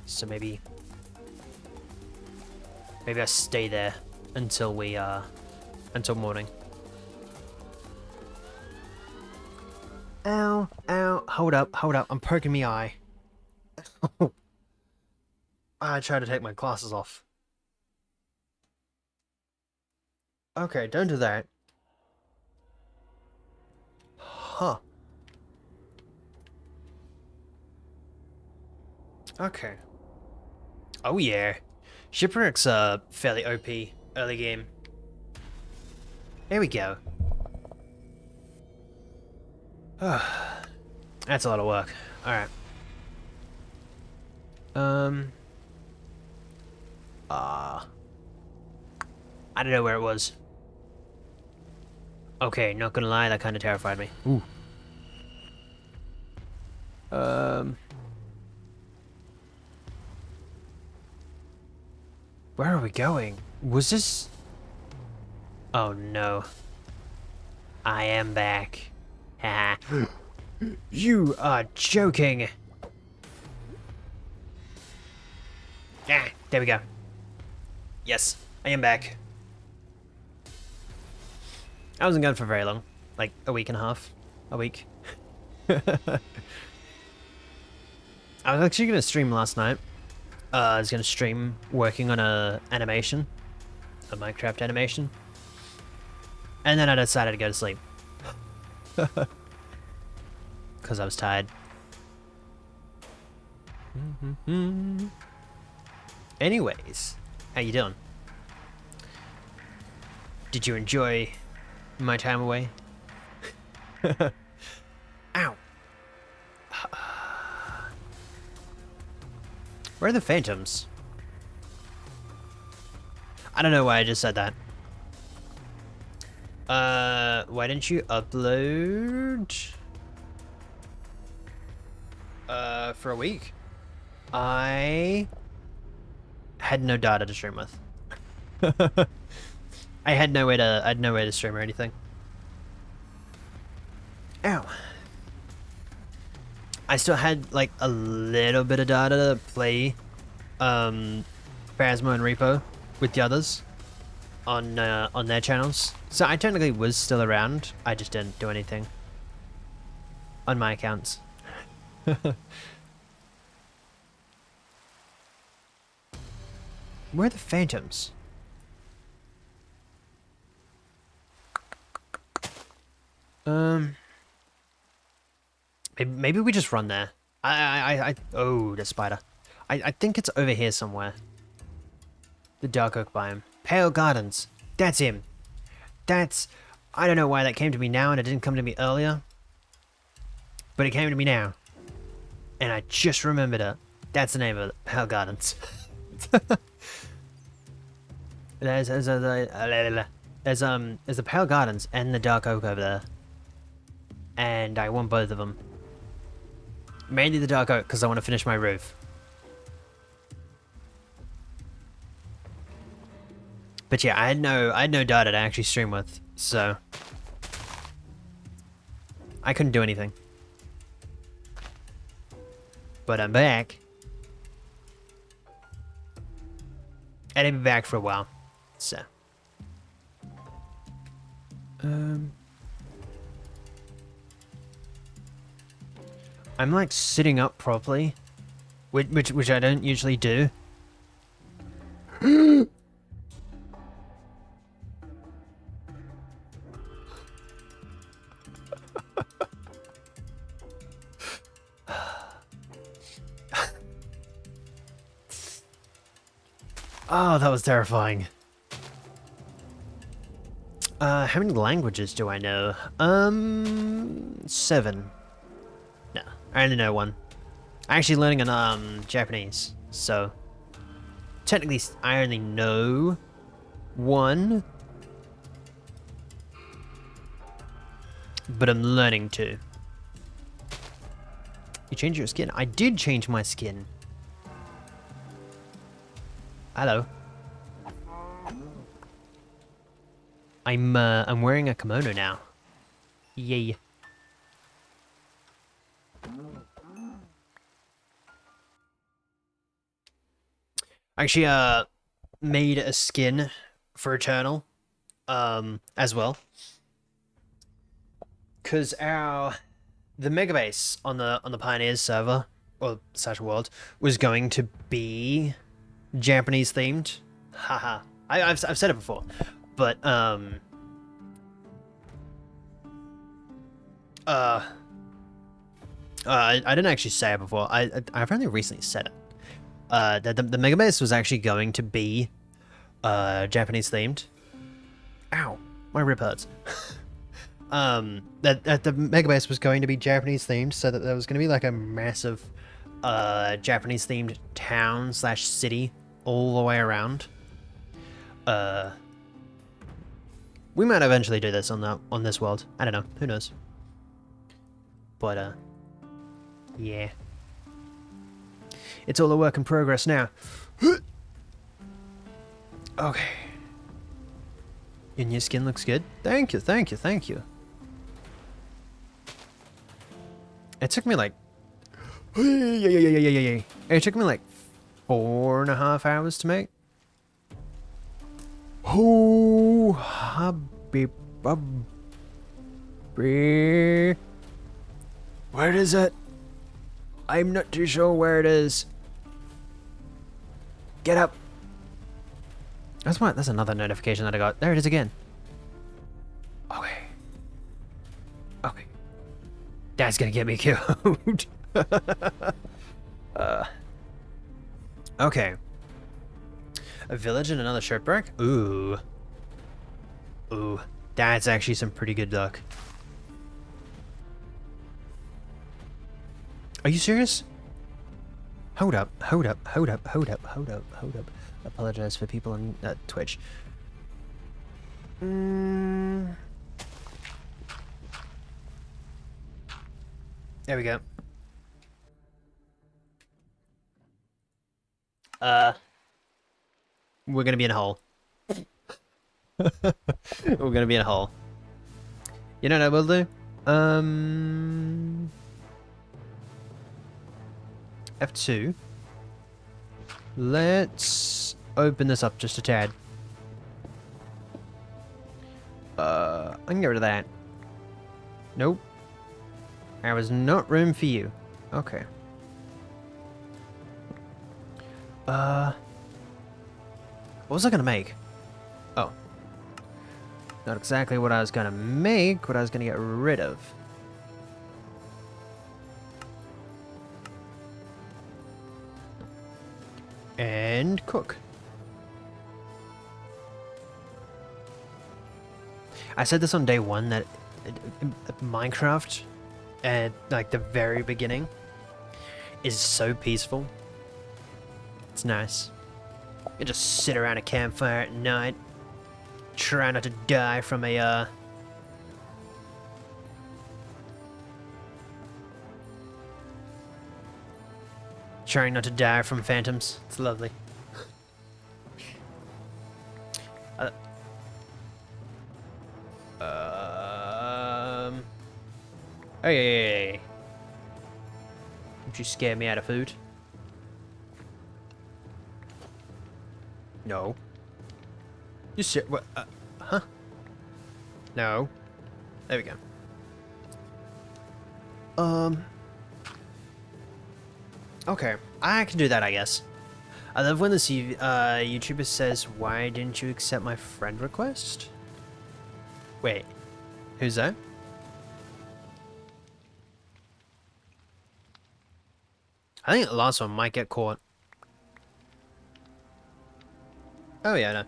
So maybe I stay there until until morning. Ow, hold up, I'm poking me eye. I tried to take my glasses off. Okay, don't do that. Huh. Okay. Oh yeah. Shipwreck's fairly OP early game. There we go. That's a lot of work. Alright. I don't know where it was. Okay, not gonna lie, that kind of terrified me. Ooh. Where are we going? Was this... Oh no. I am back. Haha. You are joking. Ah, there we go. Yes, I am back. I wasn't gone for very long. Like a week and a half. A week. I was actually gonna stream last night. I was gonna stream working on a animation. A Minecraft animation. And then I decided to go to sleep. Because I was tired. Anyways, how you doing? Did you enjoy my time away? Ow. Where are the phantoms? I don't know why I just said that. Why didn't you upload? For a week? I had no data to stream with. I had no way to stream or anything. Ow. I still had like a little bit of data to play Phasma and Repo with the others on their channels. So I technically was still around. I just didn't do anything on my accounts. Where are the phantoms? Maybe we just run there. Oh, the spider. I think it's over here somewhere. The Dark Oak biome. Pale Gardens. That's him. I don't know why that came to me now and it didn't come to me earlier. But it came to me now. And I just remembered it. That's the name of it. Pale Gardens. There's the Pale Gardens and the Dark Oak over there. And I want both of them. Mainly the Dark Oak because I want to finish my roof. But yeah, I had no data to actually stream with, so I couldn't do anything. But I'm back. And I've been back for a while, so. I'm like sitting up properly, which I don't usually do. Oh, that was terrifying. How many languages do I know? 7. No, I only know 1. I'm actually learning in Japanese, so technically I only know 1, but I'm learning to. You changed your skin? I did change my skin. Hello. I'm wearing a kimono now. Yay. Actually, made a skin for Eternal, as well. Cause the Megabase on the Pioneers server or / world was going to be Japanese themed. Haha. I've said it before, but I didn't actually say it before. I've only recently said it. The Megabase was actually going to be Japanese themed. Ow, my rib hurts. That the Megabase was going to be Japanese themed, so that there was going to be like a massive Japanese themed town / city all the way around. We might eventually do this on this world. I don't know. Who knows? But yeah. It's all a work in progress now. Okay. And your skin looks good. Thank you, thank you, thank you. It took me like it took me like 4.5 hours to make. Oh, hubby bubby. Where is it? I'm not too sure where it is. Get up. That's another notification that I got. There it is again. Okay. Okay. That's gonna get me killed. Okay. A village and another shipwreck? Ooh. Ooh. That's actually some pretty good luck. Are you serious? Hold up, hold up, hold up, hold up, hold up, hold up. Apologize for people on Twitch. There we go. We're gonna be in a hole. We're gonna be in a hole. You know what I will do? F2. Let's open this up just a tad. I can get rid of that. Nope. There was not room for you. Okay. What was I gonna make? Oh. Not exactly what I was gonna make, what I was gonna get rid of. And cook. I said this on day one that Minecraft, at like the very beginning, is so peaceful. It's nice. You just sit around a campfire at night, try not to die from a trying not to die from phantoms. It's lovely. Oh yeah. Don't you scare me out of food? No. You sit. What? Huh? No. There we go. Okay, I can do that, I guess. I love when this YouTuber says, "Why didn't you accept my friend request?" Wait, who's that? I think the last one might get caught. Oh yeah, no.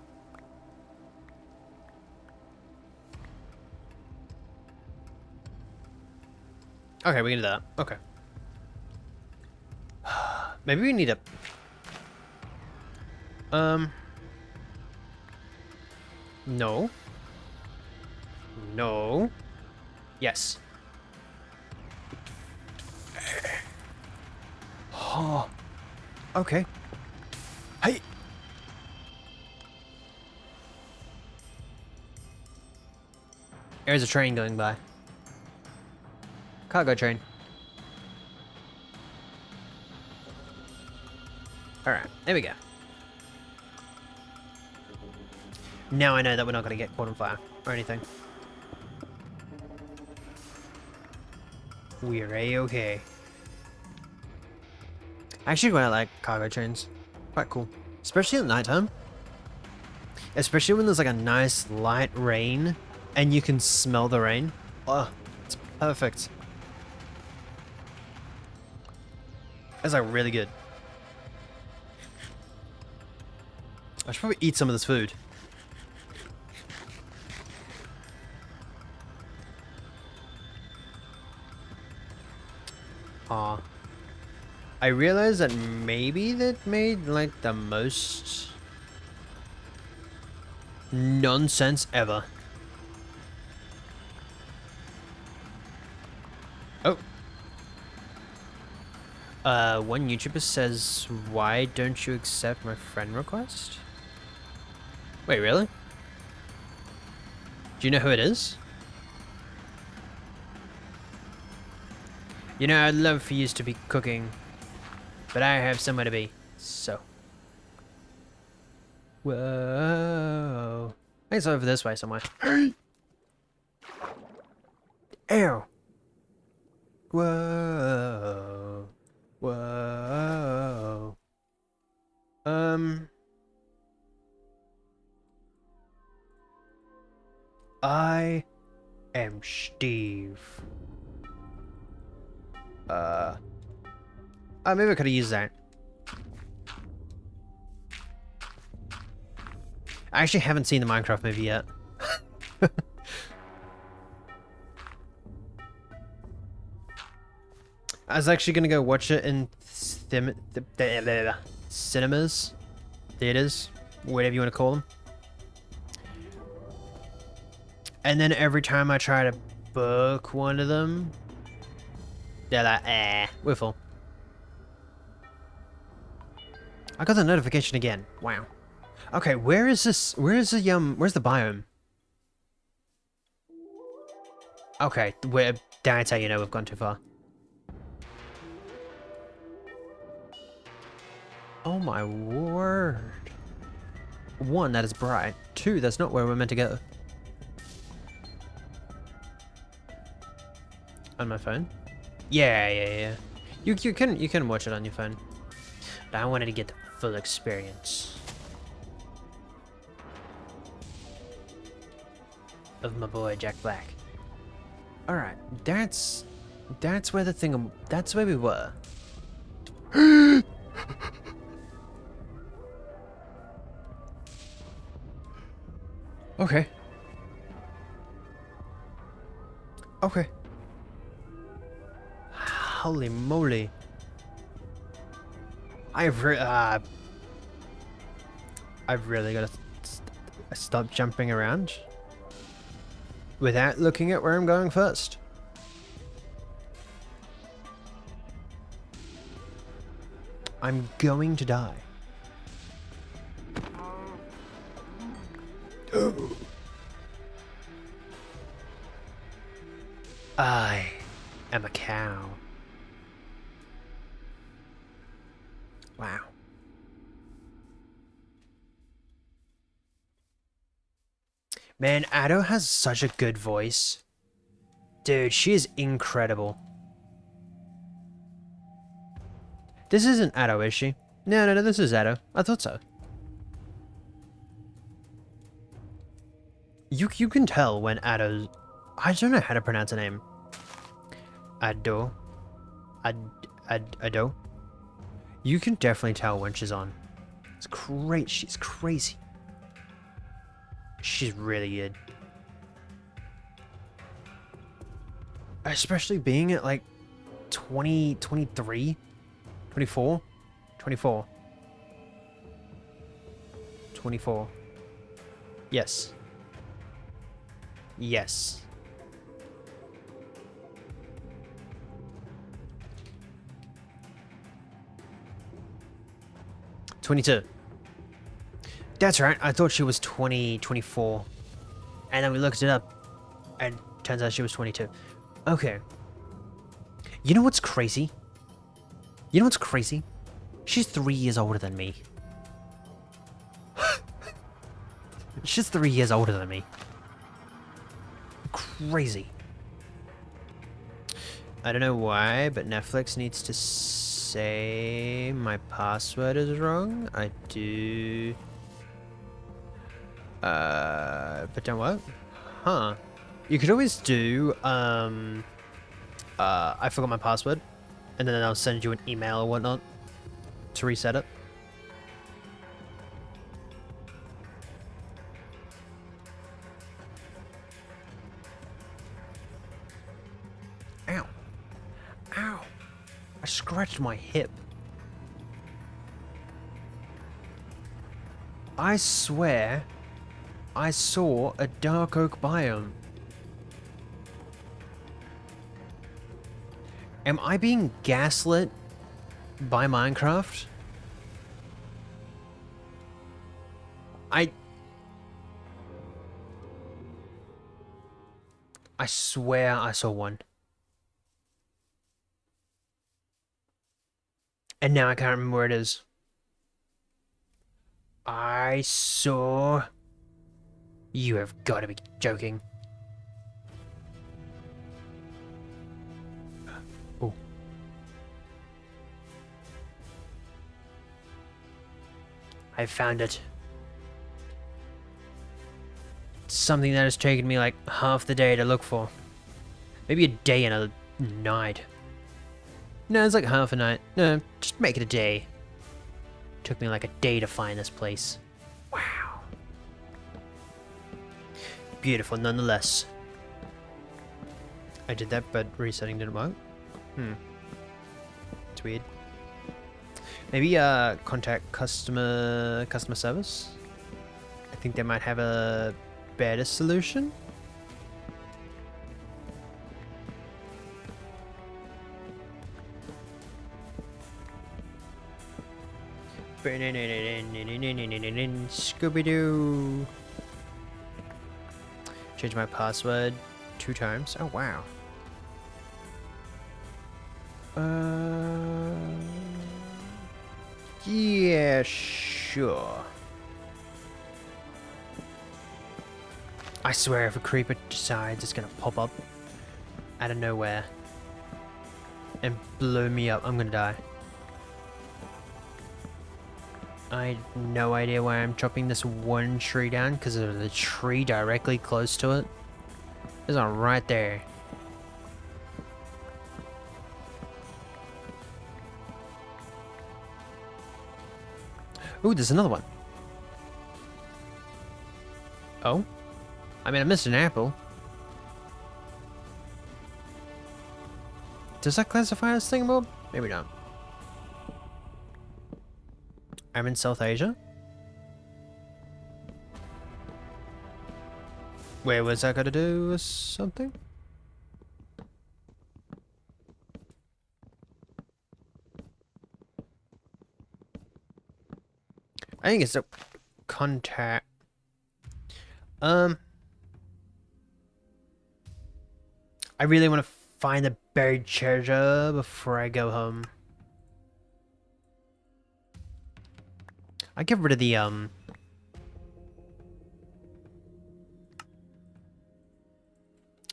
Okay, we can do that. Okay. Maybe we need a... No. No. Yes. Oh. Okay. Hey. There's a train going by. Cargo train. Alright, there we go. Now I know that we're not going to get caught on fire or anything. We're A-okay. I actually quite like cargo trains. Quite cool. Especially at nighttime. Especially when there's like a nice light rain and you can smell the rain. Oh, it's perfect. It's like really good. I should probably eat some of this food. Aw. I realized that maybe that made like the most nonsense ever. Oh. One YouTuber says, "Why don't you accept my friend request?" Wait, really? Do you know who it is? You know, I'd love for you to be cooking, but I have somewhere to be, so. Whoa. I think it's over this way somewhere. Ew. Whoa. Whoa. I am Steve. Oh, maybe I could have used that. I actually haven't seen the Minecraft movie yet. I was actually gonna go watch it in cinemas, theaters, whatever you want to call them. And then every time I try to book one of them, they're like, we're full. I got the notification again. Wow. Okay, where is this? Where's the biome? Okay, that's how you know we've gone too far. Oh my word. 1, that is bright. 2, that's not where we're meant to go. On my phone? Yeah. You can watch it on your phone. But I wanted to get the full experience of my boy Jack Black. Alright, that's where that's where we were. Okay. Holy moly. I've really got to stop jumping around without looking at where I'm going first. I'm going to die. I am a cow. Wow. Man, Addo has such a good voice. Dude, she is incredible. This isn't Addo, is she? No, this is Addo. I thought so. You can tell when Addo's... I don't know how to pronounce her name. Addo. Addo. You can definitely tell when she's on. It's great. She's crazy. She's really good. Especially being at like 20, 23, 24, 24. 24. Yes. Yes. "22. That's right, I thought she was 20, 24. And then we looked it up, and turns out she was 22. Okay. You know what's crazy? She's 3 years older than me. She's 3 years older than me. Crazy. I don't know why, but Netflix needs to say my password is wrong. I do... but don't what? Huh. You could always do, I forgot my password, and then I'll send you an email or whatnot to reset it. Ow. Ow. I scratched my hip. I swear I saw a dark oak biome. Am I being gaslit by Minecraft? I swear I saw one. And now I can't remember where it is. I saw... You have got to be joking. Oh. I found it. Something that has taken me like half the day to look for. Maybe a day and a night. No, it's like half a night. No, just make it a day. Took me like a day to find this place. Wow. beautiful nonetheless. I did that, but resetting didn't work. It's weird. Maybe contact customer service. I think they might have a better solution. Scooby-Doo. Change my password 2 times. Oh wow. Yeah, sure. I swear if a creeper decides it's gonna pop up out of nowhere and blow me up, I'm gonna die. I had no idea why I'm chopping this one tree down because of the tree directly close to it. There's one right there. Ooh, there's another one. Oh? I mean, I missed an apple. Does that classify as thingamabob? Maybe not. I'm in South Asia. Where was that got to do with something? I think it's a contact. I really want to find the buried treasure before I go home. I get rid of the I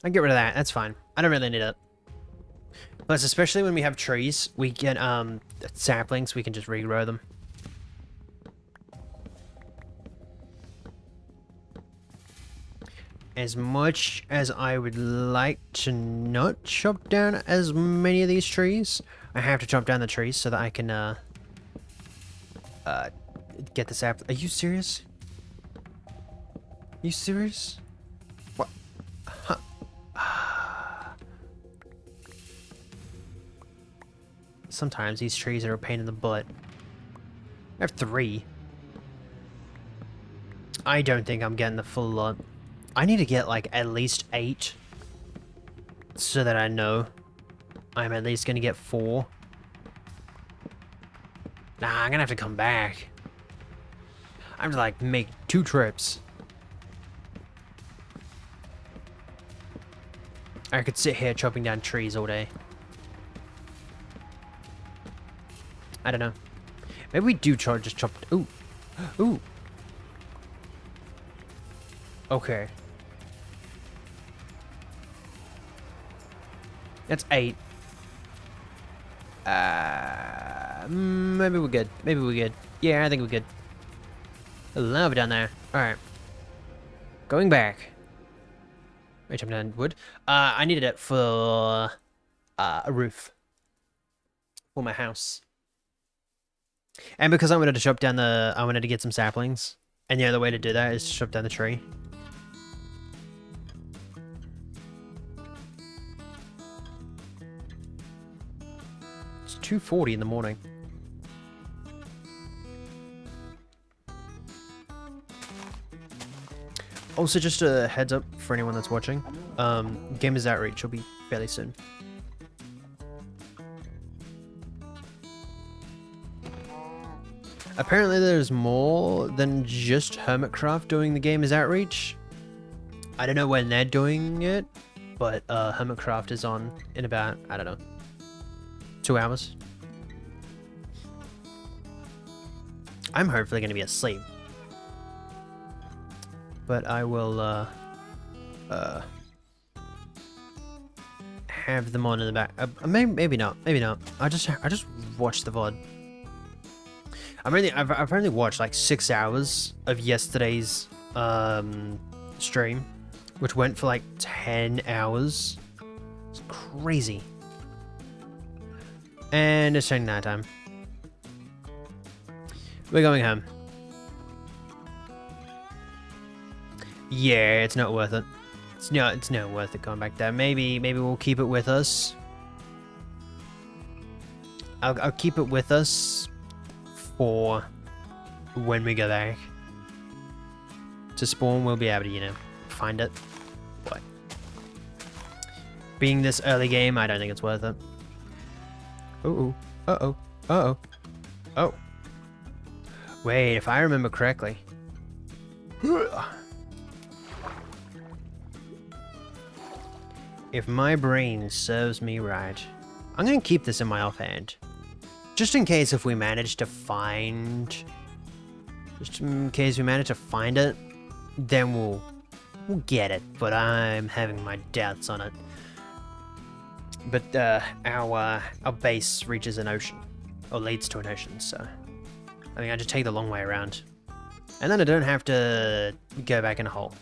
get rid of that. That's fine. I don't really need it. Plus, especially when we have trees, we get saplings. We can just regrow them. As much as I would like to not chop down as many of these trees, I have to chop down the trees so that I can get the sap. Are you serious? You serious? What? Huh. Sometimes these trees are a pain in the butt. I have 3. I don't think I'm getting the full lot. I need to get like at least 8 so that I know I'm at least gonna get 4. Nah, I'm gonna have to come back. I have to like make 2 trips. I could sit here chopping down trees all day. I don't know. Maybe we do just chop. Ooh. Ooh. Okay. That's 8. Maybe we're good. Maybe we're good. Yeah, I think we're good. Lava down there. Alright. Going back. Wait, I'm down wood. I needed it for a roof. For my house. And because I wanted to chop down I wanted to get some saplings. And the other way to do that is to chop down the tree. It's 2:40 in the morning. Also, just a heads up for anyone that's watching. Gamers Outreach will be fairly soon. Apparently there's more than just Hermitcraft doing the Gamers Outreach. I don't know when they're doing it, but Hermitcraft is on in about, I don't know, 2 hours. I'm hopefully going to be asleep. But I will have them on in the back. Maybe not. Maybe not. I just watched the VOD. I've only watched like 6 hours of yesterday's stream, which went for like 10 hours. It's crazy. And it's turning nighttime. We're going home. Yeah, it's not worth it. It's not worth it going back there. Maybe we'll keep it with us. I'll keep it with us for when we go back to spawn. We'll be able to, you know, find it. But being this early game, I don't think it's worth it. Uh-oh. Uh-oh. Uh-oh. Oh. Wait, if I remember correctly. If my brain serves me right, I'm going to keep this in my offhand. Just in case if we manage to find... Just in case we manage to find it, then we'll get it. But I'm having my doubts on it. But our base reaches an ocean. Or leads to an ocean, so... I think I just take the long way around. And then I don't have to go back in a hole.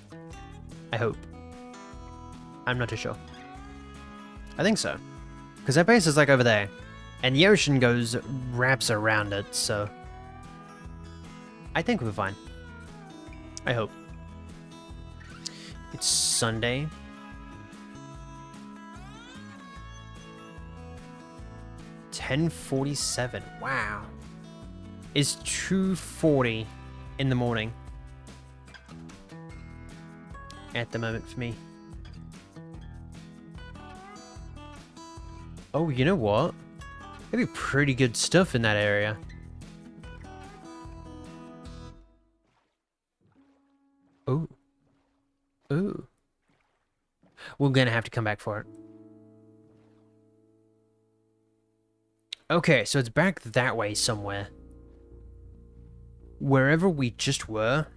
I hope. I'm not too sure. I think so. Because that base is like over there. And the ocean wraps around it, so... I think we're fine. I hope. It's Sunday. $10:47. Wow. It's 2:40 in the morning. At the moment for me. Oh, you know what? There'd be pretty good stuff in that area. Ooh. Ooh. We're gonna have to come back for it. Okay, so it's back that way somewhere. Wherever we just were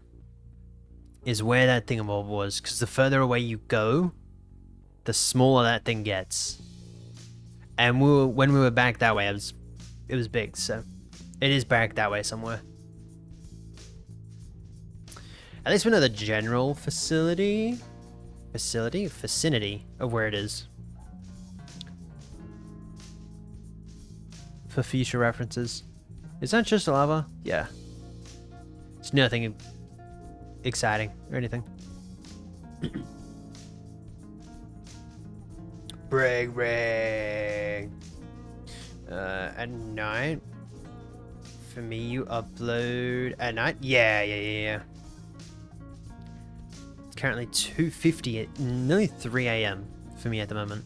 is where that thingamabob was, because the further away you go, the smaller that thing gets. And when we were back that way, it was big, so it is back that way somewhere. At least we know the general vicinity of where it is. For future references. Is that just lava? Yeah. It's nothing exciting or anything. Brag. At night? For me, you upload at night? Yeah. It's currently 2:50, nearly 3 AM for me at the moment.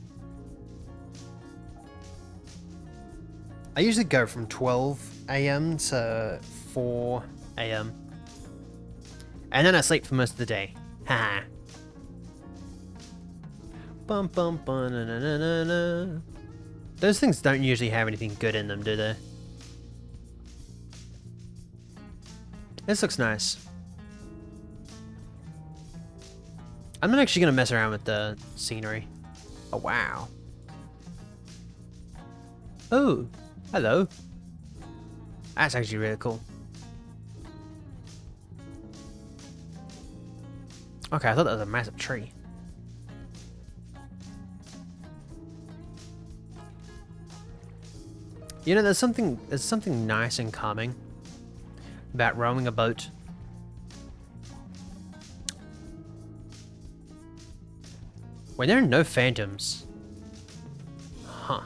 I usually go from 12 AM to 4 AM. And then I sleep for most of the day. Haha. Bum bum bum na na na na na. Those things don't usually have anything good in them, do they? This looks nice. I'm not actually gonna mess around with the scenery. Oh wow. Oh, hello. That's actually really cool. Okay, I thought that was a massive tree. You know, there's something nice and calming about rowing a boat. When there are no phantoms. Huh.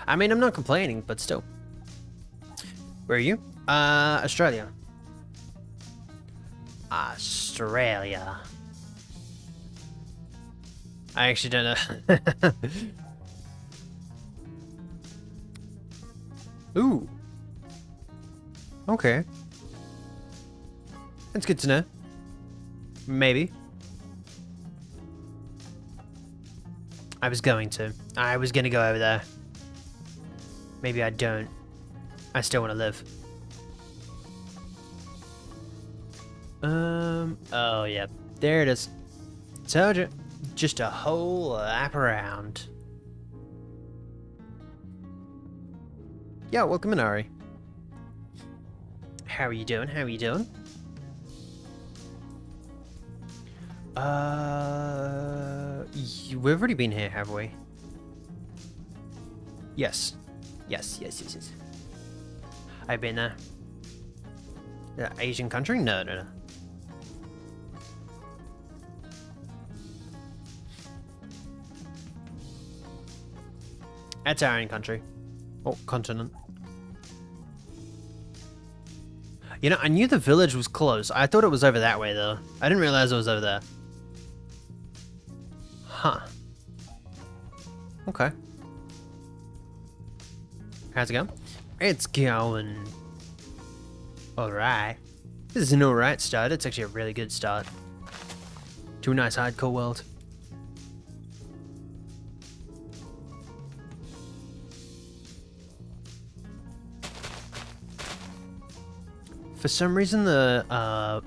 I mean, I'm not complaining, but still. Where are you? Australia. Australia. I actually don't know. Ooh. Okay. That's good to know. Maybe. I was going to go over there. Maybe I don't. I still want to live. Oh yeah, there it is. Told you. Just a whole lap around. Yeah, welcome in, Ari. How are you doing? We've already been here, have we? Yes. I've been there. Asian country? No. That's our own country. Oh, continent. You know, I knew the village was close. I thought it was over that way, though. I didn't realize it was over there. Huh. Okay. How's it going? It's going... alright. This is an alright start. It's actually a really good start to a nice hardcore world. For some reason, what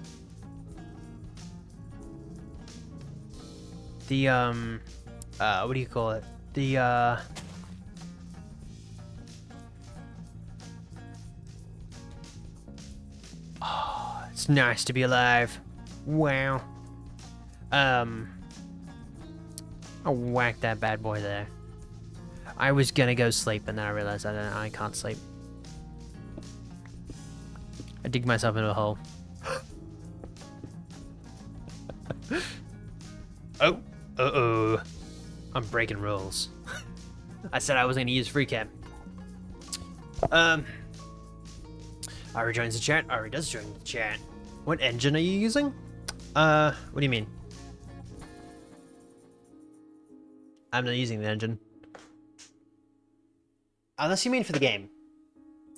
do you call it? Oh, it's nice to be alive. Wow. I'll whack that bad boy there. I was gonna go sleep, and then I realized I can't sleep. I dig myself into a hole. Oh, uh-oh. I'm breaking rules. I said I was gonna use free cam. Ari joins the chat. Ari does join the chat. What engine are you using? What do you mean? I'm not using the engine. Unless you mean for the game.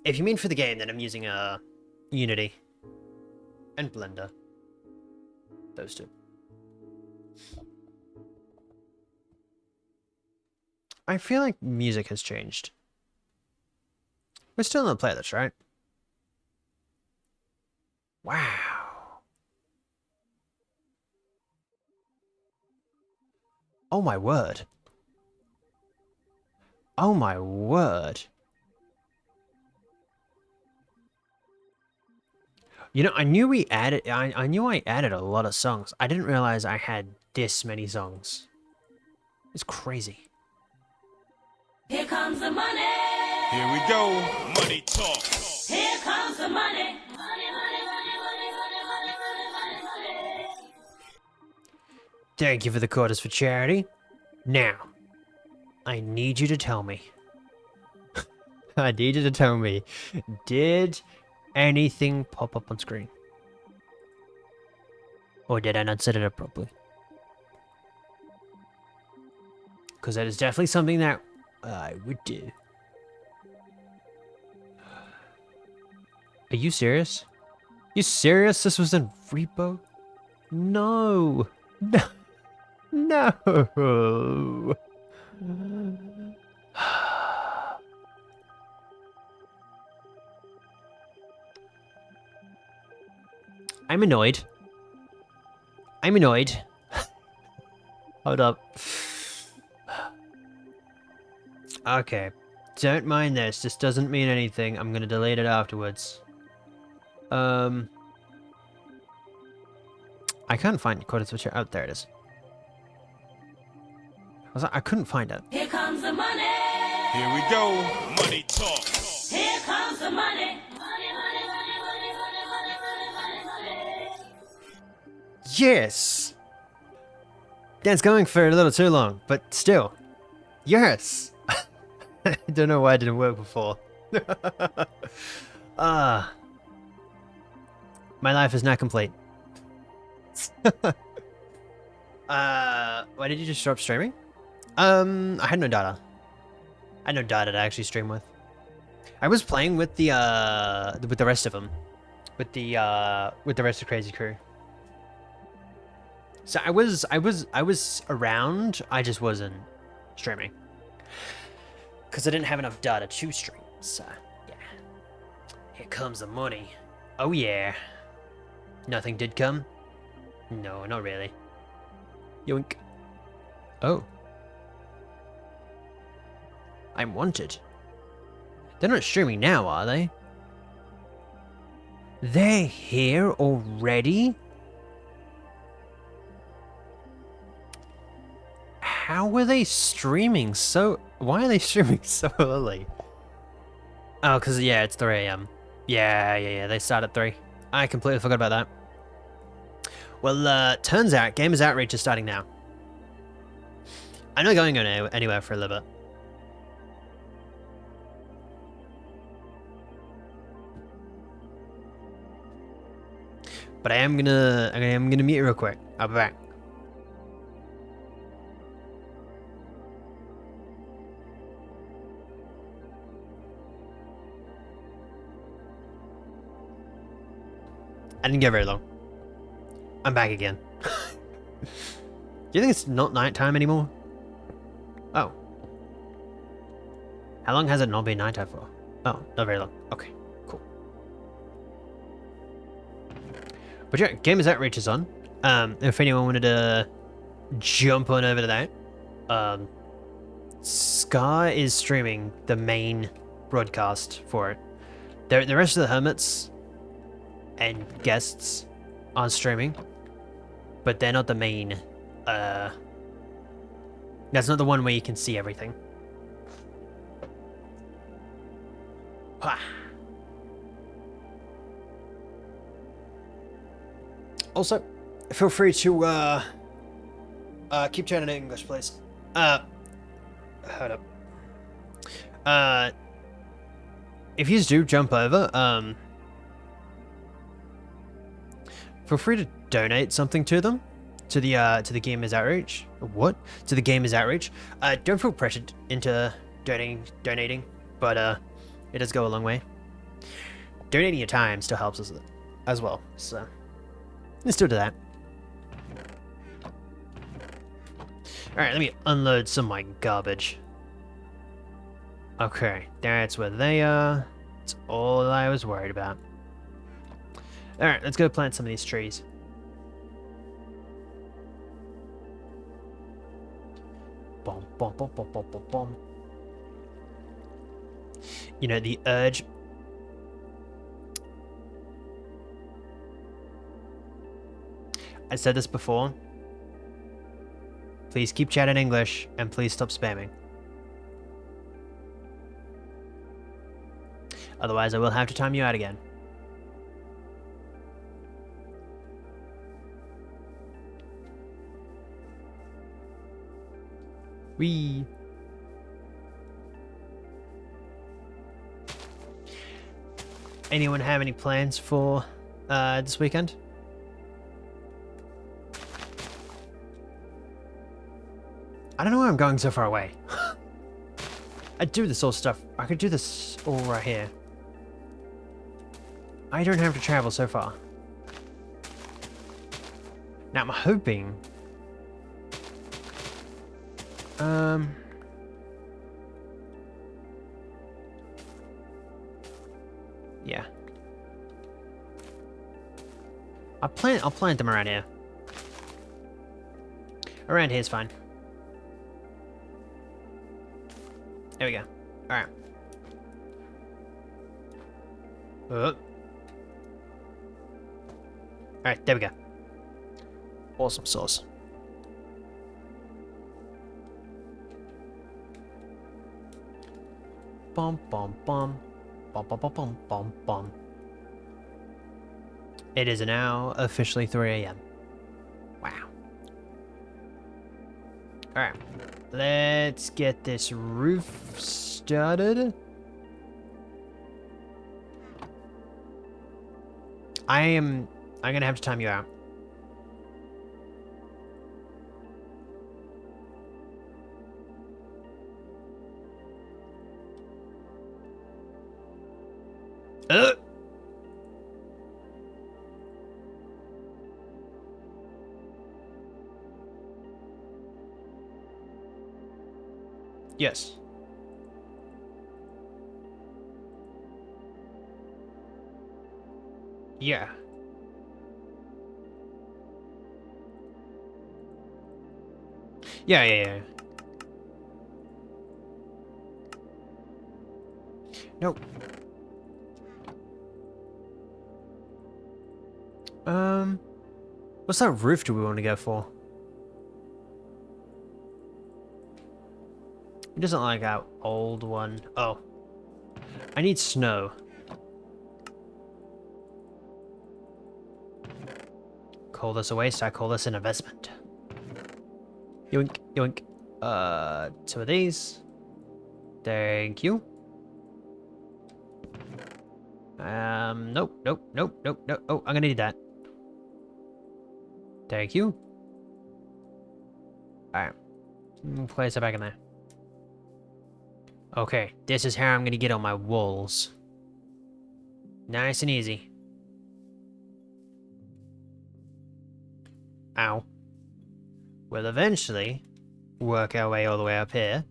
If you mean for the game, then I'm using, Unity and Blender. Those two. I feel like music has changed. We're still in the playlist, right? Wow. Oh my word. Oh my word. You know, I knew we added, I knew I added a lot of songs. I didn't realize I had this many songs. It's crazy. Here comes the money. Here we go. Money talk. Here comes the money. Money, money, money, money, money, money, money, money. Thank you for the quarters for charity. Now, I need you to tell me. I need you to tell me. Did anything pop up on screen? Or did I not set it up properly? Because that is definitely something that I would do. Are you serious? You serious? This was in repo? No. No. No. I'm annoyed. I'm annoyed. Hold up. Okay. Don't mind this. This doesn't mean anything. I'm gonna delete it afterwards. I can't find Quarter Switcher. Oh, there it is. I couldn't find it. Here comes the money. Here we go. Money talk. Here comes the money. Money, money, money, money, money, money, money, money. Yes! That's going for a little too long, but still. Yes! I don't know why it didn't work before. My life is not complete. Why did you just stop streaming? I had no data. I had no data to actually stream with. I was playing with the rest of them. With the rest of Crazy Crew. So I was around, I just wasn't streaming. Because I didn't have enough data to stream, so yeah. Here comes the money. Oh yeah. Nothing did come? No, not really. Yoink. Oh. I'm wanted. They're not streaming now, are they? They're here already? How were they streaming so... Why are they streaming so early? Oh, because, yeah, it's 3 AM. Yeah, they start at 3. I completely forgot about that. Well, turns out Gamers Outreach is starting now. I'm not going anywhere for a little bit. But I'm gonna mute you real quick. I'll be back. I didn't go very long. I'm back again. Do you think it's not nighttime anymore? Oh. How long has it not been nighttime for? Oh, not very long. Okay, cool. But yeah, Gamers Outreach is on. If anyone wanted to jump on over to that, Scar is streaming the main broadcast for it. The rest of the hermits and guests are streaming, but they're not the main. That's not the one where you can see everything. Ha. Also, feel free to keep chatting in English, please. Hold up. If you do jump over, feel free to donate something to them, to the Gamers Outreach. What? To the Gamers Outreach. Don't feel pressured into donating, but it does go a long way. Donating your time still helps us as well, so let's still do that. Alright, let me unload some of my garbage. Okay, that's where they are. That's all I was worried about. Alright, let's go plant some of these trees. Bom, bom, bom, bom, bom, bom, bom. You know, the urge. I said this before. Please keep chatting English and please stop spamming. Otherwise, I will have to time you out again. Whee! Anyone have any plans for this weekend? I don't know why I'm going so far away. I do this all stuff. I could do this all right here. I don't have to travel so far. Now I'm hoping... Yeah. I'll plant them around here. Around here is fine. There we go. Alright. Alright, there we go. Awesome sauce. Bum bum bum. Bum bum bum bum bum bum. It is now officially 3 AM. Wow. Alright. Let's get this roof started. I'm gonna have to time you out. Yes. Yeah. Yeah. Nope. What's that roof do we want to go for? It doesn't like our old one. Oh. I need snow. Call this a waste, I call this an investment. Yoink, yoink. 2 of these. Thank you. Nope. Oh, I'm gonna need that. Thank you. Alright. Place it back in there. Okay, this is how I'm gonna get on my walls. Nice and easy. Ow. We'll eventually work our way all the way up here.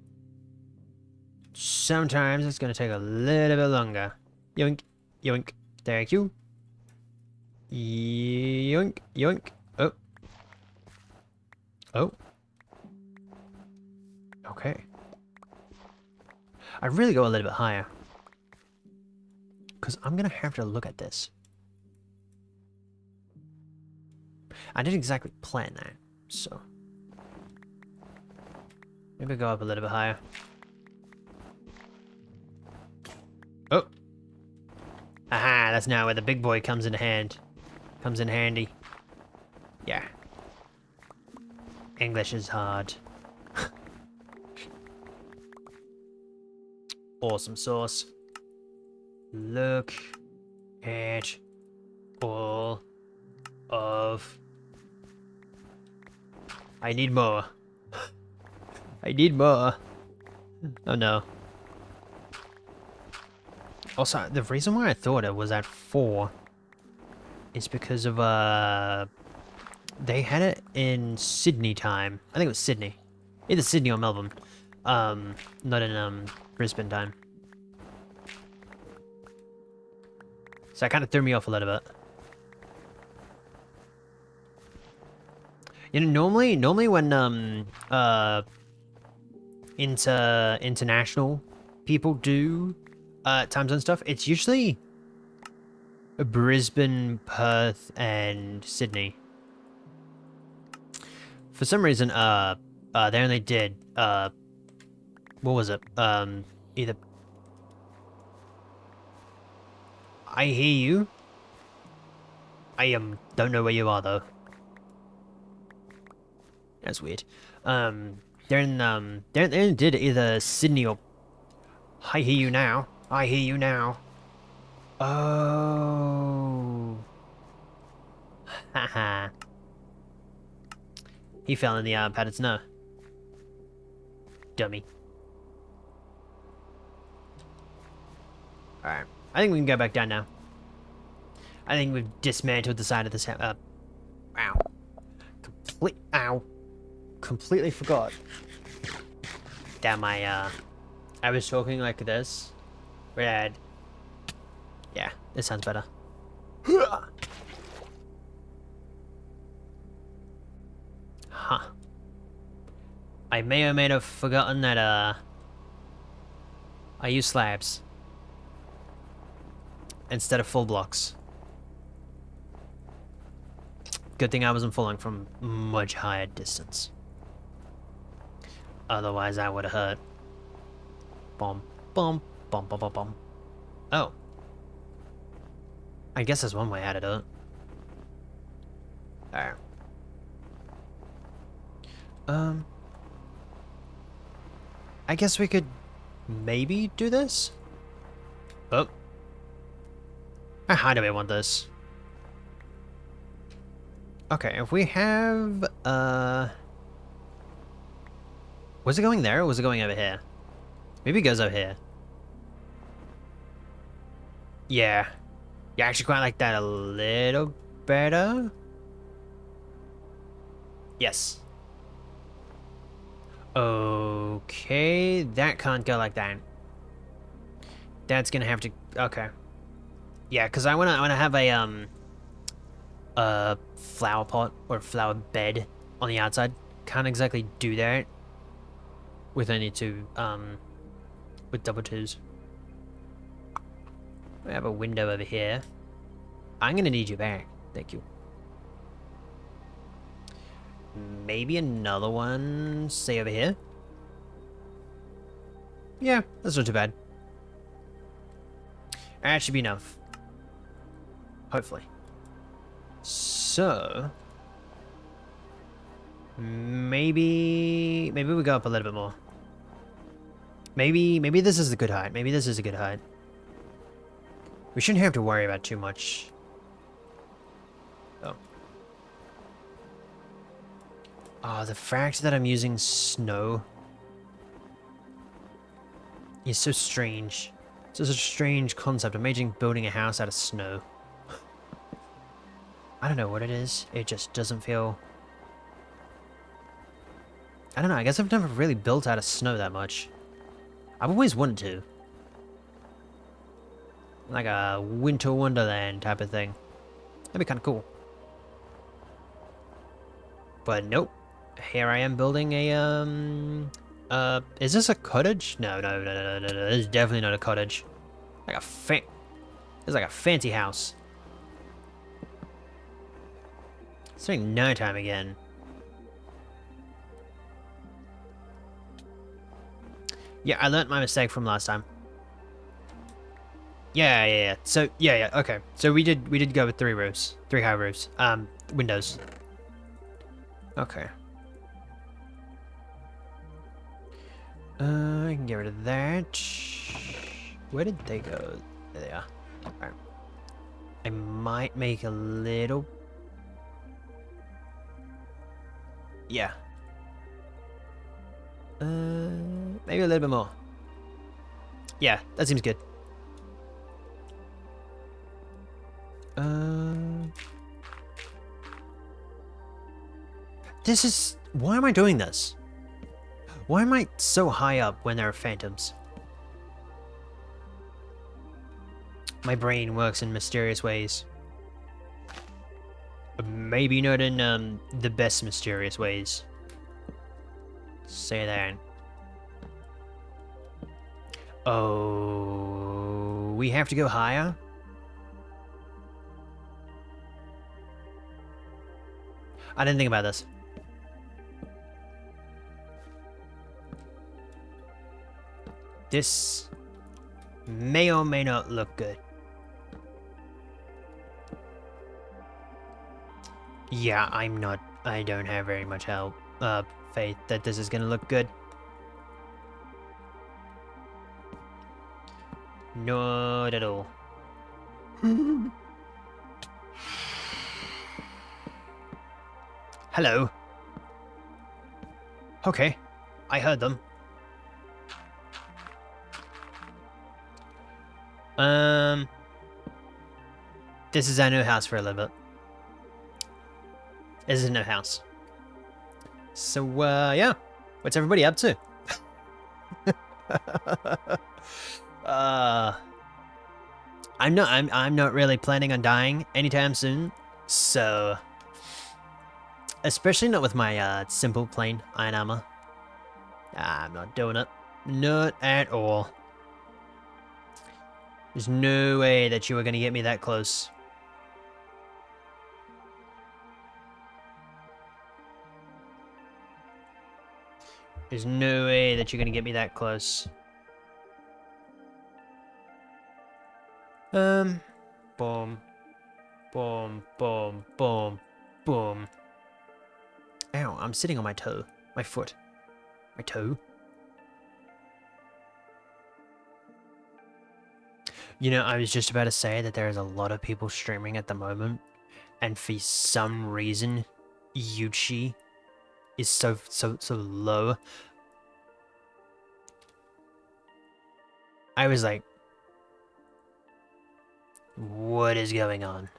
Sometimes it's gonna take a little bit longer. Yoink, yoink. Thank you. Yoink, yoink. Oh. Oh. Okay. I'd really go a little bit higher. Because I'm gonna have to look at this. I didn't exactly plan that, so... maybe go up a little bit higher. Oh! Aha, that's now where the big boy comes in handy. Yeah. English is hard. Awesome sauce. Look at all of... I need more. I need more. Oh no. Also, the reason why I thought it was at 4 is because of, they had it in Sydney time. I think it was Sydney. Either Sydney or Melbourne. Not in, Brisbane time. So that kind of threw me off a little bit. You know, normally when, international people do time zone stuff, it's usually Brisbane, Perth, and Sydney. For some reason, they only did what was it? Either I hear you. I don't know where you are though. That's weird. They only did either Sydney or I hear you now. I hear you now. Oh. Haha. He fell in the padded snow. Dummy. Alright. I think we can go back down now. I think we've dismantled the side of this house. Ow. Ow. Completely forgot. Damn, I was talking like this. Red. Yeah, this sounds better. Huh. I may or may have forgotten that, I use slabs instead of full blocks. Good thing I wasn't falling from much higher distance. Otherwise, I would have hurt. Bum, bum, bum, bum, bum, bum. Oh. I guess there's one way out of it. Alright. I guess we could maybe do this? Oh. How high do we want this? Okay, if we have, was it going there or was it going over here? Maybe it goes over here. Yeah. Yeah, I actually quite like that a little better. Yes. Okay, that can't go like that. That's gonna have to, okay. Yeah, because I wanna have a flower pot or flower bed on the outside. Can't exactly do that with only two, with double twos. We have a window over here. I'm gonna need you back. Thank you. Maybe another one, say over here. Yeah, that's not too bad. That should be enough. Hopefully. So maybe we go up a little bit more. Maybe this is a good height. Maybe this is a good height. We shouldn't have to worry about too much. Oh. Oh, the fact that I'm using snow is so strange. It's such a strange concept. Imagine building a house out of snow. I don't know what it is. It just doesn't feel... I don't know. I guess I've never really built out of snow that much. I've always wanted to. Like a winter wonderland type of thing. That'd be kind of cool. But nope. Here I am building a, is this a cottage? No. This is definitely not a cottage. Like a it's like a fancy house. It's like nighttime again. Yeah, I learnt my mistake from last time. Yeah. So, yeah, okay. So we did go with 3 roofs. 3 high roofs. Windows. Okay. I can get rid of that. Where did they go? There they are. Alright. I might make a little... Yeah. Maybe a little bit more. Yeah, that seems good. This is... Why am I doing this? Why am I so high up when there are phantoms? My brain works in mysterious ways. Maybe not in the best mysterious ways. Say that. Oh, we have to go higher? I didn't think about this. This may or may not look good. Yeah, I don't have very much faith that this is gonna look good. Not at all. Hello. Okay, I heard them. This is our new house for a little bit. This is a new house. So, yeah. What's everybody up to? I'm not really planning on dying anytime soon, so... Especially not with my, simple plain iron armor. I'm not doing it. Not at all. There's no way that you were gonna get me that close. There's no way that you're gonna get me that close. Boom. Boom, boom, boom, boom. Ow, I'm sitting on my toe. My foot. My toe. You know, I was just about to say that there's a lot of people streaming at the moment, and for some reason, Yuchi is so low. I was like, what is going on?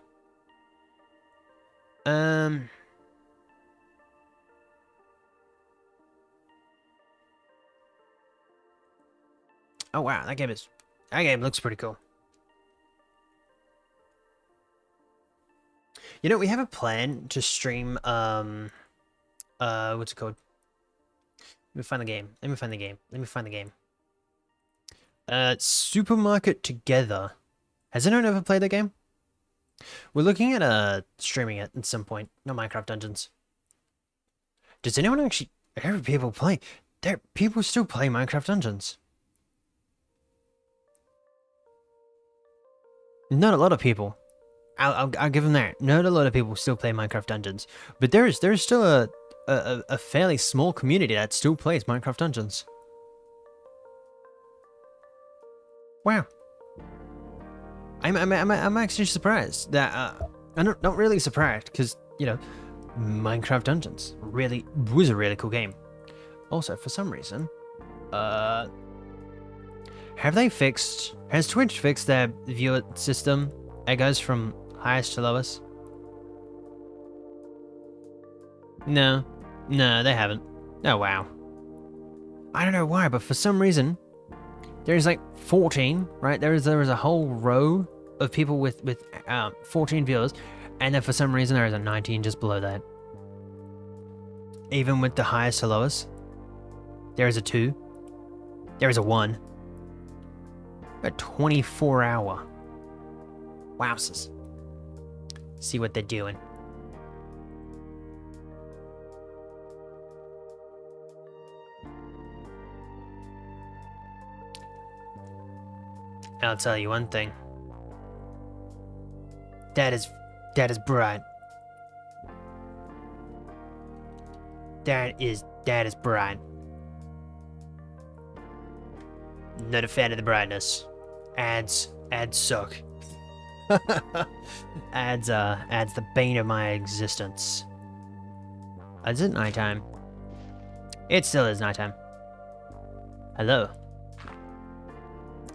Oh wow, that game looks pretty cool. You know, we have a plan to stream, what's it called? Let me find the game. Supermarket Together. Has anyone ever played that game? We're looking at, streaming it at some point. Not Minecraft Dungeons. Does anyone actually... People still play Minecraft Dungeons. Not a lot of people. I'll give them that. Not a lot of people still play Minecraft Dungeons, but there is still a fairly small community that still plays Minecraft Dungeons. Wow. I'm actually surprised that I'm not really surprised because you know Minecraft Dungeons. Really was a really cool game. Also, for some reason, has Twitch fixed their viewer system? It goes from highest to lowest. No, they haven't. Oh wow. I don't know why, but for some reason, there's like 14, right? There is a whole row of people with 14 viewers, and then for some reason there is a 19 just below that. Even with the highest to lowest, there is a 2. There is a 1. A 24-hour. Wowzers. See what they're doing. I'll tell you one thing. That is bright. That is bright. Not a fan of the brightness. Ads suck. ads the bane of my existence. Is it nighttime? It still is nighttime. Hello.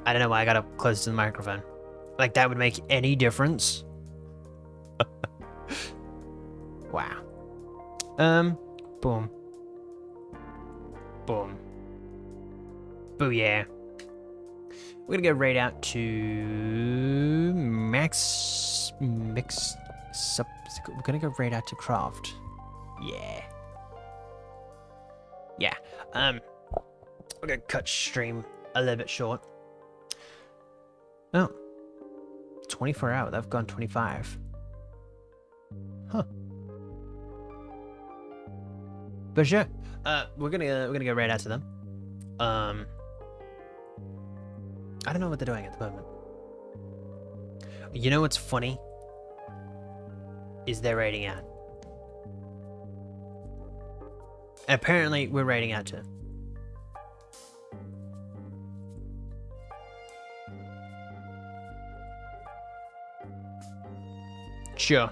I don't know why I got up close to the microphone. Like that would make any difference. Wow. Boom. Boom. Booyah. We're gonna go right out to we're gonna go right out to Craft. Yeah. Yeah. We're gonna cut stream a little bit short. Oh. 24 hours. I've gone 25. Huh. But sure. We're gonna go right out to them. I don't know what they're doing at the moment. You know what's funny? Is they're raiding out. Apparently, we're raiding out too. Sure.